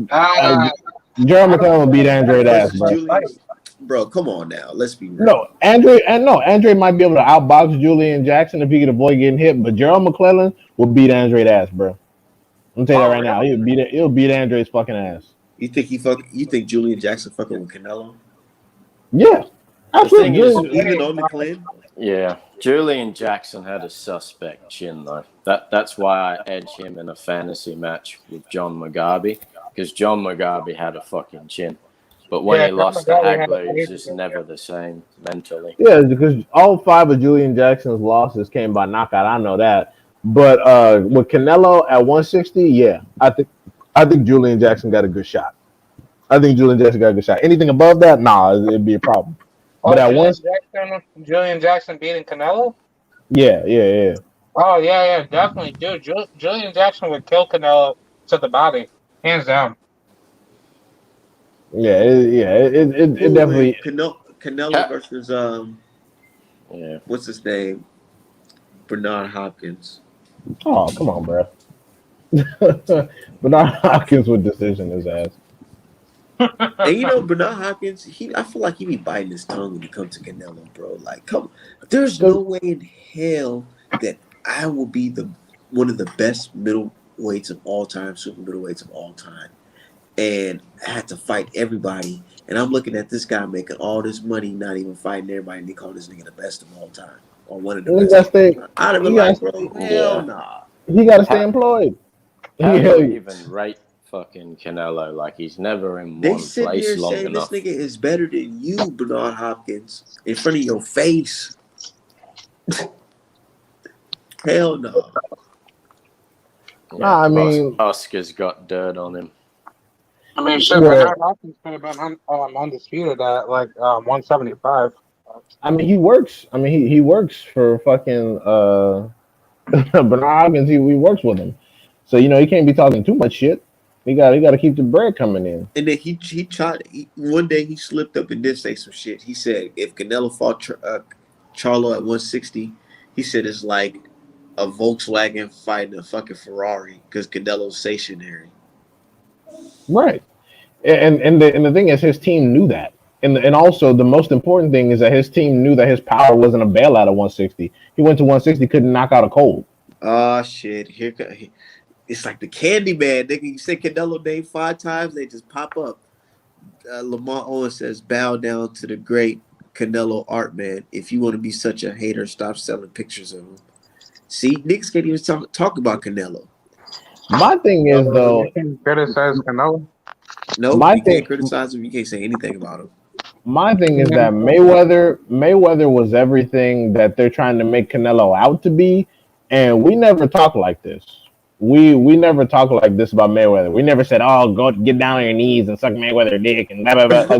Uh, Gerald McClellan would beat Andre ass, Versus bro. Julian? Bro, come on now. Let's be real. Andre might be able to outbox Julian Jackson if he could avoid getting hit, but Gerald McClellan will beat Andre ass, bro. I'm telling you that right now. He'll beat Andre's fucking ass. You think Julian Jackson fucking with Canelo? Yeah. Absolutely. The thing is, Even on the clean? yeah, Julian Jackson had a suspect chin though. That's why I edge him in a fantasy match with John Mugabe, because John Mugabe had a fucking chin. But when he lost to Hagler, he's just never the same mentally. Yeah, because all 5 of Julian Jackson's losses came by knockout. I know that. But with Canelo at 160, yeah, I think Julian Jackson got a good shot. Anything above that, nah, it'd be a problem. But at Julian Jackson beating Canelo? Yeah. Oh yeah, definitely, dude. Julian Jackson would kill Canelo to the body, hands down. It definitely. Canelo versus what's his name? Bernard Hopkins. Oh, come on, bro. Bernard Hopkins would decision his ass. And Bernard Hopkins, I feel like he be biting his tongue when he comes to Canelo, bro. Like, there's no way in hell that I will be one of the best middleweights of all time, super middleweights of all time, and I had to fight everybody. And I'm looking at this guy making all this money, not even fighting everybody, and they call this nigga the best of all time, or one of the best. I'd have been like, bro, hell nah. He got to stay employed. How do you even rate fucking Canelo? Like, he's never in they one sit place here long saying enough. This nigga is better than you, Bernard Hopkins, in front of your face. Hell no. Nah, I mean, Oscar's got dirt on him. I mean, shit, Bernard Hopkins could have been undisputed at like 175. I mean, he works. I mean, he works for fucking Bernard Hopkins. He works with him, so he can't be talking too much shit. He got to keep the bread coming in. And then he tried. One day he slipped up and did say some shit. He said if Canelo fought Charlo at 160, he said it's like a Volkswagen fighting a fucking Ferrari because Canelo's stationary. Right, and the thing is, his team knew that. And also the most important thing is that his team knew that his power wasn't a bailout at 160. He went to 160, couldn't knock out a cold. Oh shit! It's like the candy man. Nigga, you say Canelo name 5 times, they just pop up. Lamar Owens says, "Bow down to the great Canelo art man. If you want to be such a hater, stop selling pictures of him." See, niggas can't even talk about Canelo. My thing is though, you can criticize Canelo. No, you can't criticize him. You can't say anything about him. My thing is that Mayweather was everything that they're trying to make Canelo out to be, and we never talk like this. We never talk like this about Mayweather. We never said, "Oh, go get down on your knees and suck Mayweather dick," and blah blah blah.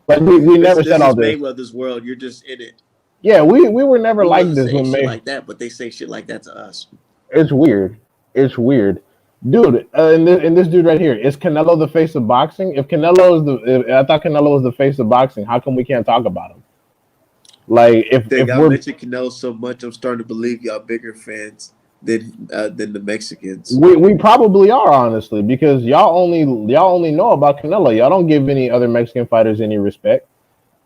Like we never said all this. Mayweather's world. You're just in it. Yeah, we were never like this when shit like that, but they say shit like that to us. It's weird. Dude, and this dude right here, is Canelo the face of boxing? If I thought Canelo was the face of boxing, how come we can't talk about him? Like if I mentioned Canelo so much, I'm starting to believe y'all bigger fans than the Mexicans. We probably are, honestly, because y'all only know about Canelo. Y'all don't give any other Mexican fighters any respect.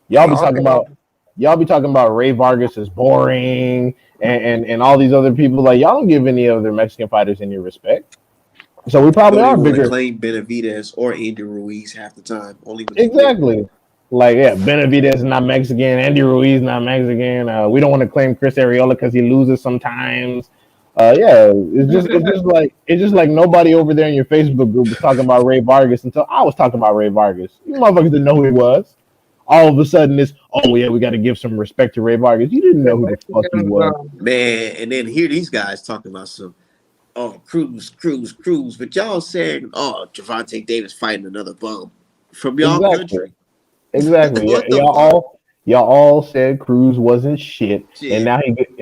Y'all be talking about Ray Vargas is boring and all these other people. Like, y'all don't give any other Mexican fighters any respect. So we probably are bigger. Claim Benavidez or Andy Ruiz half the time. Exactly. Like, yeah, Benavidez is not Mexican. Andy Ruiz not Mexican. We don't want to claim Chris Arreola because he loses sometimes. It's just like nobody over there in your Facebook group was talking about Ray Vargas until I was talking about Ray Vargas. You motherfuckers didn't know who he was. All of a sudden, it's we got to give some respect to Ray Vargas. You didn't know who the fuck he was, man. And then hear these guys talking about some oh, Cruz. But y'all saying, oh, Javante Davis fighting another bum from y'all Exactly. country. Exactly. What the Y'all fuck? all said Cruz wasn't shit, and Shit.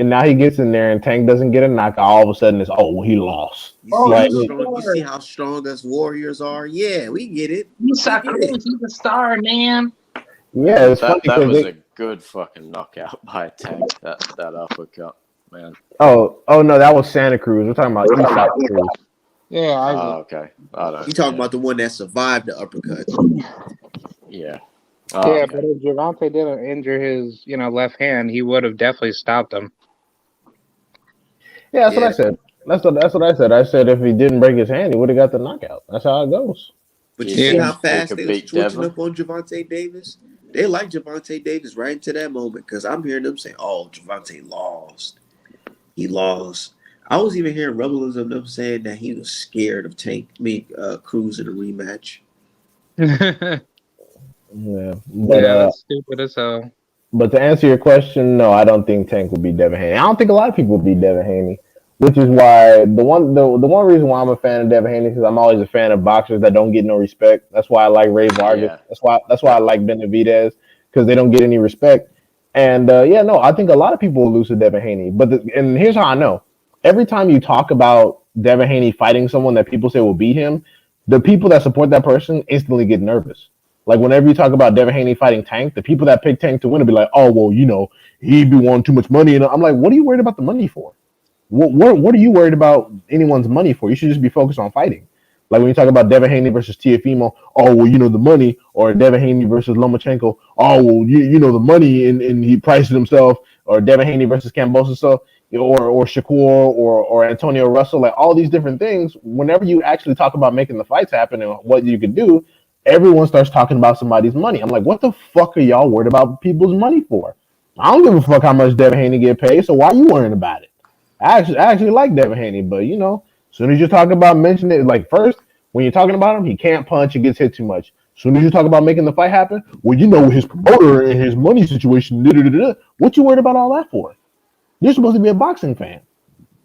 now he gets in there and Tank doesn't get a knockout. All of a sudden, it's well, he lost. You see Oh, how Like he's a strong you star. see how strong us warriors are? Yeah, we get it. We Musa get it. Cruz, he's a star, man. yeah, it's funny That because was they a good fucking knockout by Tank. That uppercut, man. oh no, that was Santa Cruz. We're talking about Eastside Cruz. Yeah, Oh, Isaac. okay. I You don't. talking Yeah. about the one that survived the uppercuts. Yeah. Oh, Yeah, but okay. if Javante didn't injure his, left hand, he would have definitely stopped him. Yeah, that's what I Yeah. said. That's what I said. I said if he didn't break his hand, he would have got the knockout. That's how it goes. Do But you you see Yeah. how think he fast could they was beat switching Devin? up on Javante Davis? They like Javante Davis right into that moment because I'm hearing them say, oh, Javante lost. He lost. I was even hearing rumblings of them saying that he was scared of Cruz in a rematch. Yeah, Yeah, that's stupid as hell. but to answer your question, no, I don't think Tank will beat Devin Haney. I don't think a lot of people will beat Devin Haney, which is why the one reason why I'm a fan of Devin Haney is because I'm always a fan of boxers that don't get no respect. That's why I like Ray Vargas. Yeah. That's why I like Benavidez because they don't get any respect. And yeah, no, I think a lot of people will lose to Devin Haney. And here's how I know: every time you talk about Devin Haney fighting someone that people say will beat him, the people that support that person instantly get nervous. Like whenever you talk about Devin Haney fighting Tank, the people that pick Tank to win will be like, "Oh well, he'd be wanting too much money." And I'm like, "What are you worried about the money for? What are you worried about anyone's money for? You should just be focused on fighting." Like when you talk about Devin Haney versus Tiafimo, oh well, the money, or Devin Haney versus Lomachenko, oh well, the money, and he priced it himself, or Devin Haney versus Kambosos, so or Shakur or Antonio Russell, like all these different things. Whenever you actually talk about making the fights happen and what you could do, everyone starts talking about somebody's money. I'm like, what the fuck are y'all worried about people's money for? I don't give a fuck how much Devin Haney get paid, so why are you worrying about it? I actually like Devin Haney, but as soon as you talk about mentioning it, like first when you're talking about him, he can't punch, he gets hit too much. As soon as you talk about making the fight happen, well, his promoter and his money situation. Da, da, da, da. What you worried about all that for? You're supposed to be a boxing fan.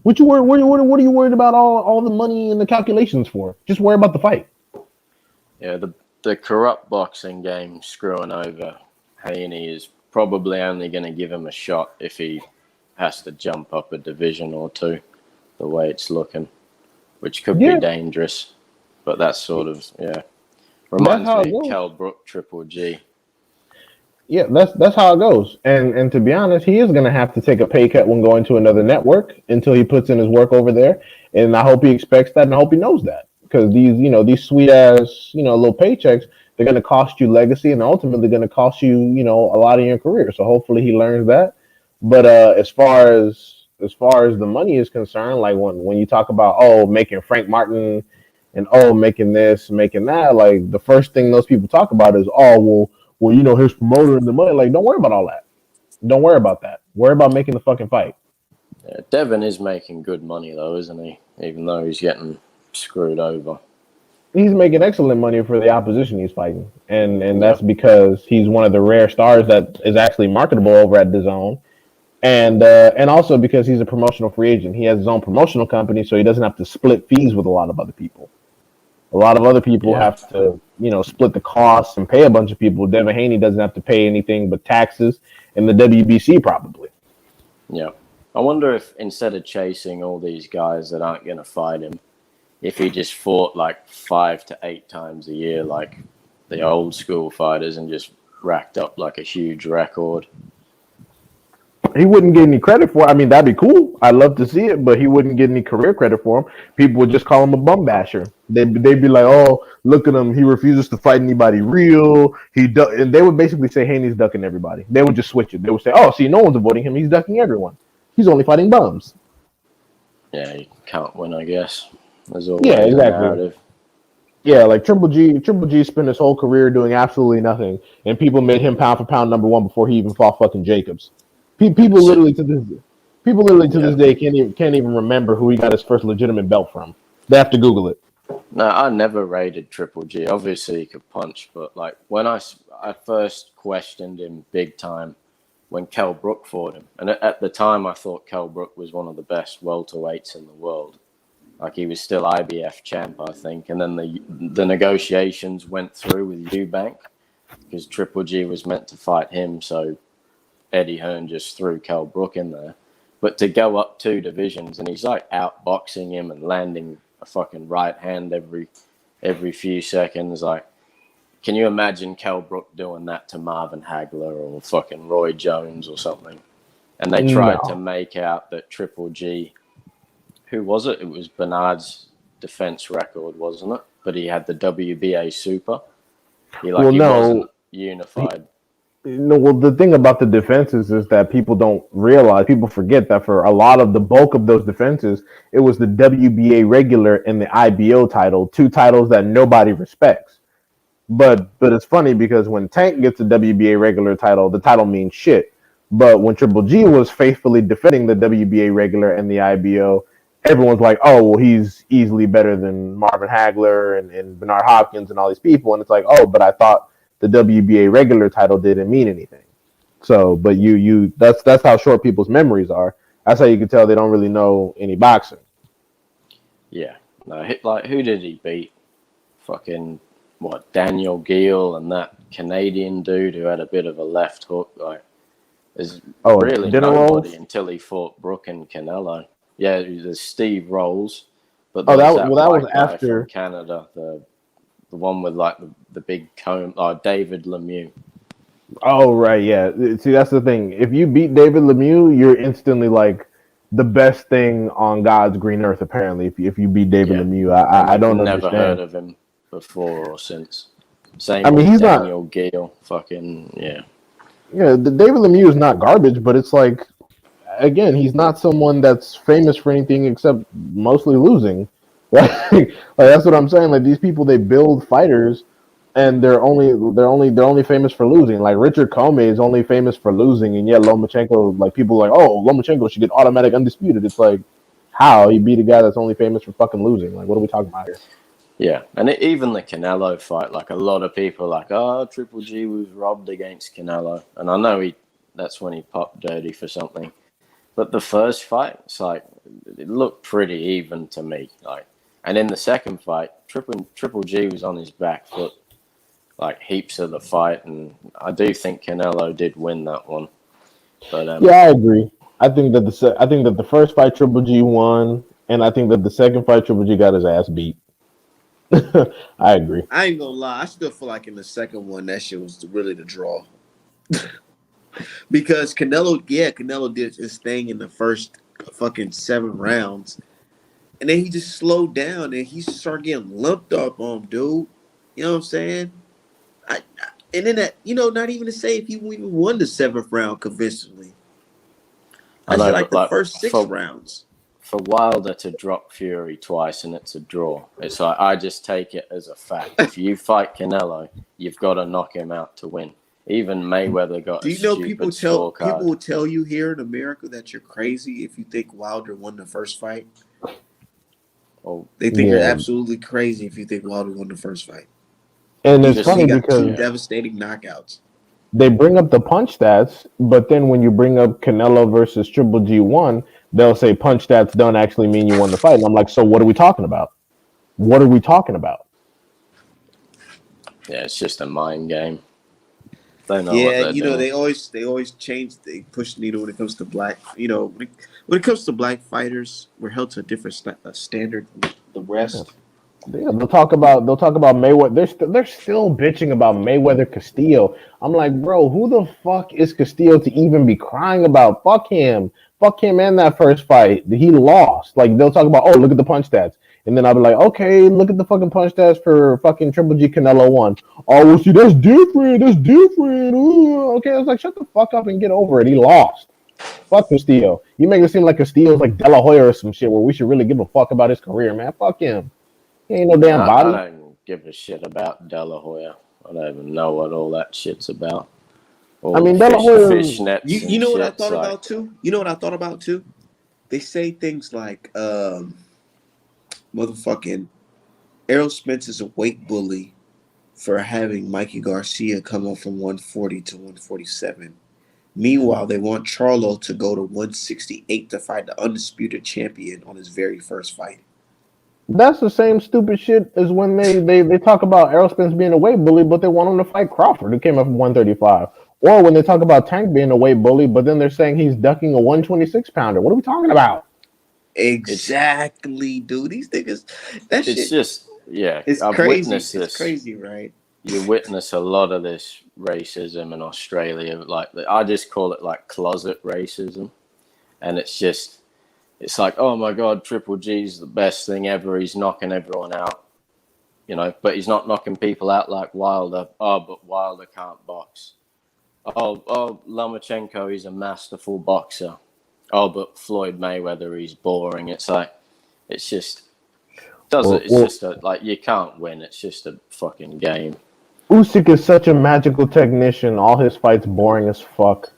What you worried? What are you worried about all the money and the calculations for? Just worry about the fight. Yeah. The corrupt boxing game screwing over Haney is probably only going to give him a shot if he has to jump up a division or two. The way it's looking, which could be Yeah, dangerous, but that's sort of that's reminds how me it of goes. Kell Brook Triple G. Yeah, that's how it goes. And to be honest, he is gonna have to take a pay cut when going to another network until he puts in his work over there. And I hope he expects that, and I hope he knows that because these sweet ass little paychecks, they're gonna cost you legacy, and ultimately gonna cost you a lot in your career. So hopefully he learns that. But as far as the money is concerned, like when you talk about making Frank Martin and making this, making that, like the first thing those people talk about is his promoter and the money. Like, don't worry about all that. Don't worry about that. Worry about making the fucking fight. Yeah, Devin is making good money though, isn't he? Even though he's getting screwed over. He's making excellent money for the opposition he's fighting, and that's Yep. because he's one of the rare stars that is actually marketable over at DAZN, and also because he's a promotional free agent. He has his own promotional company, so he doesn't have to split fees with a lot of other people. A lot of other people Yeah. have to, split the costs and pay a bunch of people. Devin Haney doesn't have to pay anything but taxes, and the WBC probably. Yeah. I wonder if instead of chasing all these guys that aren't going to fight him, if he just fought like 5 to 8 times a year, like the old school fighters, and just racked up like a huge record. He wouldn't get any credit for it. I mean, that'd be cool. I'd love to see it, but he wouldn't get any career credit for him. People would just call him a bum basher. They'd be like, "Oh, look at him. He refuses to fight anybody real. And they would basically say Haney's ducking everybody. They would just switch it. They would say, "Oh, see, no one's avoiding him. He's ducking everyone. He's only fighting bums." Yeah, you can't win, I guess. There's Yeah, always a exactly. narrative. Yeah, like Triple G spent his whole career doing absolutely nothing, and people made him pound for pound number one before he even fought fucking Jacobs. People Sit, literally to this people literally to yeah. this day can't even remember who he got his first legitimate belt from. They have to Google it. No, I never rated Triple G. Obviously, he could punch, but like when I first questioned him big time when Kell Brook fought him, and at the time I thought Kell Brook was one of the best welterweights in the world. Like he was still IBF champ, I think, and then the negotiations went through with Eubank because Triple G was meant to fight him, so Eddie Hearn just threw Kell Brook in there. But to go up 2 divisions and he's like outboxing him and landing a fucking right hand every few seconds, like. Can you imagine Kell Brook doing that to Marvin Hagler or fucking Roy Jones or something? And they tried to make out that Triple G, who was it? It was Bernard's defense record, wasn't it? But he had the WBA Super. He wasn't unified. No, well, the thing about the defenses is that people don't realize, people forget that for a lot of the bulk of those defenses, it was the WBA regular and the IBO title, 2 titles that nobody respects. But it's funny because when Tank gets a WBA regular title, the title means shit. But when Triple G was faithfully defending the WBA regular and the IBO, everyone's like, oh, well, he's easily better than Marvin Hagler and Bernard Hopkins and all these people. And it's like, oh, but I thought the WBA regular title didn't mean anything. So, but that's how short people's memories are. That's how you can tell they don't really know any boxing. Yeah. No, like, who did he beat? Fucking... What, Daniel Geale and that Canadian dude who had a bit of a left hook, like, there's really nobody until he fought Brook and Canelo. Yeah, there's Steve Rolls, but that was after from Canada, the one with like the big comb, David Lemieux. Oh right, yeah. See, that's the thing. If you beat David Lemieux, you're instantly like the best thing on God's green earth. Apparently, if you beat David Lemieux, I don't never understand. Heard of him before or since. Same. He's Daniel Geale. Fucking yeah. Yeah, the David Lemieux is not garbage, but it's like, again, he's not someone that's famous for anything except mostly losing. Like that's what I'm saying. Like these people, they build fighters, and they're only famous for losing. Like Richard Comey is only famous for losing, and yet Lomachenko, like people are like, oh, Lomachenko should get automatic undisputed. It's like, how he beat a guy that's only famous for fucking losing? Like, what are we talking about here? Yeah, and even the Canelo fight, like a lot of people are like, oh, Triple G was robbed against Canelo. And I know that's when he popped dirty for something. But the first fight, it's like, it looked pretty even to me. Like, and in the second fight, Triple G was on his back foot, like heaps of the fight. And I do think Canelo did win that one. But yeah, I agree. I think that the first fight Triple G won, and I think that the second fight Triple G got his ass beat. I agree. I ain't gonna lie. I still feel like in the second one, that shit was really the draw. Because Canelo did his thing in the first fucking 7 rounds. And then he just slowed down and he started getting lumped up on, dude. You know what I'm saying? And then that, not even to say if he even won the 7th round convincingly. I said like the first 6 rounds. For Wilder to drop Fury twice and it's a draw, it's like I just take it as a fact. If you fight Canelo, you've got to knock him out to win. Even Mayweather got. Do you know people will tell you here in America that you're crazy if you think Wilder won the first fight? Oh, they think you're absolutely crazy if you think Wilder won the first fight. And it's funny because 2 devastating knockouts. They bring up the punch stats, but then when you bring up Canelo versus Triple G won, they'll say punch stats don't actually mean you won the fight. And I'm like, so what are we talking about? What are we talking about? Yeah, it's just a mind game. They know they always change. They push the needle when it comes to black. When it comes to black fighters, we're held to a different standard than the rest. Yeah, they'll talk about Mayweather. They're still bitching about Mayweather Castillo. I'm like, bro, who the fuck is Castillo to even be crying about? Fuck him in that first fight. He lost. Like they'll talk about, oh, look at the punch stats. And then I'll be like, okay, look at the fucking punch stats for fucking Triple G Canelo 1. Oh, well, see, that's different. Ooh. Okay, I was like, shut the fuck up and get over it. He lost. Fuck Castillo. You make it seem like Castillo's like De La Hoya or some shit where we should really give a fuck about his career, man. Fuck him. He ain't no damn body. I don't give a shit about De La Hoya. I don't even know what all that shit's about. De La Hoya. You know what I thought about too? You know what I thought about too? They say things like, motherfucking Errol Spence is a weight bully for having Mikey Garcia come up from 140 to 147. Meanwhile, they want Charlo to go to 168 to fight the undisputed champion on his very first fight. That's the same stupid shit as when they talk about Errol Spence being a weight bully, but they want him to fight Crawford, who came up from 135. Or when they talk about Tank being a weight bully, but then they're saying he's ducking a 126 pounder. What are we talking about? Exactly, dude. These niggas, that It's shit, just, yeah, it's I've crazy. witnessed It's this. crazy, right? You witness a lot of this racism in Australia. Like, I just call it like closet racism. And it's like, oh my God, Triple G's the best thing ever. He's knocking everyone out, but he's not knocking people out like Wilder. Oh, but Wilder can't box. Oh, Lomachenko, he's a masterful boxer. Oh, but Floyd Mayweather, he's boring. It's like, it's just, like, you can't win. It's just a fucking game. Usyk is such a magical technician. All his fights boring as fuck.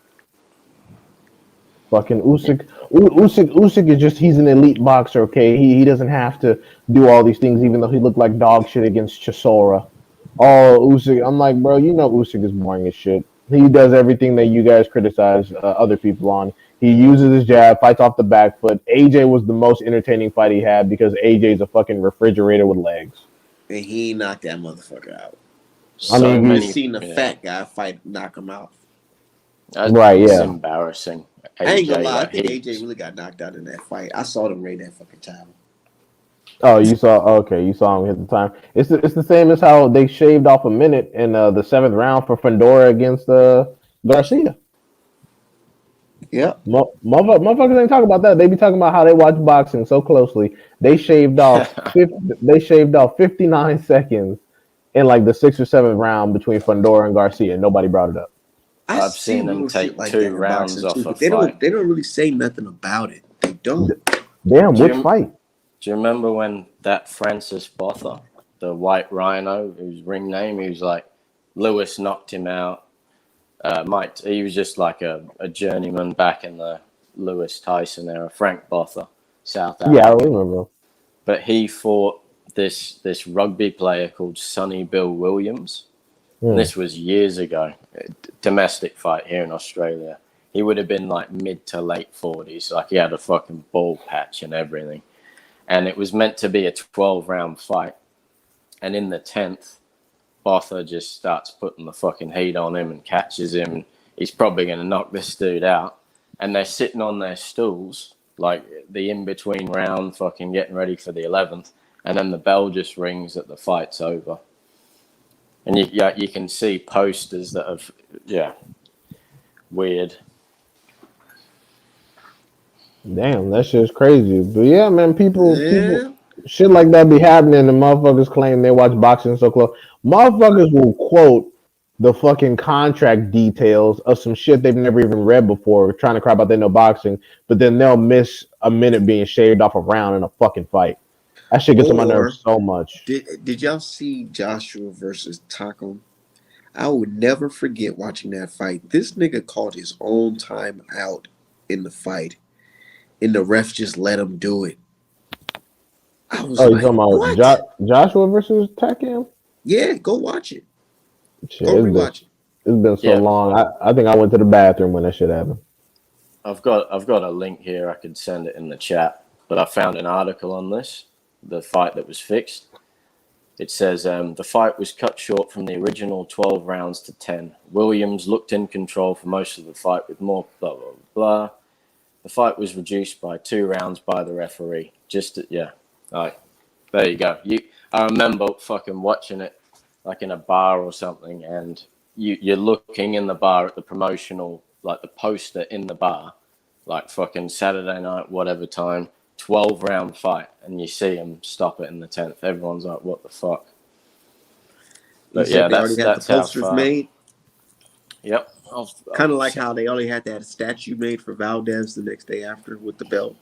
Fucking Usyk is just, he's an elite boxer, okay? He doesn't have to do all these things, even though he looked like dog shit against Chisora. Oh, Usyk, I'm like, bro, Usyk is boring as shit. He does everything that you guys criticize other people on. He uses his jab, fights off the back foot. AJ was the most entertaining fight he had because AJ's a fucking refrigerator with legs. And he knocked that motherfucker out. I mean, I've seen the fat guy knock him out. Right, yeah. It's embarrassing. AJ, I ain't gonna lie, I think AJ really got knocked out in that fight. I saw them rate that fucking time. Oh, you saw him hit the time. It's the same as how they shaved off a minute in the 7th round for Fundora against Garcia. Yeah, motherfuckers ain't talking about that. They be talking about how they watch boxing so closely. They shaved off 59 seconds in like the 6th or 7th round between Fundora and Garcia. Nobody brought it up. I've seen them take like 2 rounds off a fight. They don't really say nothing about it. They don't. Damn, which fight? Do you remember when that Francis Botha, the White Rhino, whose ring name, he was like, Lewis knocked him out. He was just like a journeyman back in the Lewis Tyson era. Frank Botha, South Africa. Yeah, I remember. But he fought this rugby player called Sonny Bill Williams. This was years ago, domestic fight here in Australia. He would have been like mid to late 40s. Like, he had a fucking ball patch and everything. And it was meant to be a 12-round fight. And in the 10th, Botha just starts putting the fucking heat on him and catches him. And he's probably going to knock this dude out. And they're sitting on their stools, like the in-between round, fucking getting ready for the 11th. And then the bell just rings that the fight's over. And you can see posters that have, weird. Damn, that shit's crazy. But yeah, man, people, shit like that be happening, and motherfuckers claim they watch boxing so close. Motherfuckers will quote the fucking contract details of some shit they've never even read before, trying to cry about they know boxing, but then they'll miss a minute being shaved off a round in a fucking fight. That shit gets on my nerves so much. Did y'all see Joshua versus Taco? I would never forget watching that fight. This nigga called his own time out in the fight, and the ref just let him do it. I was like, you talking about Joshua versus Takam? Yeah, go watch it. Shit, go rewatch it. It's been so long. I think I went to the bathroom when that shit happened. I've got a link here. I could send it in the chat, but I found an article on this. The fight that was fixed. It says the fight was cut short from the original 12 rounds to 10. Williams looked in control for most of the fight with more blah, blah, blah. The fight was reduced by 2 rounds by the referee. There you go. I remember fucking watching it like in a bar or something, and you're looking in the bar at the promotional, like the poster in the bar, like fucking Saturday night, whatever time, 12-round fight, and you see him stop it in the 10th. Everyone's like, what the fuck? But yeah, that's the posters how far. Made. Yep. Kind of like how they only had to have a statue made for Valdez the next day after with the belt.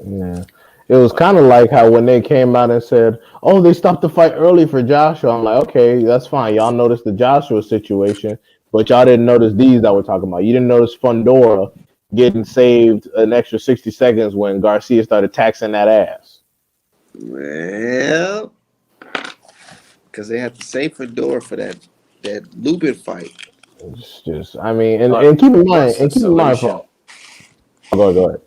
Yeah. It was kind of like how when they came out and said, oh, they stopped the fight early for Joshua. I'm like, okay, that's fine. Y'all noticed the Joshua situation, but y'all didn't notice these that we're talking about. You didn't notice Fundora getting saved an extra 60 seconds when Garcia started taxing that ass. Well, because they had to save Fundora for that Lubin fight. It's just, I mean, and keep in mind, go ahead.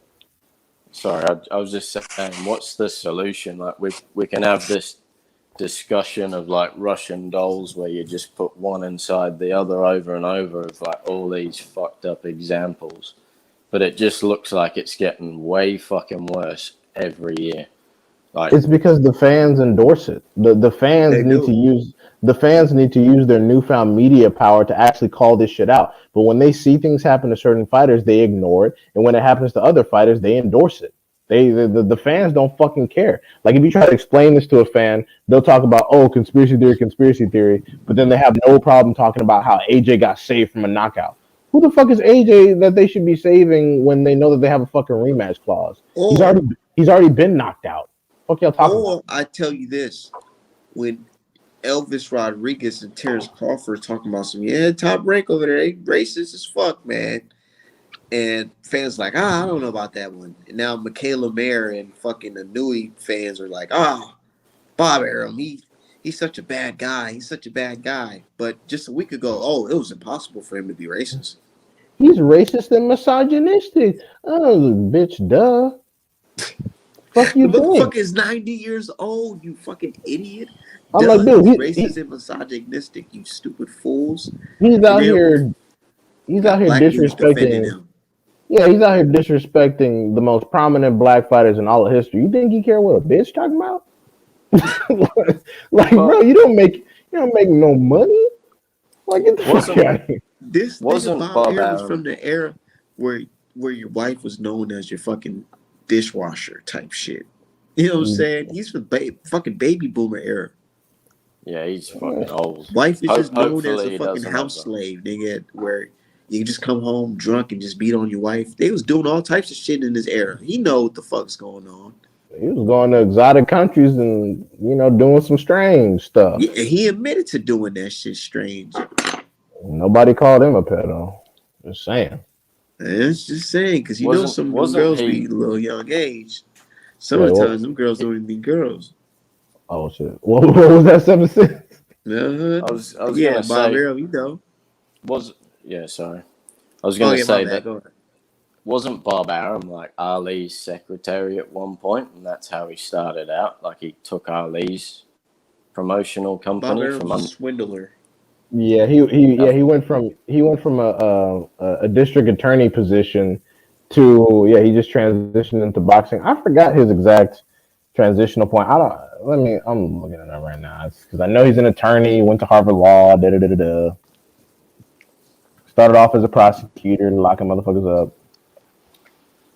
Sorry, I was just saying, what's the solution? Like, we can have this discussion of like Russian dolls where you just put one inside the other over and over of like all these fucked up examples, but it just looks like it's getting way fucking worse every year. Like, It's because the fans endorse it. The fans They need do. to use their newfound media power to actually call this shit out. But when they see things happen to certain fighters, they ignore it, and when it happens to other fighters, they endorse it. The fans don't fucking care. Like if you try to explain this to a fan, they'll talk about conspiracy theory, but then they have no problem talking about how AJ got saved from a knockout. Who the fuck is AJ that they should be saving when they know that they have a fucking rematch clause? Or He's already been knocked out. Fuck y'all talking about? I tell you this, when Elvis Rodriguez and Terrence Crawford talking about some Top Rank over there, they racist as fuck, man. And fans like, I don't know about that one. And now Michaela Mayer and fucking the Nui fans are like, Bob Arum, he's such a bad guy. He's such a bad guy. But just a week ago, it was impossible for him to be racist. He's racist and misogynistic. Oh, bitch, duh. Fuck you The think? motherfucker is 90 years old, you fucking idiot. I'm like, dude, he's racist and misogynistic, you stupid fools. He's out here disrespecting. Yeah, he's out here disrespecting the most prominent black fighters in all of history. You think he care what a bitch talking about? Bro, you don't make no money. Like, get the fuck out of here. This wasn't Bob Arum was from the era where your wife was known as your fucking dishwasher type shit. You know what I'm saying? He's from fucking baby boomer era. Yeah, he's fucking old. Wife is just known as a fucking house slave, nigga, where you just come home drunk and just beat on your wife. They was doing all types of shit in this era. He know what the fuck's going on. He was going to exotic countries and, doing some strange stuff. Yeah, he admitted to doing that shit strange. Nobody called him a pedo. Just saying. It's just saying, because some girls be a little young age. Sometimes them girls don't even be girls. Oh shit! What was that 7 cents? I was Bob gonna say, Arum, sorry. I was gonna say that wasn't Bob Arum like Ali's secretary at one point, and that's how he started out. Like he took Ali's promotional company Bob Arum's a swindler. Yeah, he went from a district attorney position to he just transitioned into boxing. I forgot his exact transitional point. I'm looking at it right now because I know he's an attorney. Went to Harvard Law. Started off as a prosecutor, locking motherfuckers up,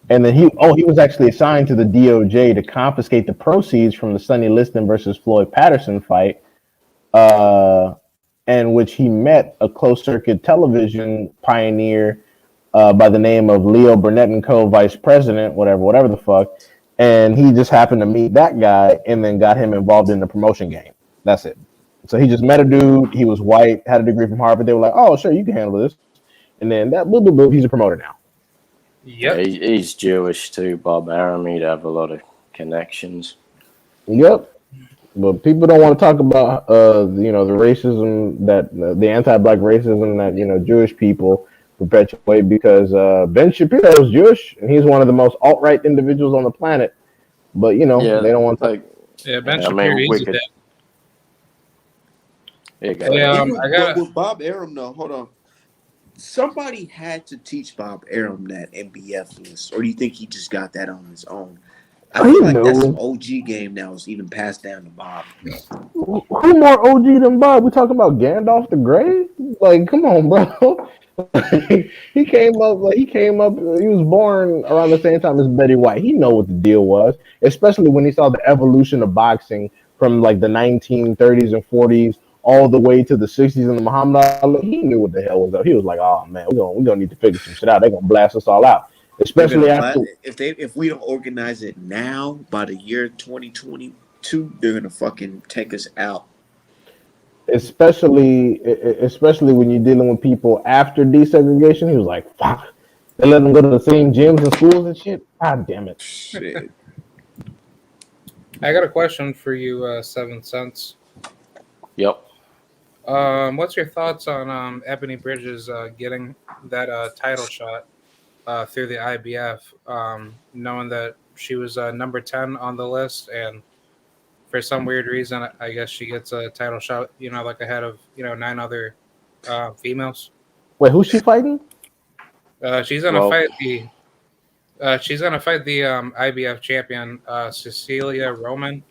and then he was actually assigned to the DOJ to confiscate the proceeds from the Sonny Liston versus Floyd Patterson fight. And which he met a closed circuit television pioneer by the name of Leo Burnett and Co. Vice President, whatever the fuck. And he just happened to meet that guy and then got him involved in the promotion game. That's it. So he just met a dude. He was white, had a degree from Harvard. They were like, oh, sure, you can handle this. And then he's a promoter now. Yep. Yeah, he's Jewish too, Bob Arum. He'd have a lot of connections. Yep. But people don't want to talk about, the racism the anti-black racism that, Jewish people perpetuate because Ben Shapiro is Jewish and he's one of the most alt-right individuals on the planet. But, they don't want to. Ben Shapiro, he's a with Bob Arum, though, hold on. Somebody had to teach Bob Arum that MBF list, or do you think he just got that on his own? I feel like that's an OG game now. It's even passed down to Bob. Who more OG than Bob? We talking about Gandalf the Grey? Like, come on, bro. He came up. He was born around the same time as Betty White. He know what the deal was, especially when he saw the evolution of boxing from like the 1930s and 40s all the way to the 60s and the Muhammad Ali. He knew what the hell was up. He was like, "Oh man, we're gonna need to figure some shit out. They're gonna blast us all out." Especially if we don't organize it now, by the year 2022, they're gonna fucking take us out. Especially when you're dealing with people after desegregation. He was like, "Fuck, they let them go to the same gyms and schools and shit." God damn it! Shit. I got a question for you, 7 Cents. Yep. What's your thoughts on Ebony Bridges getting that title shot through the IBF, knowing that she was number 10 on the list, and for some weird reason, I guess she gets a title shot. Like ahead of 9 other females. Wait, who's she fighting? She's gonna Well, fight the IBF champion Cecilia Roman,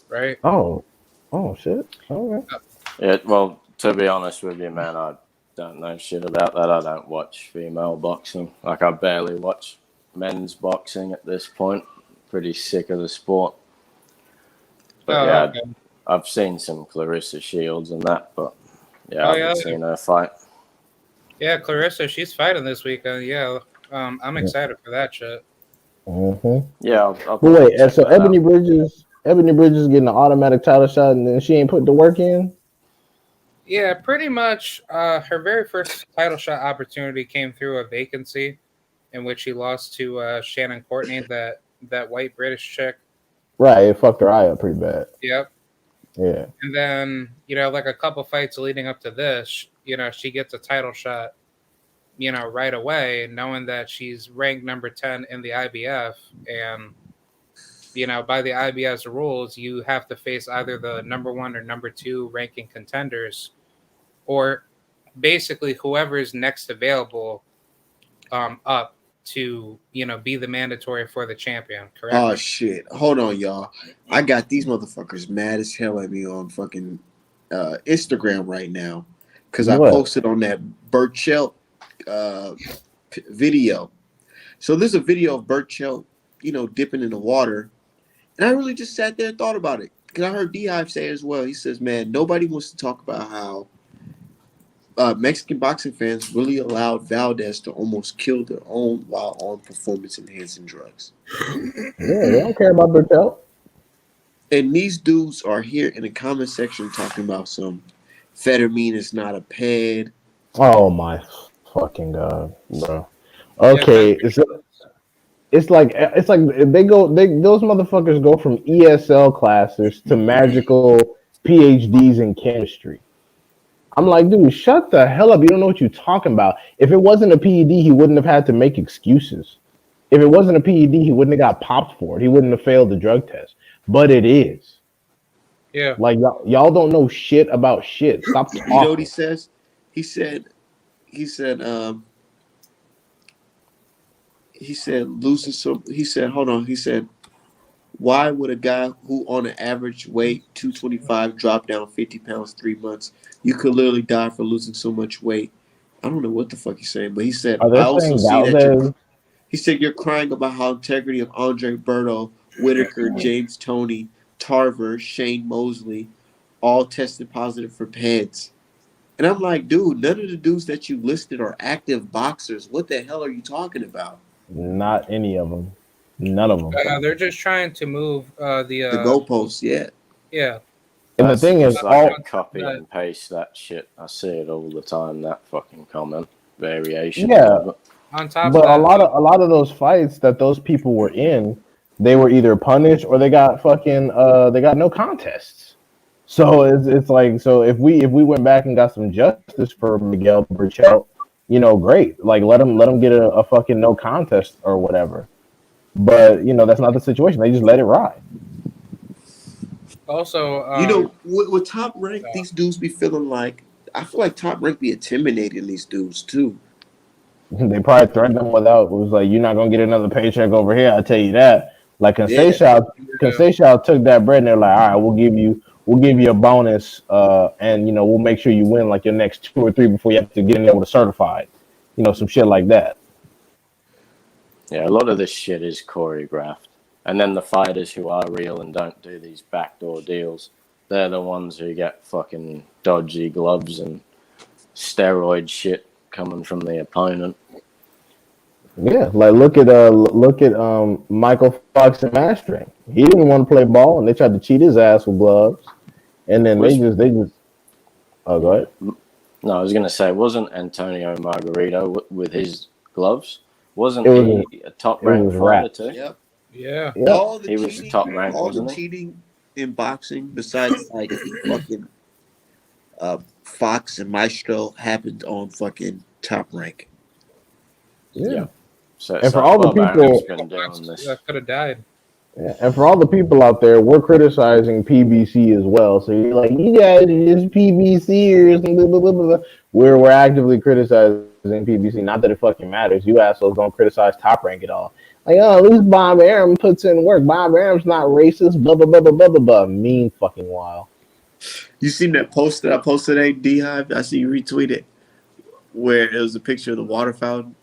right? Oh, oh shit. Okay. yeah. Well, to be honest with you, man, I don't know shit about that. I don't watch female boxing. Like, I barely watch men's boxing at this point. Pretty sick of the sport. But yeah, Okay. I've seen some Clarissa Shields and that, but yeah, Oh, I haven't seen her fight. Yeah, Clarissa, she's fighting this weekend. Yeah, I'm excited for that shit. Mm-hmm. Yeah, I'll But wait, check so that Ebony out. Bridges getting an automatic title shot, and then she ain't put the work in. Yeah, pretty much. Her very first title shot opportunity came through a vacancy, in which she lost to Shannon Courtney, that white British chick. Right, it fucked her eye up pretty bad. Yep. Yeah. And then like a couple fights leading up to this, she gets a title shot, right away, knowing that she's ranked number 10 in the IBF, and by the IBF's rules, you have to face either the number 1 or number 2 ranking contenders, or basically whoever is next available up to be the mandatory for the champion. Correct? Oh shit! Hold on, y'all. I got these motherfuckers mad as hell at me on fucking Instagram right now because I What? posted on that Burchell video. So there's a video of Burchell, dipping in the water, and I really just sat there and thought about it because I heard D-Hive say it as well. He says, "Man, nobody wants to talk about how Mexican boxing fans really allowed Valdez to almost kill their own while on performance-enhancing drugs." Yeah, they don't care about Bertel. And these dudes are here in the comment section talking about some Fettermine is not a ped. Oh my fucking god, bro. Okay, it's like those motherfuckers go from ESL classes to magical PhDs in chemistry. I'm like, dude, shut the hell up. You don't know what you're talking about. If it wasn't a PED, he wouldn't have had to make excuses. If it wasn't a PED, he wouldn't have got popped for it. He wouldn't have failed the drug test. But it is. Yeah. Like, y'all don't know shit about shit. Stop talking. You know what he says? He said losing some. He said, hold on. He said, why would a guy who on an average weight 225 drop down 50 pounds 3 months? You could literally die for losing so much weight. I don't know what the fuck he's saying, but he said, Are they I also saying see that Valdez? he said you're crying about how integrity of Andre Berto, Whitaker, James Toney, Tarver, Shane Mosley all tested positive for PEDs. And I'm like, dude, none of the dudes that you listed are active boxers. What the hell are you talking about? Not any of them. None of them. They're just trying to move The goalposts, yeah. Yeah. And That's the thing is, just like a copy and paste that shit. I see it all the time. That fucking comment variation. yeah. On top But of that, a lot of those fights that those people were in, they were either punished or they got fucking they got no contests. So it's like, so if we went back and got some justice for Miguel Burchell, great. Like let him get a fucking no contest or whatever. But that's not the situation. They just let it ride. also, with Top Rank, these dudes be feeling like, I feel like Top Rank be intimidating these dudes too. They probably threatened them without. It was like, you're not gonna get another paycheck over here. I tell you that. Like Conceição took that bread and they're like, all right, we'll give you a bonus, and we'll make sure you win like your next 2 or 3 before you have to get in there with a certified, some shit like that. Yeah, a lot of this shit is choreographed. And then the fighters who are real and don't do these backdoor deals, they're the ones who get fucking dodgy gloves and steroid shit coming from the opponent. Yeah, like look at Michael Fox and Mastering. He didn't want to play ball, and they tried to cheat his ass with gloves, and then they just. Oh, go ahead. No, I was gonna say, wasn't Antonio Margarito with his gloves? Wasn't he a top ranked fighter too? Yep. yeah. All the He cheating, was top ranked, all the wasn't he? cheating in boxing, besides like fucking Fox and Maestro, happened on fucking Top Rank. Yeah. So, And for so all the Bob Arum's people, been doing this. Could have died. yeah, and for all the people out there, we're criticizing PBC as well. So you're like, you guys are just PBCers and blah, blah, blah, blah. We're actively criticizing PBC. Not that it fucking matters. You assholes don't criticize Top Rank at all. Like, oh, at least Bob Arum puts in work. Bob Arum's not racist. Blah blah blah blah blah blah blah. Mean fucking wild. You seen that post that I posted today, D-Hive? I see you retweeted where it was a picture of the water fountain,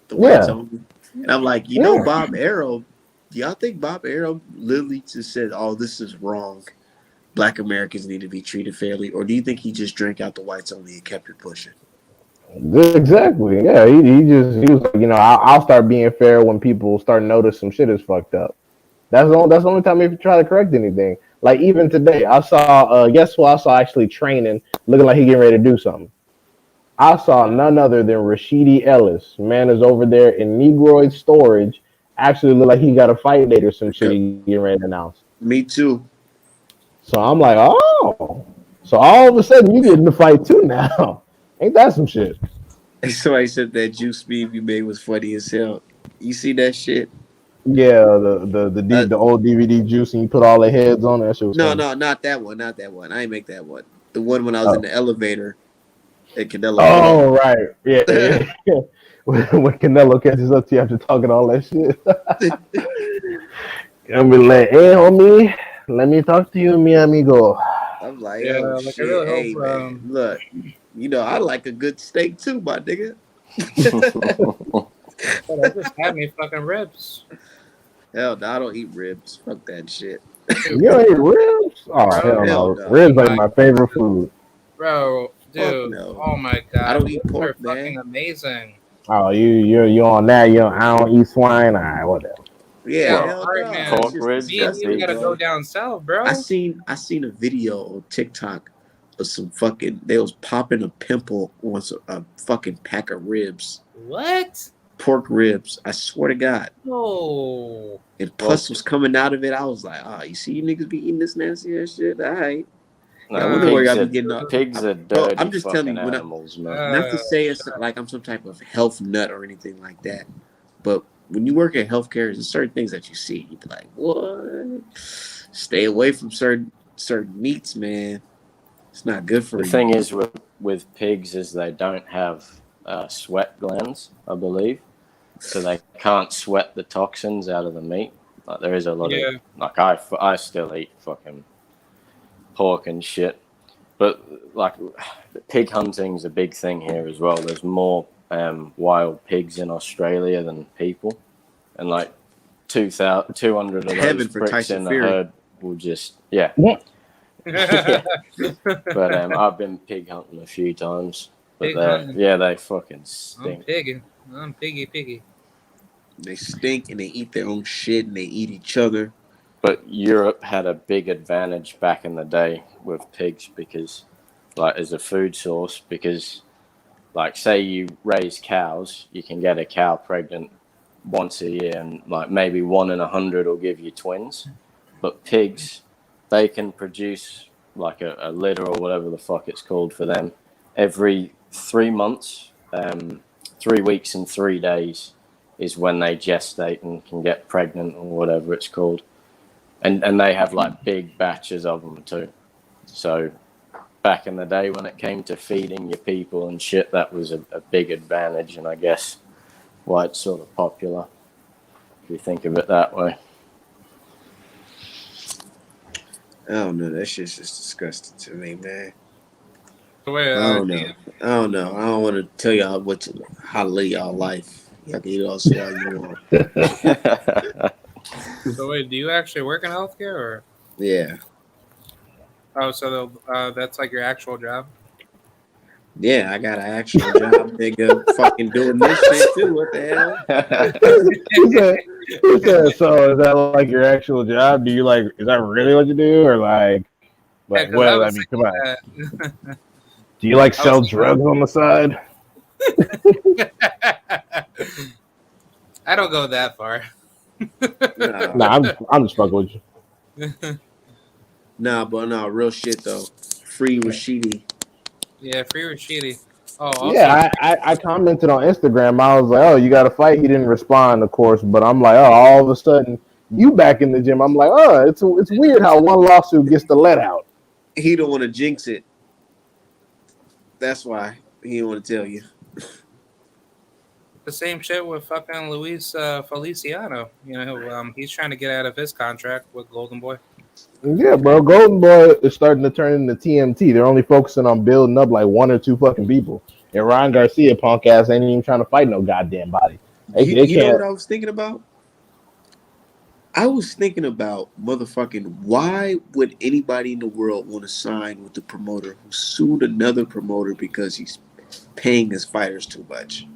the whites Yeah, only. And I'm like, you know, yeah. Bob Arum, do y'all think Bob Arum literally just said, oh, this is wrong? Black Americans need to be treated fairly? Or do you think he just drank out the whites only and kept it pushing? Exactly. Yeah, he was like, you know, I'll start being fair when people start notice some shit is fucked up. That's the only time if you try to correct anything. Like even today, I saw guess who I saw actually training, looking like he getting ready to do something. I saw none other than Rashidi Ellis. Man is over there in Negroid storage. Actually look like he got a fight date or some shit he getting ready to announce. Me too. So I'm like, oh. So all of a sudden you get in the fight too now. Ain't that some shit? Somebody said that juice meme you made was funny as hell. You see that shit? Yeah, the old DVD juice and you put all the heads on it. That shit was No, funny. no, not that one. Not that one. I ain't make that one. The one when I was in Oh. the elevator at Canelo. Oh, right. Yeah. when Canelo catches up to you after talking all that shit. I'm be like, hey, homie, let me talk to you, mi amigo. I'm like, Yeah, oh like I shit. really Hey hope. man, look, you know, I like a good steak too, my nigga. I just had me fucking ribs. Hell no, I don't eat ribs. Fuck that shit. You don't eat ribs? Oh, Bro, hell hell no. no. Ribs like my favorite food. Bro, Fuck dude. no. Oh my god. I don't eat Ribs pork, are fucking man. amazing. Oh, you on that? I don't eat swine. All right, whatever. Yeah, Well, hell alright, no. man. That's pork just ribs Me and are you disgusting, gotta big. go bro. down south, bro. I seen a video on TikTok of some fucking they was popping a pimple on a fucking pack of ribs. What? Pork ribs. I swear to God. No. And pus was coming out of it. I was like, you see you niggas be eating this nasty ass shit? All right. Yeah, I No, wonder where y'all pigs be are getting up. pigs are Bro, dirty I'm just telling fucking you, animals, man. not to say it's like I'm some type of health nut or anything like that, but when you work in healthcare, there's certain things that you see. You be like, what? Stay away from certain meats, man. It's not good for The you. thing is with pigs is they don't have sweat glands, I believe, so they can't sweat the toxins out of the meat. Like there is a lot of like I still eat fucking pork and shit, but like pig hunting's a big thing here as well. There's more wild pigs in Australia than people, and like 200 of Heaven those for pricks Tyson in the Fury. herd will just yeah. But I've been pig hunting a few times, but they fucking stink. I'm piggy. They stink and they eat their own shit and they eat each other. But Europe had a big advantage back in the day with pigs because, like, as a food source, because, like, say you raise cows, you can get a cow pregnant once a year, and like maybe 1 in 100 will give you twins. But pigs, they can produce like a litter or whatever the fuck it's called for them every 3 months, 3 weeks and 3 days is when they gestate and can get pregnant or whatever it's called. And they have like big batches of them too. So back in the day when it came to feeding your people and shit, that was a big advantage, and I guess why it's sort of popular if you think of it that way. I don't know. That shit's just disgusting to me, man. Wait, I don't know. I don't want to tell y'all how to live y'all life. Y'all can eat all swallow you want. So wait, do you actually work in healthcare or? Yeah. Oh, so that's like your actual job? Yeah, I got an actual job, nigga. Fucking doing this shit too. What the hell? He said, so is that like your actual job? Do you like, is that really what you do? Or like what? I mean, come on. Do you like sell drugs on the side? I don't go that far. Nah, I'm just fucking with you. Nah, but no, real shit though. Free Rashidi. Yeah, free Rashidi. Oh, also, Yeah, I commented on Instagram. I was like, "Oh, you got to fight." He didn't respond, of course, but I'm like, "Oh, all of a sudden you back in the gym." I'm like, "Oh, it's weird how one lawsuit gets the let out." He don't want to jinx it. That's why he don't want to tell you. the same shit with fucking Luis Feliciano. He's trying to get out of his contract with Golden Boy. Yeah, bro. Golden Boy is starting to turn into TMT. They're only focusing on building up like one or two fucking people. And Ryan Garcia, punk ass, ain't even trying to fight no goddamn body. They You know can't. what I was thinking about? I was thinking about motherfucking why would anybody in the world want to sign with the promoter who sued another promoter because he's paying his fighters too much?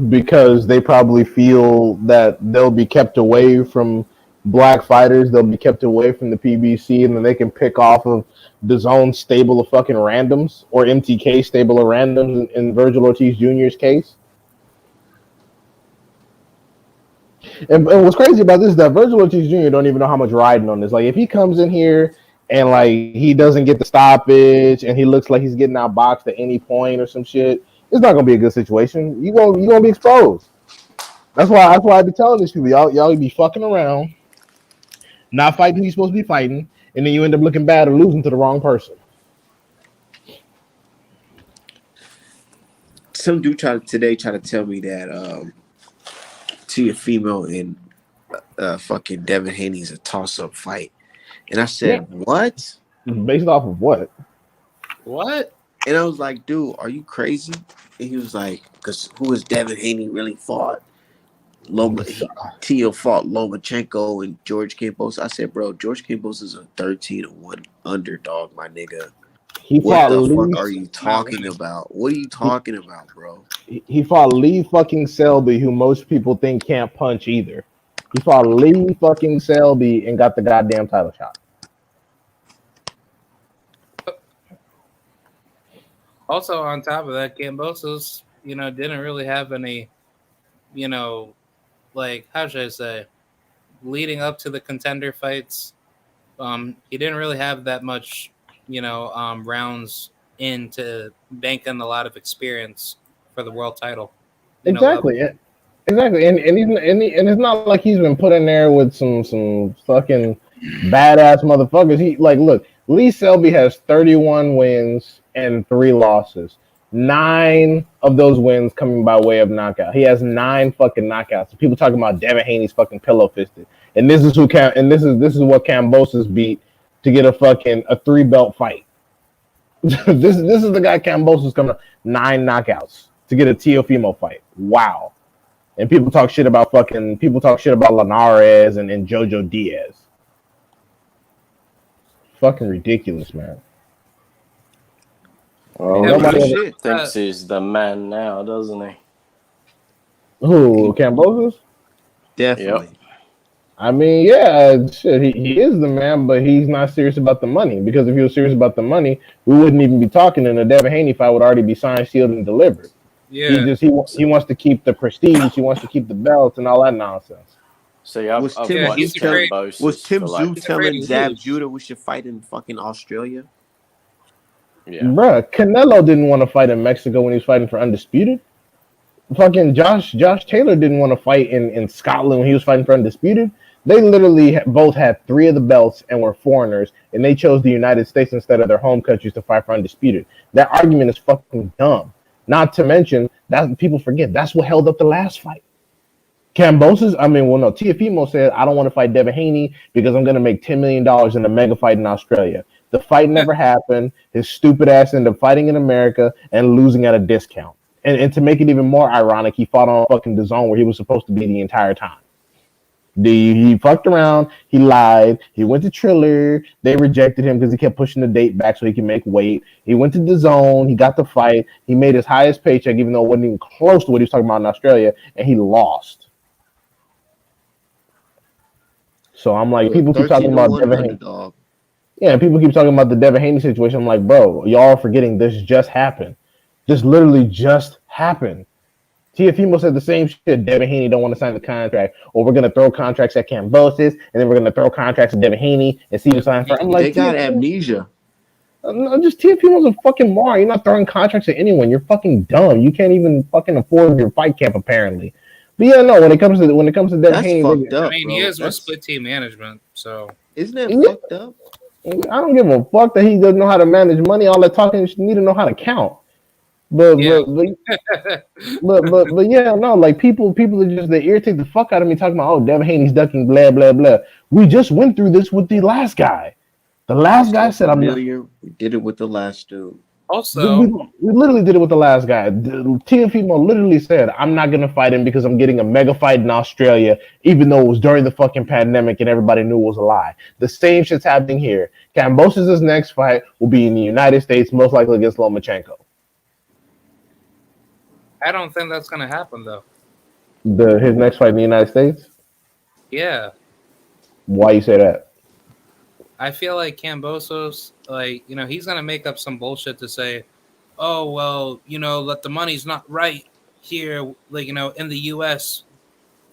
Because they probably feel that they'll be kept away from black fighters, they'll be kept away from the PBC, and then they can pick off of the zone stable of fucking randoms or MTK stable of randoms in Virgil Ortiz Jr.'s case. And what's crazy about this is that Virgil Ortiz Jr. don't even know how much riding on this. Like if he comes in here and like he doesn't get the stoppage and he looks like he's getting outboxed at any point or some shit, it's not gonna be a good situation. You gonna be exposed. That's why I be telling these people, y'all be fucking around, not fighting who you supposed to be fighting, and then you end up looking bad or losing to the wrong person. Some dude try to tell me that Teofimo and fucking Devin Haney is a toss up fight, and I said Yeah. what? Based off of what? What? And I was like, dude, are you crazy? And he was like, because who has Devin Haney really fought? Tio fought Lomachenko and George Campos. I said, bro, George Campos is a 13-1 underdog, my nigga. He What fought the fuck Lee. are you talking about? What are you talking about, bro? He fought Lee fucking Selby, who most people think can't punch either. He fought Lee fucking Selby and got the goddamn title shot. Also, on top of that, Kambosos, didn't really have any, like, how should I say, leading up to the contender fights. He didn't really have that much, rounds in to bank on a lot of experience for the world title. Exactly. Exactly. And it's not like he's been put in there with some fucking badass motherfuckers. He like look, Lee Selby has 31 wins and 3 losses. 9 of those wins coming by way of knockout. He has 9 fucking knockouts. People talking about Devin Haney's fucking pillow fisted. And this is what Kambosos beat to get a 3 belt fight. this is the guy Kambosos coming up 9 knockouts to get a Teofimo fight. Wow. And people talk shit about Linares and Jojo Diaz. Fucking ridiculous, man. Well, Nobody nobody thinks he's the man now, doesn't he? Who, Kambosos? Definitely. Yep. I mean, yeah, shit, he is the man, but he's not serious about the money. Because if he was serious about the money, we wouldn't even be talking, and the Devin Haney fight would already be signed, sealed, and delivered. Yeah. He wants to keep the prestige, he wants to keep the belts and all that nonsense. See, I've Was watched Tim Kambosos Tszyu for like, telling Zab Judah we should fight in fucking Australia? yeah. Bruh, Canelo didn't want to fight in Mexico when he was fighting for Undisputed. Fucking Josh Taylor didn't want to fight in Scotland when he was fighting for Undisputed. They literally both had 3 of the belts and were foreigners, and they chose the United States instead of their home countries to fight for Undisputed. That argument is fucking dumb. Not to mention, that people forget, that's what held up the last fight. Teofimo said, I don't want to fight Devin Haney because I'm going to make $10 million in a mega fight in Australia. The fight never happened. His stupid ass ended up fighting in America and losing at a discount. And to make it even more ironic, he fought on fucking DAZN where he was supposed to be the entire time. He fucked around. He lied. He went to Triller. They rejected him because he kept pushing the date back so he could make weight. He went to DAZN. He got the fight. He made his highest paycheck, even though it wasn't even close to what he was talking about in Australia, and he lost. So I'm like, people keep talking about Devin Haney. Yeah, people keep talking about the Devin Haney situation. I'm like, bro, y'all are forgetting this just happened. This literally just happened. Teofimo said the same shit. Devin Haney don't want to sign the contract, or we're gonna throw contracts at Kambosos, and then we're gonna throw contracts at Devin Haney and see who signs for. I'm like, they got amnesia. Just TFP was a fucking moron. You're not throwing contracts at anyone. You're fucking dumb. You can't even fucking afford your fight camp apparently. But yeah, no. When it comes to Devin That's Haney, fucked up, He bro. is with split team management, so Isn't that yeah, fucked up? I don't give a fuck that he doesn't know how to manage money. All that talking, you need to know how to count. But yeah. but yeah, no, like people are just they irritate the fuck out of me talking about Devin Haney's ducking blah blah blah. We just went through this with the last guy. The last guy So said I'm not. familiar. We did it with the last dude. Also, We literally did it with the last guy. TFP literally said, I'm not going to fight him because I'm getting a mega fight in Australia, even though it was during the fucking pandemic and everybody knew it was a lie. The same shit's happening here. Kambosos' next fight will be in the United States, most likely against Lomachenko. I don't think that's gonna happen though. His next fight in the United States? Yeah, Why you say that? I feel like Kambosos, like he's gonna make up some bullshit to say, oh well, that the money's not right here, like in the U.S.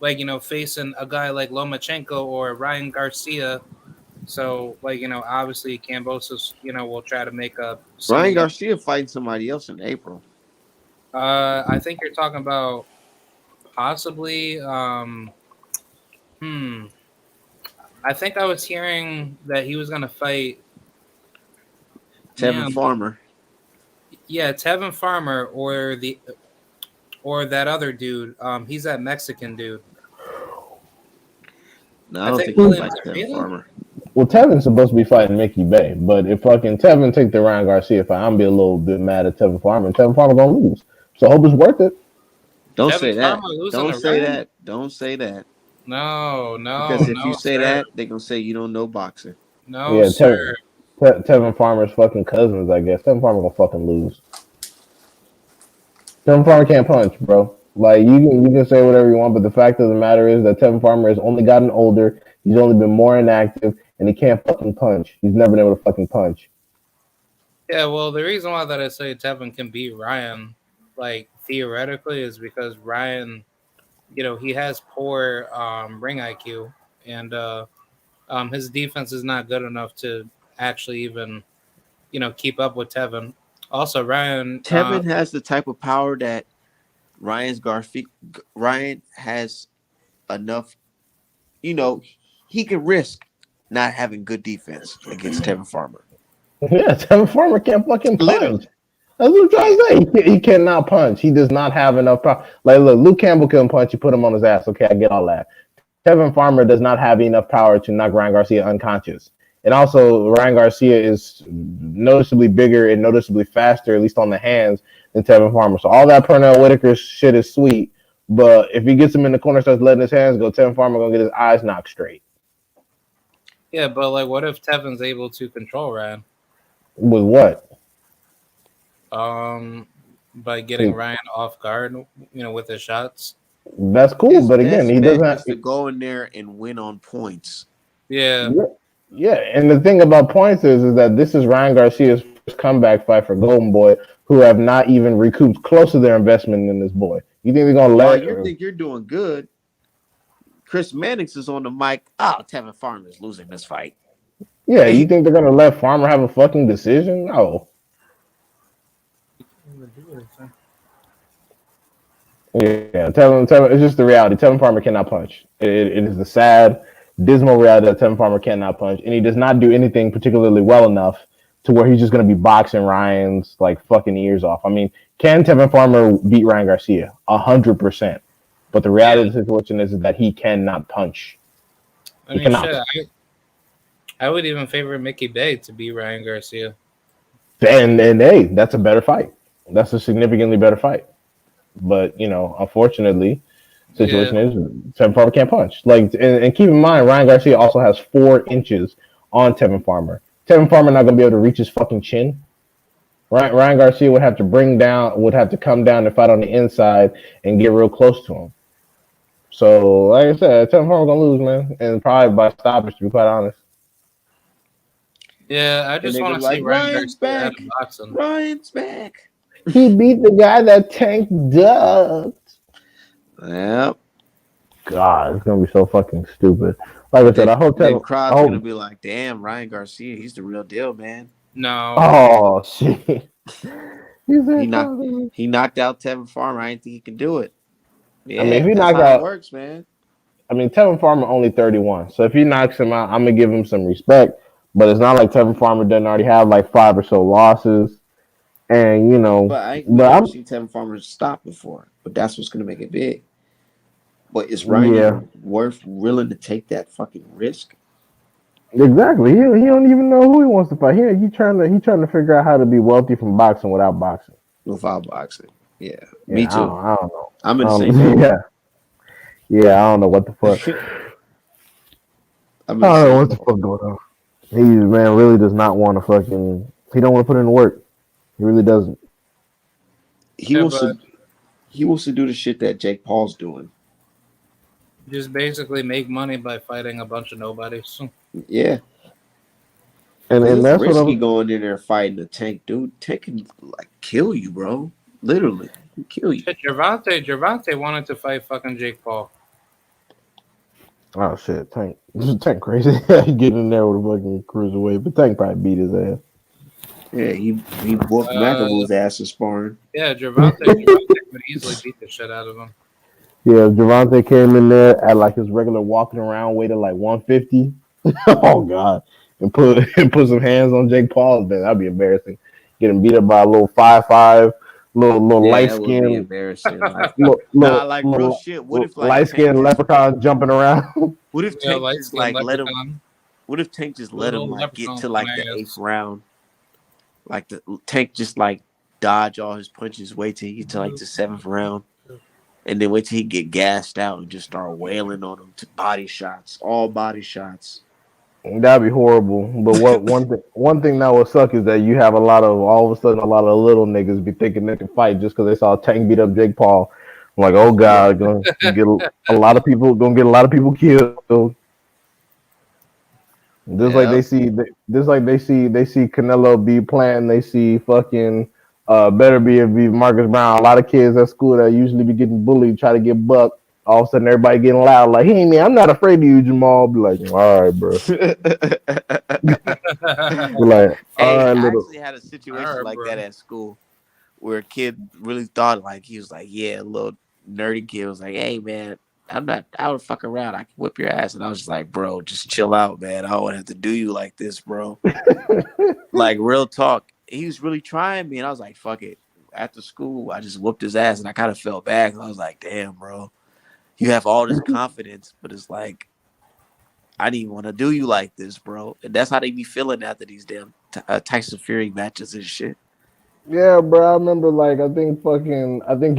Like facing a guy like Lomachenko or Ryan Garcia. So like obviously Kambosos, will try to make up. Ryan Garcia fighting somebody else in April. I think you're talking about possibly. I think I was hearing that he was gonna fight Tevin Farmer. Yeah, Tevin Farmer or that other dude. He's that Mexican dude. No, I don't think he's like Tevin Farmer. Well, Tevin's supposed to be fighting Mickey Bay, but if fucking Tevin take the Ryan Garcia fight, I'm gonna be a little bit mad at Tevin Farmer, and Tevin Farmer gonna lose. So I hope it's worth it. Don't say that. Don't say that. Don't say that. No. Because if you say that, they're gonna say you don't know boxing. No, yeah, sir. Tevin Farmer's fucking cousins, I guess. Tevin Farmer gonna fucking lose. Tevin Farmer can't punch, bro. Like you can say whatever you want, but the fact of the matter is that Tevin Farmer has only gotten older. He's only been more inactive, and he can't fucking punch. He's never been able to fucking punch. Yeah, well, the reason why that I say Tevin can beat Ryan, like theoretically, is because Ryan, he has poor ring IQ, and his defense is not good enough to actually even, keep up with Tevin. Also, Tevin has the type of power that Ryan has enough. He can risk not having good defense against Tevin Farmer. Yeah, Tevin Farmer can't fucking punch. Literally. That's what I'm trying to say. He cannot punch. He does not have enough power. Like, look, Luke Campbell couldn't punch. You put him on his ass. Okay, I get all that. Tevin Farmer does not have enough power to knock Ryan Garcia unconscious. And also, Ryan Garcia is noticeably bigger and noticeably faster, at least on the hands, than Tevin Farmer. So all that Pernell Whitaker shit is sweet. But if he gets him in the corner, starts letting his hands go, Tevin Farmer going to get his eyes knocked straight. Yeah, but like, what if Tevin's able to control Ryan? With what? By getting Ryan off guard, with his shots. That's cool, but again, he doesn't have to go in there and win on points. Yeah. Yeah, and the thing about points is that this is Ryan Garcia's first comeback fight for Golden Boy, who have not even recouped close to their investment in this boy. You think they're gonna let? You think you're doing good? Chris Mannix is on the mic. Oh, Tevin Farmer is losing this fight. Yeah, you think they're gonna let Farmer have a fucking decision? No. Yeah, Tevin, it's just the reality. Tevin Farmer cannot punch. It is the sad, dismal reality that Tevin Farmer cannot punch, and he does not do anything particularly well enough to where he's just going to be boxing Ryan's like fucking ears off. I mean, can Tevin Farmer beat Ryan Garcia? 100%. But the reality of the situation is that he cannot punch. I mean, shit, I would even favor Mickey Bay to beat Ryan Garcia. And hey, that's a better fight. That's a significantly better fight. But unfortunately, the situation is Tevin Farmer can't punch. Like, and keep in mind, Ryan Garcia also has 4 inches on Tevin Farmer. Tevin Farmer not gonna be able to reach his fucking chin. Ryan Garcia would have to come down and fight on the inside and get real close to him. So, like I said, Tevin Farmer gonna lose, man, and probably by stoppage, to be quite honest. Yeah, I just want to see Ryan's back. Ryan's back. He beat the guy that tanked ducked. Yep. God, it's gonna be so fucking stupid. Like I said, I hope the crowd's gonna be like, "Damn, Ryan Garcia, he's the real deal, man." No. Oh shit. He He said, knocked "Father." he knocked out Tevin Farmer. I didn't think he could do it. I mean, if Yeah, he that's knock how it out, works, man. I mean, Tevin Farmer only 31. So if he knocks him out, I'm gonna give him some respect. But it's not like Tevin Farmer doesn't already have like 5 or so losses, and We but never I'm seen Tevin Farmer stop before. But that's what's gonna make it big. But is Ryan yeah, even worth willing to take that fucking risk exactly. He don't even know who he wants to fight. He trying to figure out how to be wealthy from boxing without boxing. without boxing? Yeah, me Yeah, too. I don't know. I'm in the same boat. Yeah, yeah, I don't know what the fuck. I'm I in the don't know same what the boat. fuck going on. He man really does not want to fucking. He don't want to put in the work. He really doesn't. He Yeah, wants but to. He wants to do the shit that Jake Paul's doing. just basically make money by fighting a bunch of nobodies. Yeah, And because and it's that's what risky I'm. going in there fighting a tank, dude. Tank can like kill you, bro. Literally, he can kill you. Shit, Gervonta wanted to fight fucking Jake Paul. Oh shit, Tank crazy. He getting in there with a fucking cruiserweight, but Tank probably beat his ass. Yeah, he whooped Uh, McAvoy's ass in sparring. yeah, Gervonta could easily beat the shit out of him. Yeah, if Javante came in there at like his regular walking around weight of like 150. Oh god, and put some hands on Jake Paul, then that'd be embarrassing. Getting beat up by a little 5'5", little Yeah, light that would be skinned embarrassing. Like, like real little shit. What if like light Tank skinned just? leprechaun jumping around. What if Yeah, Tank light just skinned like let him? leprechaun. What if Tank just let him Little like get leprechaun to like the eighth ass. round? Like the Tank just like dodge all his punches, wait till he get to like the seventh round, and then wait till he get gassed out and just start wailing on him to body shots, all body shots. That'd be horrible. But what one thing that would suck is that you have all of a sudden a lot of little niggas be thinking they can fight just because they saw Tank beat up Jake Paul. I'm like, oh Yeah, god, gonna get a lot of people killed. yeah, Just like they see Canelo be playing, they see fucking better be Marcus Brown. A lot of kids at school that usually be getting bullied try to get bucked. All of a sudden everybody getting loud like, hey man, I'm not afraid of you, Jamal. Be like, all right, bro. Be like, all Hey, right, I little. actually had a situation Alright, like bro. that at school where a kid really thought like he was like, yeah, a little nerdy kid was like, hey man, I'm not I would fuck around, I can whip your ass. And I was just like, bro, just chill out, man. I don't have to do you like this, bro. Like real talk. He was really trying me and I was like, fuck it. After school, I just whooped his ass and I kind of felt bad. I was like, damn, bro. You have all this confidence, but it's like I didn't want to do you like this, bro. And that's how they be feeling after these damn Tyson Fury matches and shit. Yeah, bro. I remember like I think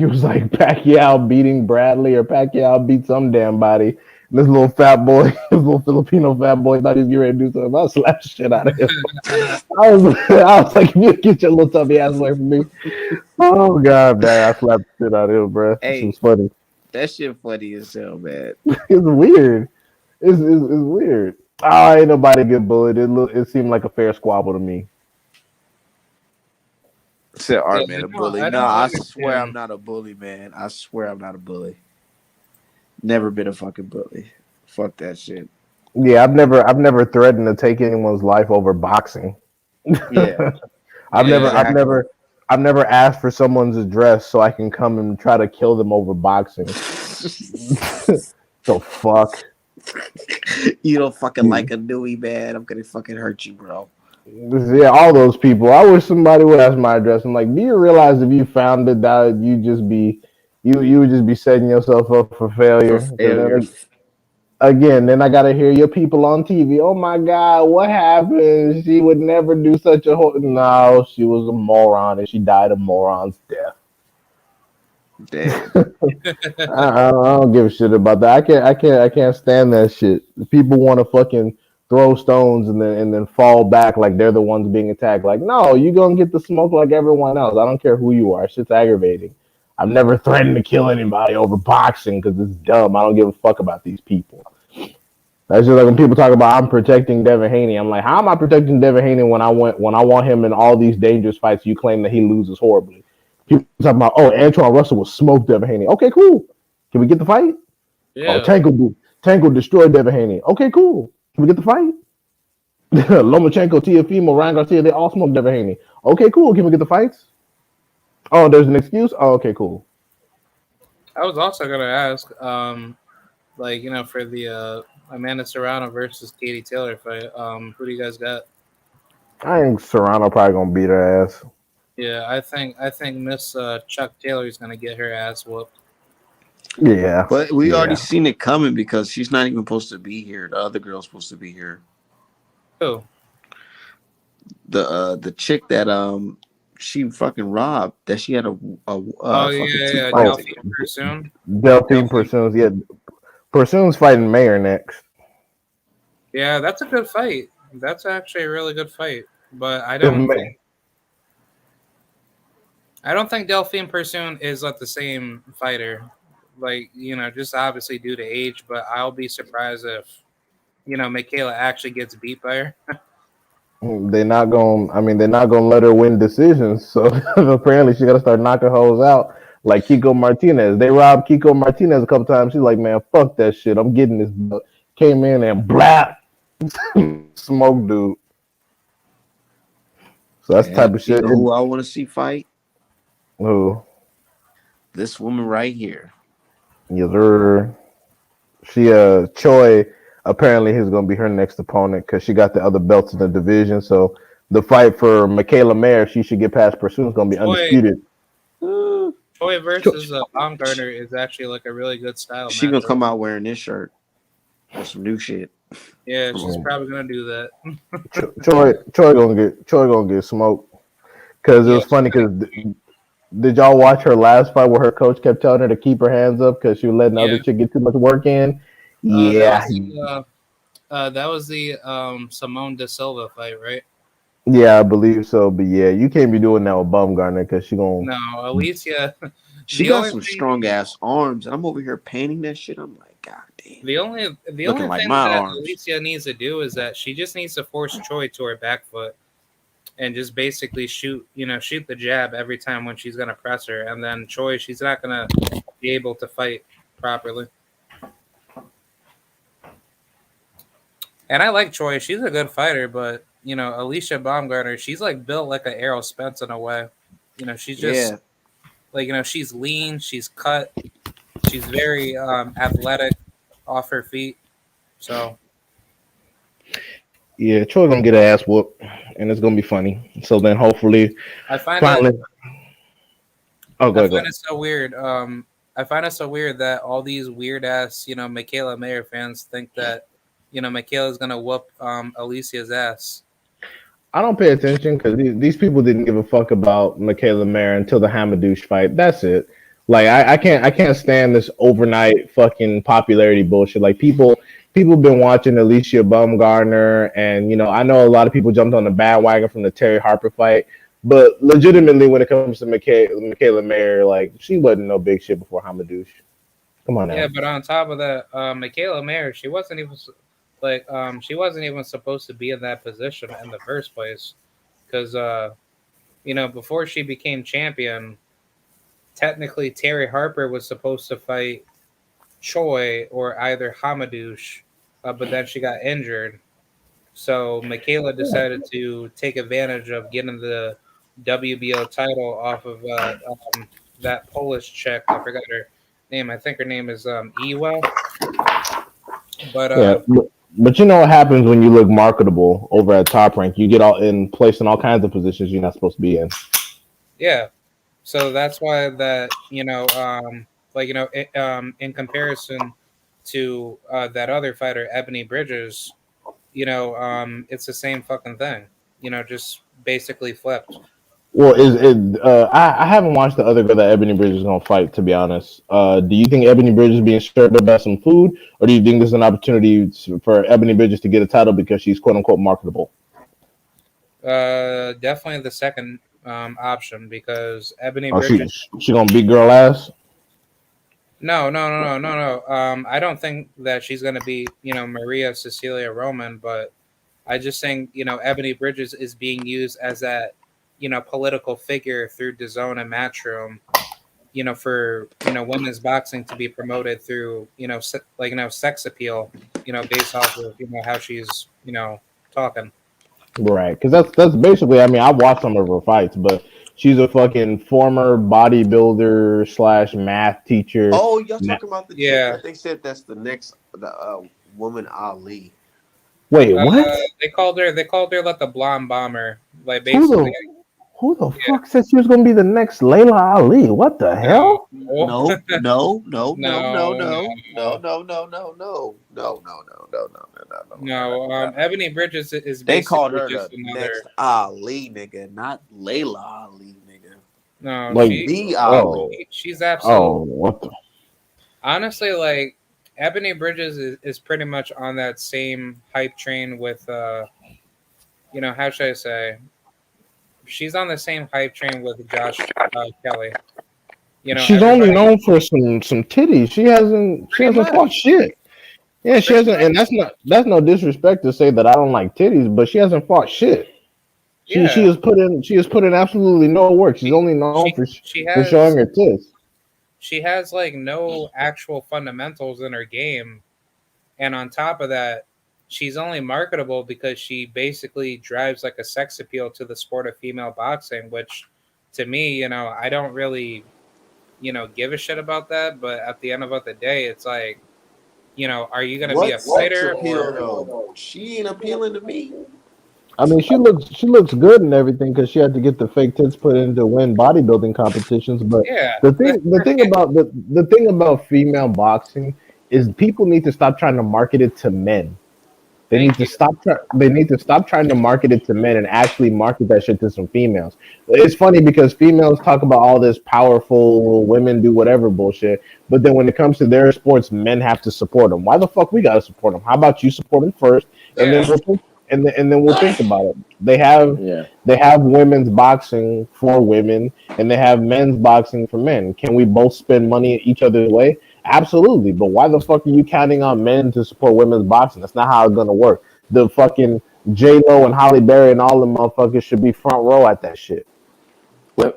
it was like Pacquiao beating Bradley or Pacquiao beat some damn body. This little fat boy, this little Filipino fat boy thought he was getting ready to do something. I slapped the shit out of him. I was like, if you get your little tubby ass away from me. Oh god, man, I slapped the shit out of him, bro. This Hey, was funny. that shit funny as hell, man. It's weird. It's weird. Oh, ain't nobody get bullied. It seemed like a fair squabble to me. Said Yeah, Art man a bully. I No, don't I swear I'm understand. not a bully, man. I swear I'm not a bully. Never been a fucking bully. Fuck that shit. Yeah, I've never threatened to take anyone's life over boxing. Yeah, I've never Yeah. I've exactly. never I've never asked for someone's address so I can come and try to kill them over boxing. The fuck? You don't fucking You- like a newie, man. I'm gonna fucking hurt you, bro. Yeah, all those people. I wish somebody would ask my address. I'm like, do you realize if you found it that you would just be setting yourself up for For failure? Because failure. then again, then I gotta hear your people on TV. Oh my God, what happened? She would never do such a no. She was a moron and she died a moron's death. Damn. I don't give a shit about that. I can't stand that shit. People want to fucking throw stones and then fall back like they're the ones being attacked. Like, no, you gonna get the smoke like everyone else. I don't care who you are. Shit's aggravating. I've never threatened to kill anybody over boxing because it's dumb. I don't give a fuck about these people. That's just like when people talk about I'm protecting Devin Haney. I'm like, how am I protecting Devin Haney when I want him in all these dangerous fights? You claim that he loses horribly. People talking about, oh, Antoine Russell will smoke Devin Haney. Okay, cool. Can we get the fight? Oh, Yeah. Tank will destroy Devin Haney. Okay, cool. Can we get the fight? Lomachenko, Teofimo, Ryan Garcia, they all smoked Devin Haney. Okay, cool. Can we get the fights? Oh, there's an excuse? Oh, okay, cool. I was also gonna ask, like for the Amanda Serrano versus Katie Taylor fight, who do you guys got? I think Serrano probably gonna beat her ass. Yeah, I think Miss Chuck Taylor is gonna get her ass whooped. Yeah, But we already yeah. seen it coming because she's not even supposed to be here. The other girl's supposed to be here. Who? The chick that she fucking robbed, that she had Oh fucking yeah, two yeah, fights Delphine ago. Pursoon. Delphine Delphine. Pursues. Yeah, Pursues fighting Mayer next. Yeah, that's a good fight. That's actually a really good fight. But If May, I don't think Delphine Pursoon is like the same fighter. Like, just obviously due to age, but I'll be surprised if, Michaela actually gets beat by her. they're not gonna. I mean, they're not gonna let her win decisions. So apparently, she got to start knocking hoes out. Like Kiko Martinez, they robbed Kiko Martinez a couple times. She's like, man, fuck that shit. I'm getting this. Belt. Came in and blap, smoke dude. So that's the Yeah, type of you shit. know who I want to see fight? Oh, This woman right here. yes, sir. She Choi apparently is gonna be her next opponent because she got the other belts in the division. So the fight for Michaela Mayer, if she should get past Pursuit, is gonna be Choi, undisputed. Uh, Choi Cho- versus Baumgartner is actually like a really good style she gonna matchup. come out wearing this shirt or some new shit. Yeah, she's Mm. probably gonna do that. Choi gonna get smoked because it Yeah, was funny because did y'all watch her last fight where her coach kept telling her to keep her hands up because she was letting the yeah. other chick get too much work in? That Yeah, was the Simone de Silva fight, right? yeah, I believe so. But yeah, you can't be doing that with Bumgarner because she gonna. No, Alicia. She The got only some thing, strong ass arms, and I'm over here painting that shit. I'm like, God damn, the looking only like thing my that arms. Alicia needs to do is that she just needs to force Choi to her back foot and just basically shoot the jab every time when she's gonna press her, and then Choi, she's not gonna be able to fight properly. And I like Choi; she's a good fighter, but Alicia Baumgartner, she's like built like an Errol Spence in a way. She's just Yeah, like she's lean, she's cut, she's very athletic off her feet. So Yeah, Troy gonna get her ass whooped, and it's gonna be funny. So then, hopefully, I find it finally. Oh, I go ahead, go find ahead. it so weird. I find it so weird that all these weird ass, Michaela Mayer fans think that, Michaela's gonna whoop Alicia's ass. I don't pay attention because these people didn't give a fuck about Michaela Mayer until the Hamadouche fight. That's it. Like I can't stand this overnight fucking popularity bullshit. Like people been watching Alicia Baumgartner, and I know a lot of people jumped on the bandwagon from the Terry Harper fight, but legitimately when it comes to Michaela Mayer, like she wasn't no big shit before Hamadouche. Come on Yeah, now. but on top of that, Michaela Mayer, she wasn't even supposed to be in that position in the first place, because before she became champion, technically Terry Harper was supposed to fight Choi or either Hamadouche, but then she got injured. So Michaela decided to take advantage of getting the WBO title off of that Polish chick. I forgot her name. I think her name is Iwa. But Yeah, but you know what happens when you look marketable over at Top Rank? You get all in placed in all kinds of positions you're not supposed to be in. yeah, so that's why that like in comparison to that other fighter Ebony Bridges, it's the same fucking thing. Just basically flipped. Well, is it? I haven't watched the other girl that Ebony Bridges is gonna fight. To be honest, do you think Ebony Bridges being served up as some food, or do you think this is an opportunity for Ebony Bridges to get a title because she's quote unquote marketable? Definitely the second option because Ebony Oh, she Bridges. she gonna beat girl ass? No, no, no, no, no, no. I don't think that she's gonna be Maria Cecilia Roman, but I just think Ebony Bridges is being used as that political figure through DAZN and Matchroom. For women's boxing to be promoted through sex appeal. Based off of how she's talking. Right, because that's basically. I mean, I watched some of her fights, but she's a fucking former bodybuilder slash math teacher. Oh, y'all Na- talking about the chick Yeah. that they said that's the next woman Ali? Wait, Uh, what? they called her like the blonde bomber. Like Who basically, the who the yeah. fuck said she was gonna be the next Layla Ali? What the No. hell? No, no, no, no, no, No, no, no, no, no, no, no, no, no, no, no, no, no, no, no, no. no. Ebony Bridges is They called basically her just the another. next Ali, nigga, not Layla Ali, nigga. No, Like, The oh, Ali. she's oh, absolute. what the? Honestly, like Ebony Bridges is pretty much on that same hype train with how should I say? She's on the same hype train with Josh Kelly. She's only Everybody known for some titties. She pretty hasn't fought much, shit. Yeah, she pretty hasn't, and much, that's no disrespect to say that I don't like titties, but she hasn't fought shit. yeah. She has put in absolutely no work. She's She only known she she for showing has her tits. she has like no actual fundamentals in her game, and on top of that, she's only marketable because she basically drives like a sex appeal to the sport of female boxing, which to me, I don't really, give a shit about that. But at the end of the day, it's like, are you gonna be a What sex fighter appeal or though? She ain't appealing to me. I mean, she looks good and everything because she had to get the fake tits put in to win bodybuilding competitions. But yeah, the thing about female boxing is people need to stop trying to market it to men. thank you. They need to stop trying to market it to men and actually market that shit to some females. It's funny because females talk about all this powerful women do whatever bullshit, but then when it comes to their sports, men have to support them. Why the fuck we gotta support them? How about you support them first, and then Yeah, we'll think about it. Yeah. They have women's boxing for women, and they have men's boxing for men. Can we both spend money each other's way? Absolutely, but why the fuck are you counting on men to support women's boxing? That's not how it's gonna work. The fucking J Lo and Holly Berry and all the motherfuckers should be front row at that shit.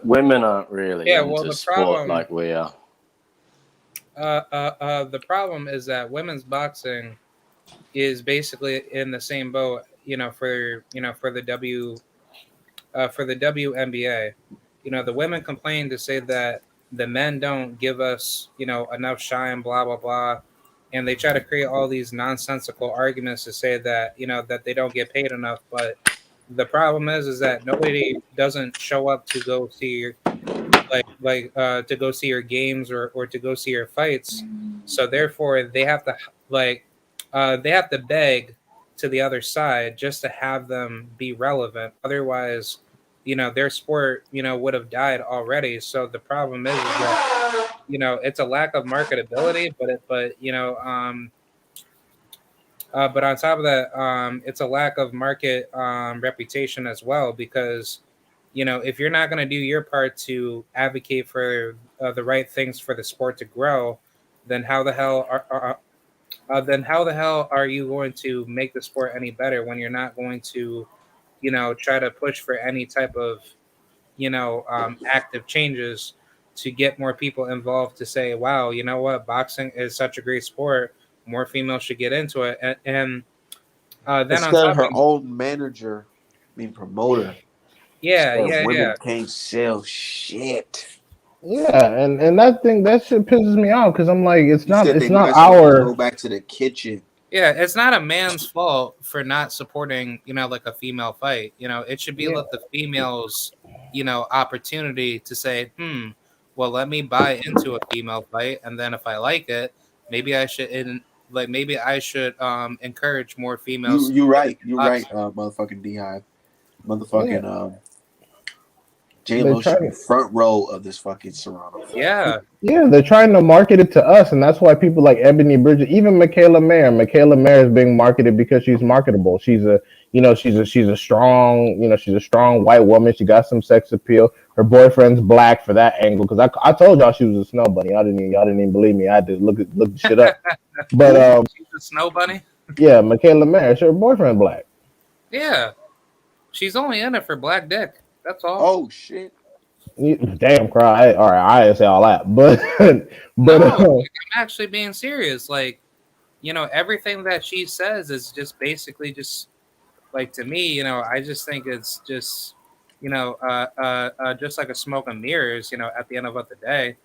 Women aren't really yeah. Well, into sport like we are. the problem is that women's boxing is basically in the same boat, for the WNBA. The women complain to say that the men don't give us, enough shine, blah blah blah, and they try to create all these nonsensical arguments to say that that they don't get paid enough. But the problem is that nobody doesn't show up to go see your to go see your games or to go see your fights. So therefore, they have to beg to the other side just to have them be relevant. Otherwise, their sport, would have died already. So the problem is that it's a lack of marketability, but on top of that, it's a lack of market reputation as well because if you're not going to do your part to advocate for the right things for the sport to grow, then how the hell are you going to make the sport any better when you're not going to try to push for any type of active changes to get more people involved to say, wow, you know what, boxing is such a great sport, more females should get into it, and then on Instead of top her of own manager being promoter, yeah, said yeah, women yeah. can't sell shit. Yeah, and that shit pisses me off because I'm like, He said they it's might not as well just go our. back to the kitchen. Yeah, it's not a man's fault for not supporting, like a female fight. It should be Yeah, let the females, opportunity to say, well, let me buy into a female fight, and then if I like it, maybe I should, maybe I should encourage more females to get into You right, boxing. motherfucking Beehive. yeah, Motherfucking J they're Lo should trying be to. front row of this fucking Serrano fight. Yeah, Yeah, they're trying to market it to us, and that's why people like Ebony Bridges, even Michaela Mayer. Michaela Mayer is being marketed because she's marketable. She's a strong, she's a strong white woman. She got some sex appeal. Her boyfriend's black for that angle. Because I told y'all she was a snow bunny. Y'all didn't even believe me. I had to look the shit up. But Who? she's a snow bunny. yeah, Michaela Mayer. Her boyfriend black. Yeah, she's only in it for black dick. That's all. Oh shit. Damn, cry. All right, I didn't say all that, but but No, like, I'm actually being serious. Like, everything that she says is just basically just like to me, I just think it's just, just like a smoke and mirrors, at the end of the day.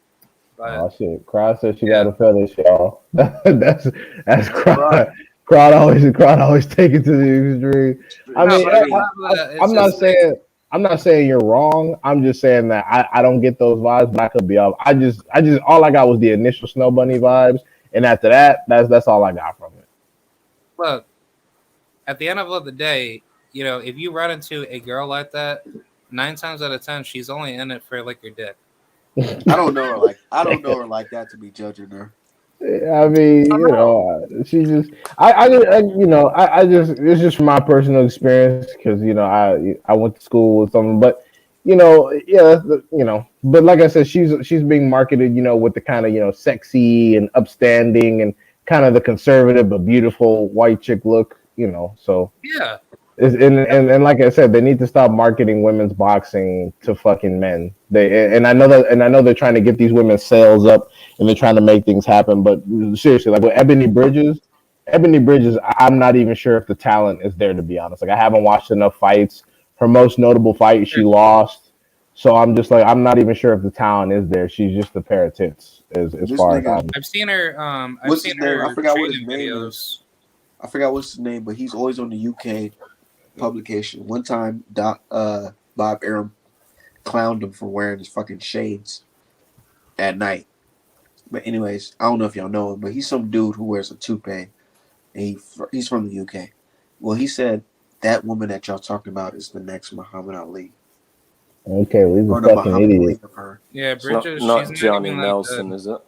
But Oh shit! Crowd said she got yeah, a fetish, y'all. That's Right. crowd. Crowd always take it to the extreme. I no, mean, but it's Extreme. not that. It's I'm not just like, saying you're wrong. I'm just saying that I don't get those vibes, but I could be off. I just all I got was the initial Snow Bunny vibes, and after that, that's all I got from it. look, at the end of the day, if you run into a girl like that, 9 times out of 10, she's only in it for like your dick. I don't know her like that to be judging her. I mean, Oh no. she just, I just, it's just from my personal experience because I went to school with someone, but yeah, but like I said, she's being marketed, with the kind of sexy and upstanding and kind of the conservative but beautiful white chick look, so. Yeah. And like I said, they need to stop marketing women's boxing to fucking men. And I know they're trying to get these women's sales up and they're trying to make things happen. But seriously, like with Ebony Bridges, I'm not even sure if the talent is there, to be honest. Like I haven't watched enough fights. Her most notable fight, she lost. So I'm just like I'm not even sure if the talent is there. She's just a pair of tits, as This far as nigga, I'm. I've seen her. I've what's seen his name? I her forgot what his training name videos. is. I forgot what's his name, but he's always on the UK publication. One time, Bob Arum clowned him for wearing his fucking shades at night. But anyways, I don't know if y'all know him, but he's some dude who wears a toupee, and he's from the UK. Well, he said that woman that y'all talking about is the next Muhammad Ali, Okay, well, he's or a the fucking Muhammad Ali idiot. of her. Yeah, It's not, Bridges. not She's Johnny not even Nelson, that is it?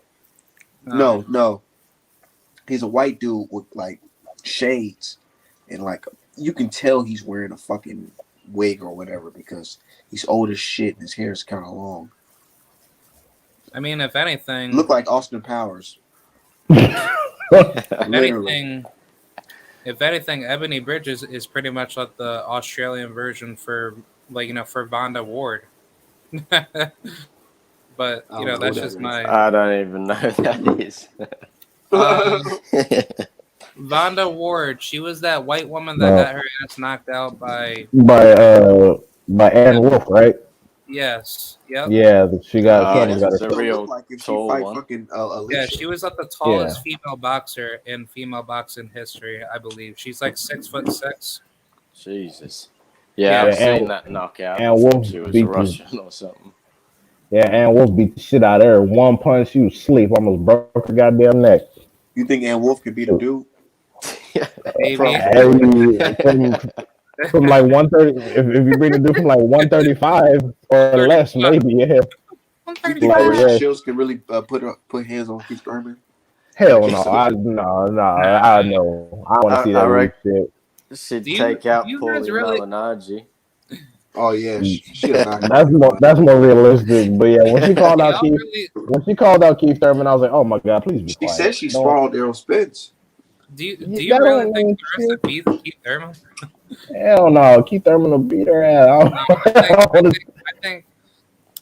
good. No, he's a white dude with like shades, and like you can tell he's wearing a fucking wig or whatever because he's old as shit and his hair is kind of long. I mean, if anything, Look like Austin Powers, if literally. anything, Ebony Bridges is pretty much like the Australian version for for Vonda Ward. But I don't know who that's that just is. my I don't even know who that is. Vonda Ward. She was that white woman that Uh, got her ass knocked out by. by Ann Wolf, right? Yes. Yep. Yeah, she Yeah, almost that's got what her. she's The gonna look real like if she tall fight one. fucking Yeah, Alicia. she was like the Yeah. tallest female boxer in female boxing history, I believe. She's like 6'6". Jesus. Yeah, Yeah. Yeah, I've seen that knockout. Ann I thought Wolf she was beat the Russian or something. Ann Wolf beat the shit out of her. One punch, she was asleep, almost broke her goddamn neck. You think Ann Wolf could beat a dude? Maybe. Hey, from like 130, if you bring the dude from like 135 or less, maybe yeah. You think Like Clarissa yeah. Shields can really put hands on Keith Thurman? Hell Like, no, she's I know. I want to see that I weak reckon shit. she'd Do take out you Paulie guys really? Malignaggi. Oh yeah, she'll knock him That's out. that's more realistic. But yeah, when she called Do out y'all Keith, really? Thurman, I was like, oh my god, please be She said quiet. she Don't spawned Errol Spence. Do you that really don't think mean Clarissa shit. beat Keith Thurman? Hell no, Keith Thurman will beat her ass.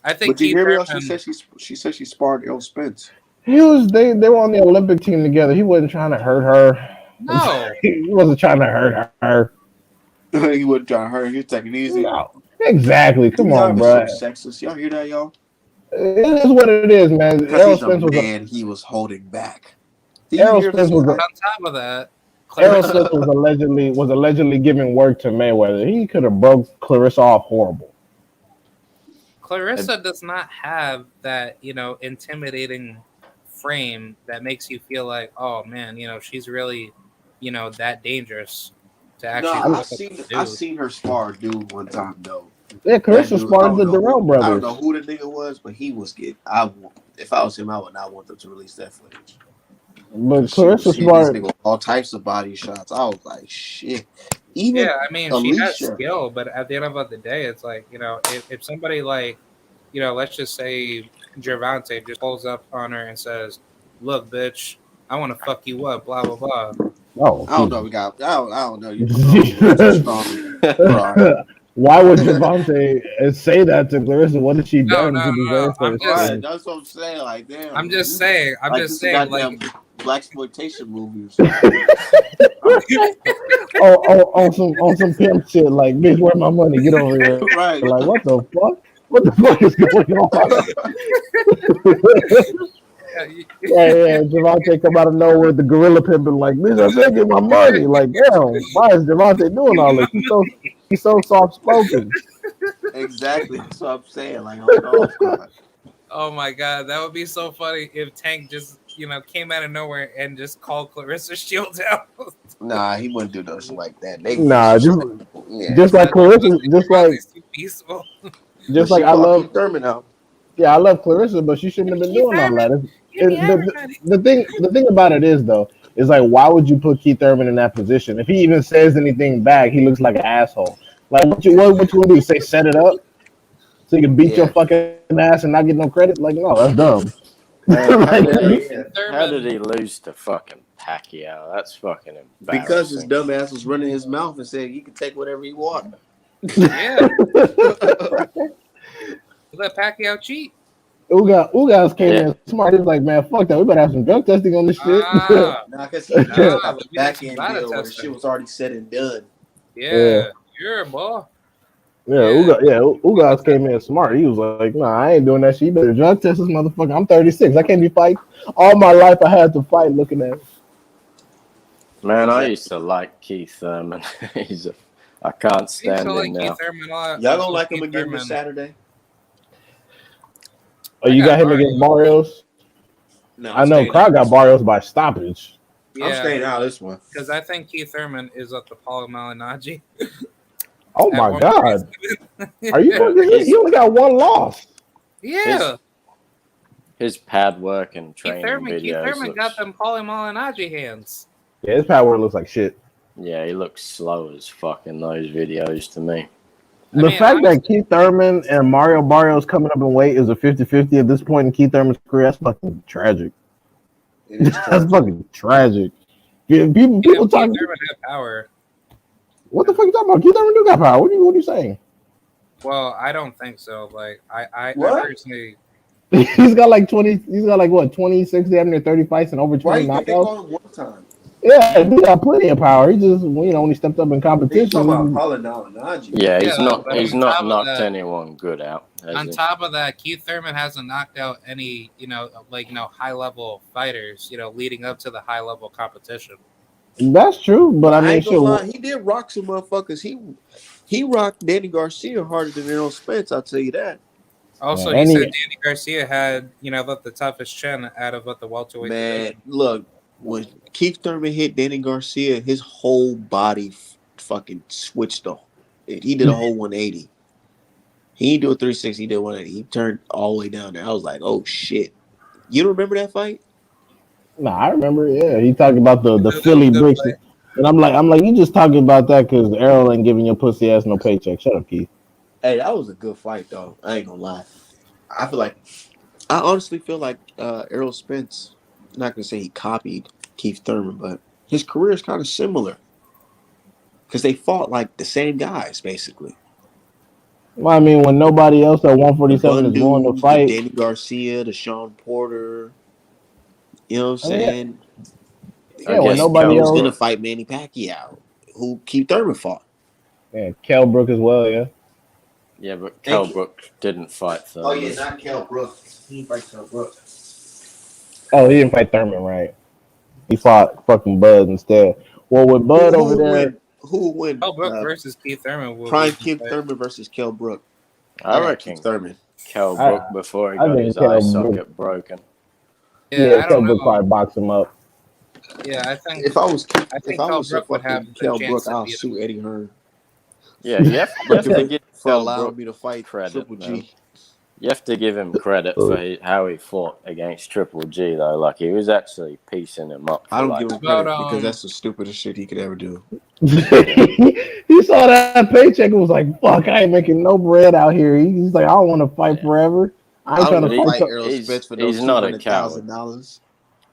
I think But did you Keith hear me? She Thurman. said she said she sparred Errol Spence. They were on the Olympic team together. He wasn't trying to hurt her. No. He wasn't trying to hurt her. He wasn't trying to hurt her. He was taking it easy. No, exactly. Come Y'all on, are so bro. sexist. Y'all hear that, y'all? It is what it is, man. Because he's a man, he was holding back. Do you Errol hear Spence this was guy? On top of that, Errol Clarissa. Spence was allegedly giving work to Mayweather. He could have broke Clarissa off horrible. Clarissa does not have that, intimidating frame that makes you feel like, oh man, she's really, that dangerous to actually. No, look at the I dude. seen her spar a dude one time though. Yeah, That Clarissa dude, sparred the Durrell I brothers. don't know who the nigga was, but he was getting. If I was him, I would not want them to release that footage. But She was Clarissa hitting this sparred. nigga with all types of body shots. I was like, shit. Even Yeah, I mean, she has Alicia. skill, but at the end of the day, it's like, if somebody like, let's just say Gervonta just pulls up on her and says, "Look, bitch, I want to fuck you up," blah blah blah. Oh, I don't know. I don't know. You too strong. Right. why would Javante say that to Clarissa? What has she No, done no, to no. deserve I'm such just, things? That's what I'm saying. Like, damn. I'm just saying, Like, this is a like, goddamn black exploitation movie or something. On some pimp shit, like, bitch, where my money? Get over here. Right. Like, what the fuck? What the fuck is going on? Yeah, Javante come out of nowhere with the gorilla pimping, like, bitch, I said get my money. Like, damn, why is Javante doing all this? He's so soft spoken. Exactly. That's what I'm saying. Like, oh God. Oh my god, that would be so funny if Tank just came out of nowhere and just called Clarissa Shields out. Nah, he wouldn't do nothing like that. They Nah, yeah. just like Clarissa, just like peaceful. just But like she I love Keith Thurman out. Yeah, I love Clarissa, but she shouldn't have been doing all that. The thing about it is though, is like why would you put Keith Urban in that position? If he even says anything back, he looks like an asshole. Like what you gonna do? Say set it up so you can beat your fucking ass and not get no credit? Like no, that's dumb. How did he lose to fucking Pacquiao? That's fucking embarrassing. Because his dumb ass was running his mouth and said he could take whatever he wanted. Yeah. Let Pacquiao cheat. Ugas came in smart. He was like, man, fuck that. We better have some drug testing on this shit. Nah, because he had a back end deal where the shit was already said and done. Yeah. You're boy. Ugas came in smart. He was like, nah, I ain't doing that shit. You better drug test this motherfucker. I'm 36. I can't be fighting. All my life I had to fight looking at it. Man, I used to like Keith Thurman. I can't stand him now. Y'all gonna like him again this Saturday? Oh, you got him against Barrios? No, I know Crowd got Barrios by stoppage. Yeah, I'm staying out of this one. Because I think Keith Thurman is up to Paulo Malignaggi. Oh my God. Are you fucking he only got one loss. Yeah. His pad work and training videos. Keith Thurman got them Paulo Malignaggi hands. Yeah, his pad work looks like shit. Yeah, he looks slow as fuck in those videos to me. The fact that Keith Thurman and Mario Barrios coming up in weight is a 50-50 at this point in Keith Thurman's career, that's fucking tragic. That's fucking tragic. People talking. Keith Thurman had power. What the fuck you talking about? Keith Thurman do got power. What are you saying? Well, I don't think so. Like I personally. He's got like 20. He's got like what 26, 30 fights and over 20 knockouts. They call him one time. Yeah, he got plenty of power. He just when he stepped up in competition. Yeah, he's not knocked anyone good out. On top of that, Keith Thurman hasn't knocked out any high level fighters. Leading up to the high level competition. That's true, but I mean, he did rock some motherfuckers. He rocked Danny Garcia harder than Errol Spence. I'll tell you that. Also, he said Danny Garcia had the toughest chin out of the welterweight. Man, look. When Keith Thurman hit Danny Garcia, his whole body fucking switched off. He did a whole 180. He didn't do a 360, he did 180. He turned all the way down there. I was like, oh shit. You don't remember that fight? No, I remember. Yeah, he talked about the Philly bricks, and I'm like, you just talking about that because Errol ain't giving your pussy ass no paycheck. Shut up, Keith. Hey, that was a good fight though. I ain't gonna lie. I honestly feel like Errol Spence. I'm not gonna say he copied Keith Thurman, but his career is kind of similar because they fought like the same guys basically. Well, I mean, when nobody else at 147 is willing to fight, Danny Garcia, the Sean Porter, you know what I'm saying? Yeah, when nobody else was gonna fight Manny Pacquiao, who Keith Thurman fought. Yeah, Kell Brook as well. Yeah. Yeah, but Kell Brook didn't fight Thurman. Oh yeah, not Kell Brook. He didn't fight Kell Brook. Oh, he didn't fight Thurman, right? He fought fucking Bud instead. Well, with Bud over there, who would win? Kell Brook versus Keith Thurman. Prime Keith Thurman versus Kell Brook. I reckon Thurman. Kell Brook before he got his eye socket broken. Yeah, Kell Brook probably box him up. Yeah, I think if I was Kell Brook Kell Brook, I'll sue Eddie Hearn. Yeah, you have to give for allowing me to fight Triple G. Man. You have to give him credit for how he fought against Triple G, though. Like, he was actually piecing him up. I don't give him credit because that's the stupidest shit he could ever do. He saw that paycheck and was like, fuck, I ain't making no bread out here. He's like, I don't want to fight forever. I ain't trying to fight Errol Spence for those $200,000.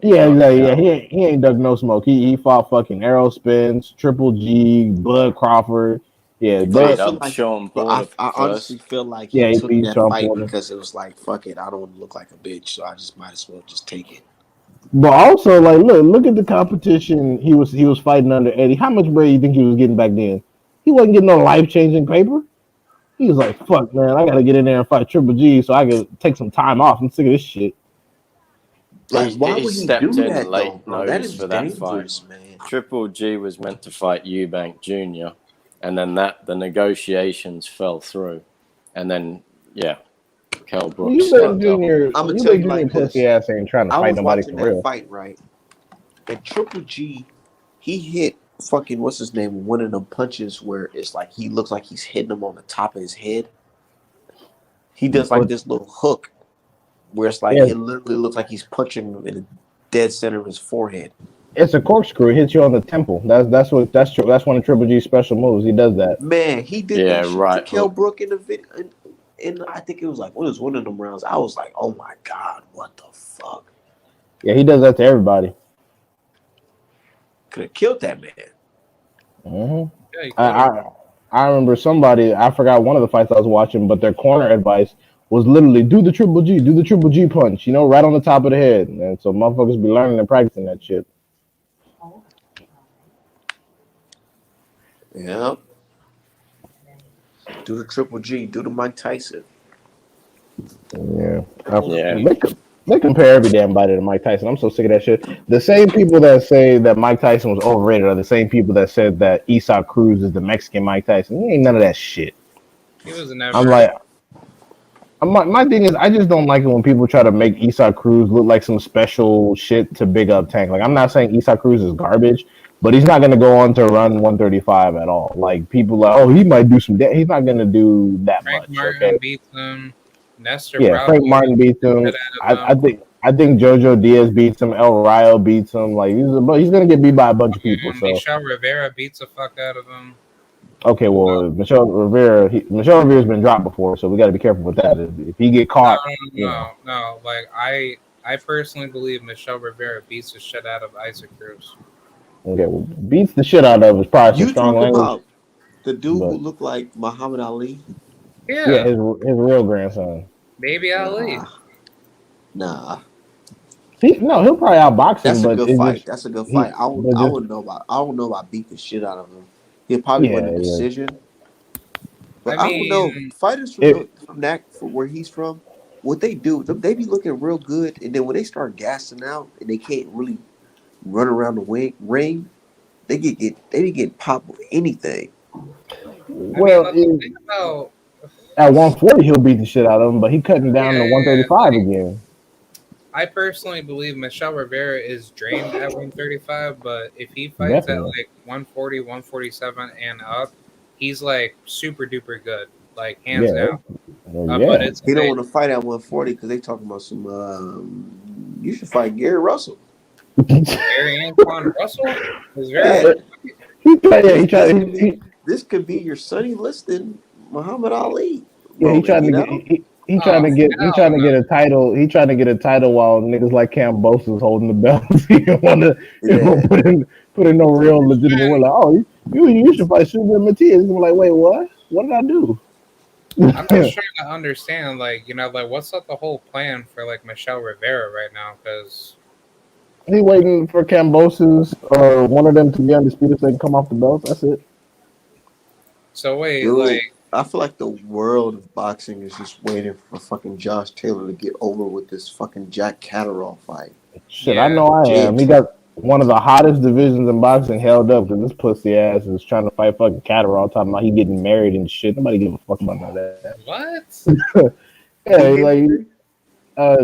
Yeah. He ain't dug no smoke. He fought fucking Errol Spence, Triple G, Bud Crawford. Yeah, but I honestly feel like he took that fight because it was like, fuck it, I don't want to look like a bitch, so I just might as well just take it. But also, like, look at the competition he was fighting under Eddie. How much bread you think he was getting back then? He wasn't getting no life changing paper. He was like, "Fuck, man, I gotta get in there and fight Triple G so I can take some time off. I'm sick of this shit." Like, why He would he stepped do in that though, late bro? That notice is for that fight. dangerous, man. Triple G was meant to fight Eubank Jr., and then the negotiations fell through, and then Kell Brooks Eubank stepped up. Jr. I'm gonna tell you Eubank Jr. like pussy this. ass ain't trying to I fight was nobody watching for that real. fight, right? And Triple G, he hit fucking what's his name? One of them punches where it's like he looks like he's hitting him on the top of his head. He does like this little hook where it's like Yeah, it literally looks like he's punching him in the dead center of his forehead. it's a corkscrew. It hits you on the temple. That's one of Triple G's special moves. He does that. Man, he did Yeah, that shit to right Kell hook. Brook in the video. And I think it was like, what was one of them rounds? I was like, oh my God, what the fuck? Yeah, he does that to everybody. Could have killed that man. hmm Yeah, you I, could've. I remember somebody. I forgot one of the fights I was watching, but their corner advice was literally do the Triple G punch. Right on the top of the head. And so motherfuckers be learning and practicing that shit. Yeah. Do the Triple G. Do the Mike Tyson. Yeah. Yeah. They compare every damn body to Mike Tyson. I'm so sick of that shit. The same people that say that Mike Tyson was overrated are the same people that said that Esau Cruz is the Mexican Mike Tyson. He ain't none of that shit. He was I'm never. like, my thing is, I just don't like it when people try to make Esau Cruz look like some special shit to big up Tank. Like, I'm not saying Esau Cruz is garbage, but he's not going to go on to run 135 at all. Like, people like, oh, he might do some. He's not going to do that Frank much. Martin Okay. beats him. Nestor Yeah, Frank probably Martin beats him. shit out I of him. think JoJo Diaz beats him. El Rio beats him. Like, he's going to get beat by a bunch of people. So Michelle Rivera beats the fuck out of him. okay, well, Michelle Rivera's been dropped before, so we got to be careful with that. If he get caught, No. Like I personally believe Michelle Rivera beats the shit out of Isaac Cruz. okay, well, beats the shit out of is probably some You strong talking language. about the dude But who looked like Muhammad Ali? yeah, his real grandson. Baby Ali. Nah. He'll probably outbox him, That's a but good fight. That's a good fight. I just don't know about beat the shit out of him. He'll probably win the decision. But I don't know. Fighters from where he's from, what they do, they be looking real good, and then when they start gassing out and they can't really run around the ring, they be getting popped with anything. Well, think about at 140 he'll beat the shit out of him, but he cutting down to 135 again. I personally believe Michelle Rivera is drained at 135, but if he fights at like 140, 147 and up, he's like super duper good, like hands down. But it's he don't want to fight at 140 because they talking about some. You should fight Gary Russell. Gary Antoine Russell is very. This could be your Sonny Liston, Muhammad Ali. Yeah, he trying to get a title. He trying to get a title while niggas like Kambosos holding the belt. He don't want to put in no real legitimate word. Like, oh, you should fight Sugar Matias. I'm like, wait, what? What did I do? I'm just trying to understand, like what's the whole plan for like Michelle Rivera right now? Because he waiting for Kambosos or one of them to be undisputed so they can come off the belt. That's it. So wait, I feel like the world of boxing is just waiting for fucking Josh Taylor to get over with this fucking Jack Catterall fight. Shit, I know I am. He got one of the hottest divisions in boxing held up because this pussy ass is trying to fight fucking Catterall, talking about he getting married and shit. Nobody give a fuck about none of that. What?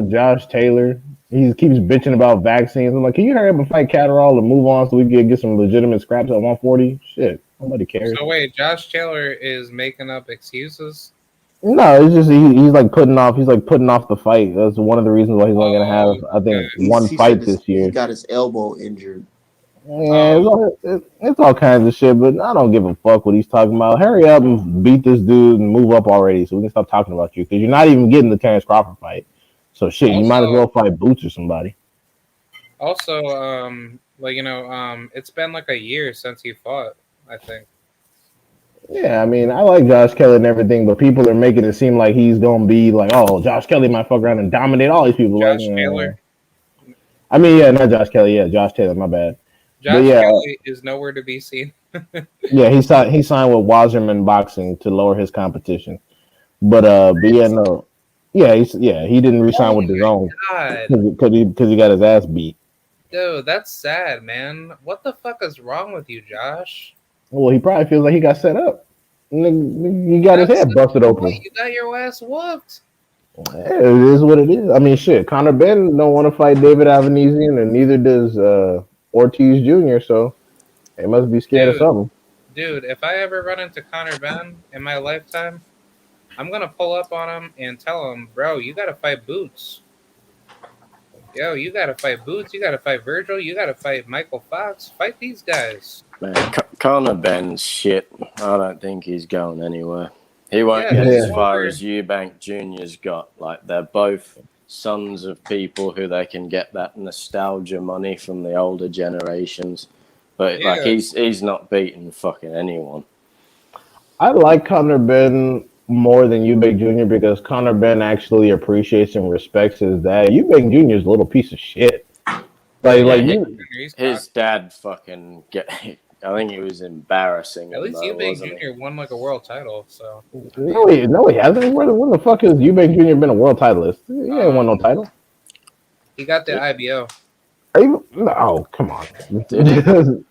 Josh Taylor. He keeps bitching about vaccines. I'm like, can you hurry up and fight Catterall and move on so we can get some legitimate scraps at 140? Shit, nobody cares. So wait, Josh Taylor is making up excuses? No, it's just he's like putting off the fight. That's one of the reasons why he's only gonna have, I think, one fight this year. He got his elbow injured. Yeah, it's all kinds of shit, but I don't give a fuck what he's talking about. Hurry up and beat this dude and move up already so we can stop talking about you because you're not even getting the Terrence Crawford fight. So shit, you might as well fight Boots or somebody. Also, it's been like a year since he fought, I think. Yeah, I mean, I like Josh Kelly and everything, but people are making it seem like he's gonna be like, oh, Josh Kelly might fuck around and dominate all these people. Josh Taylor. I mean, yeah, not Josh Kelly. Yeah, Josh Taylor. My bad. But Josh yeah, Kelly is nowhere to be seen. yeah, he signed with Wasserman Boxing to lower his competition. But yeah, no, he didn't resign Oh with his my own god. because he got his ass beat. Dude, that's sad, man. What the fuck is wrong with you, Josh? Well, he probably feels like he got set up. He got his That's head busted what open. you got your ass whooped. Yeah, it is what it is. I mean, shit. Conor Ben don't want to fight David Avanesian, and neither does Ortiz Jr. So they must be scared of Dude, something. if I ever run into Conor Ben in my lifetime, I'm gonna pull up on him and tell him, bro, you gotta fight Boots. Yo, you gotta fight Boots. You gotta fight Virgil. You gotta fight Michael Fox. Fight these guys. Man, Conor Ben's shit. I don't think he's going anywhere. He won't Yeah, get he's as Yeah. far over. as Eubank Jr.'s got. Like, they're both sons of people who they can get that nostalgia money from the older generations. But, like, Yeah, he's not beating fucking anyone. I like Conor Ben more than Eubank Jr. because Conor Ben actually appreciates and respects his dad. Eubank Jr. is a little piece of shit. yeah, Yeah, Like you, He's his dad fucking get. I think he was embarrassing at him least though, Eubank wasn't he? Jr. won like a world title. So no, he hasn't. When the fuck has Eubank Jr. been a world titleist? He ain't won no um, title. he got the IBO. No, oh, come on. Did he?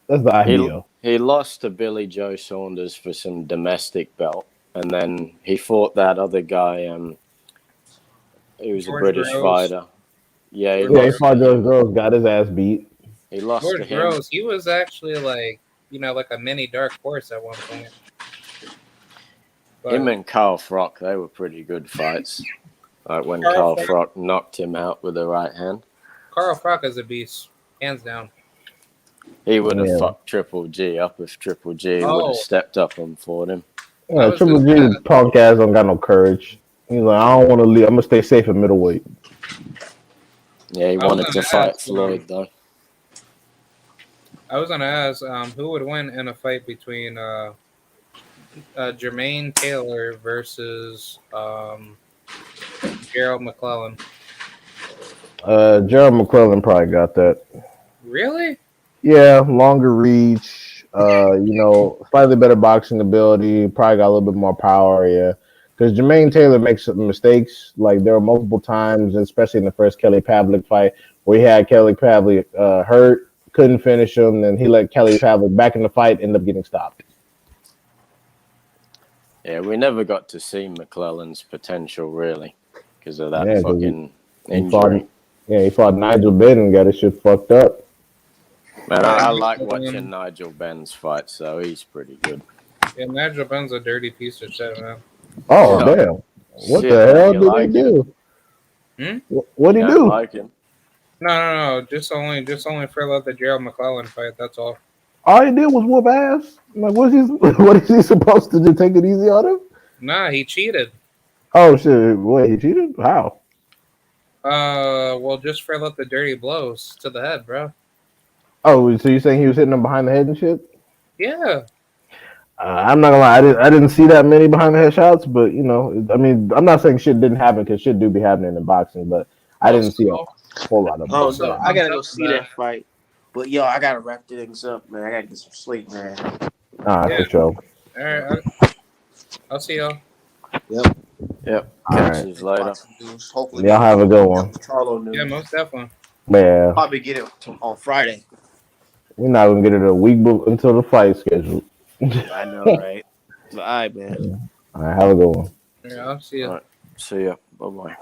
That's the He IBO. he lost to Billy Joe Saunders for some domestic belt, and then he fought that other guy. He was a George British Groves. fighter. Yeah, he George Yeah, he lost Groves. to fought George him. Groves, got his ass beat. He lost to George him. Groves. He was actually like like a mini dark horse at one point. Him But and Carl Frock, they were pretty good fights. Like when Carl Carl Froch, Frock knocked him out with the right hand. Carl Froch is a beast, hands down. He would have Yeah. fucked Triple G up if Triple G would have Oh, stepped up and fought him. I Yeah, was Triple just G gonna, punk ass don't got no courage. He's like, I don't want to leave. I'm gonna stay safe at middleweight. Yeah, he I was wanted to gonna fight ask, Floyd though. who would win in a fight between Jermaine Taylor versus Gerald McClellan. Gerald McClellan probably got that. Really? Yeah, longer reach. Slightly better boxing ability. Probably got a little bit more power. Yeah, because Jermaine Taylor makes some mistakes. Like there were multiple times, especially in the first Kelly Pavlik fight, where he had Kelly Pavlik hurt, couldn't finish him, and he let Kelly Pavlik back in the fight, end up getting stopped. Yeah, we never got to see McClellan's potential really because of that Yeah, fucking he fought. injury. Yeah, he fought Nigel Benn and got his shit fucked up. Man, Yeah, I like watching Nigel Ben's fights, so he's pretty good. Yeah, Nigel Benn's a dirty piece of shit, man. Oh Yeah. damn! What Shit, the man, hell you did like he do? What'd he Don't do? like him. No. Just only for the Gerald McClellan fight. That's all. All he did was whoop ass. Like, what is he supposed to do? Take it easy on him? Nah, he cheated. Oh shit! Wait, he cheated? How? Well, just for the dirty blows to the head, bro. Oh, so you're saying he was hitting him behind the head and shit? Yeah. I'm not gonna lie, I didn't see that many behind the head shots, but I mean, I'm not saying shit didn't happen because shit do be happening in boxing, but I didn't see a whole lot of them. Oh Also, no, I gotta go thumbs up, see that fight. But yo, I gotta wrap things up, man. I gotta get some sleep, man. All right, Yeah. for sure. All right, I'll see y'all. Yep. Yep. All Catch right. you later. Hopefully, Y'all have a good one. Charlo news. Yeah, most definitely. Yeah, Probably get it on Friday. we're not gonna get it a week until the fight schedule. I know, right? All right, man. All right, have a good one. Yeah, I'll see you. All right. See ya. Bye bye.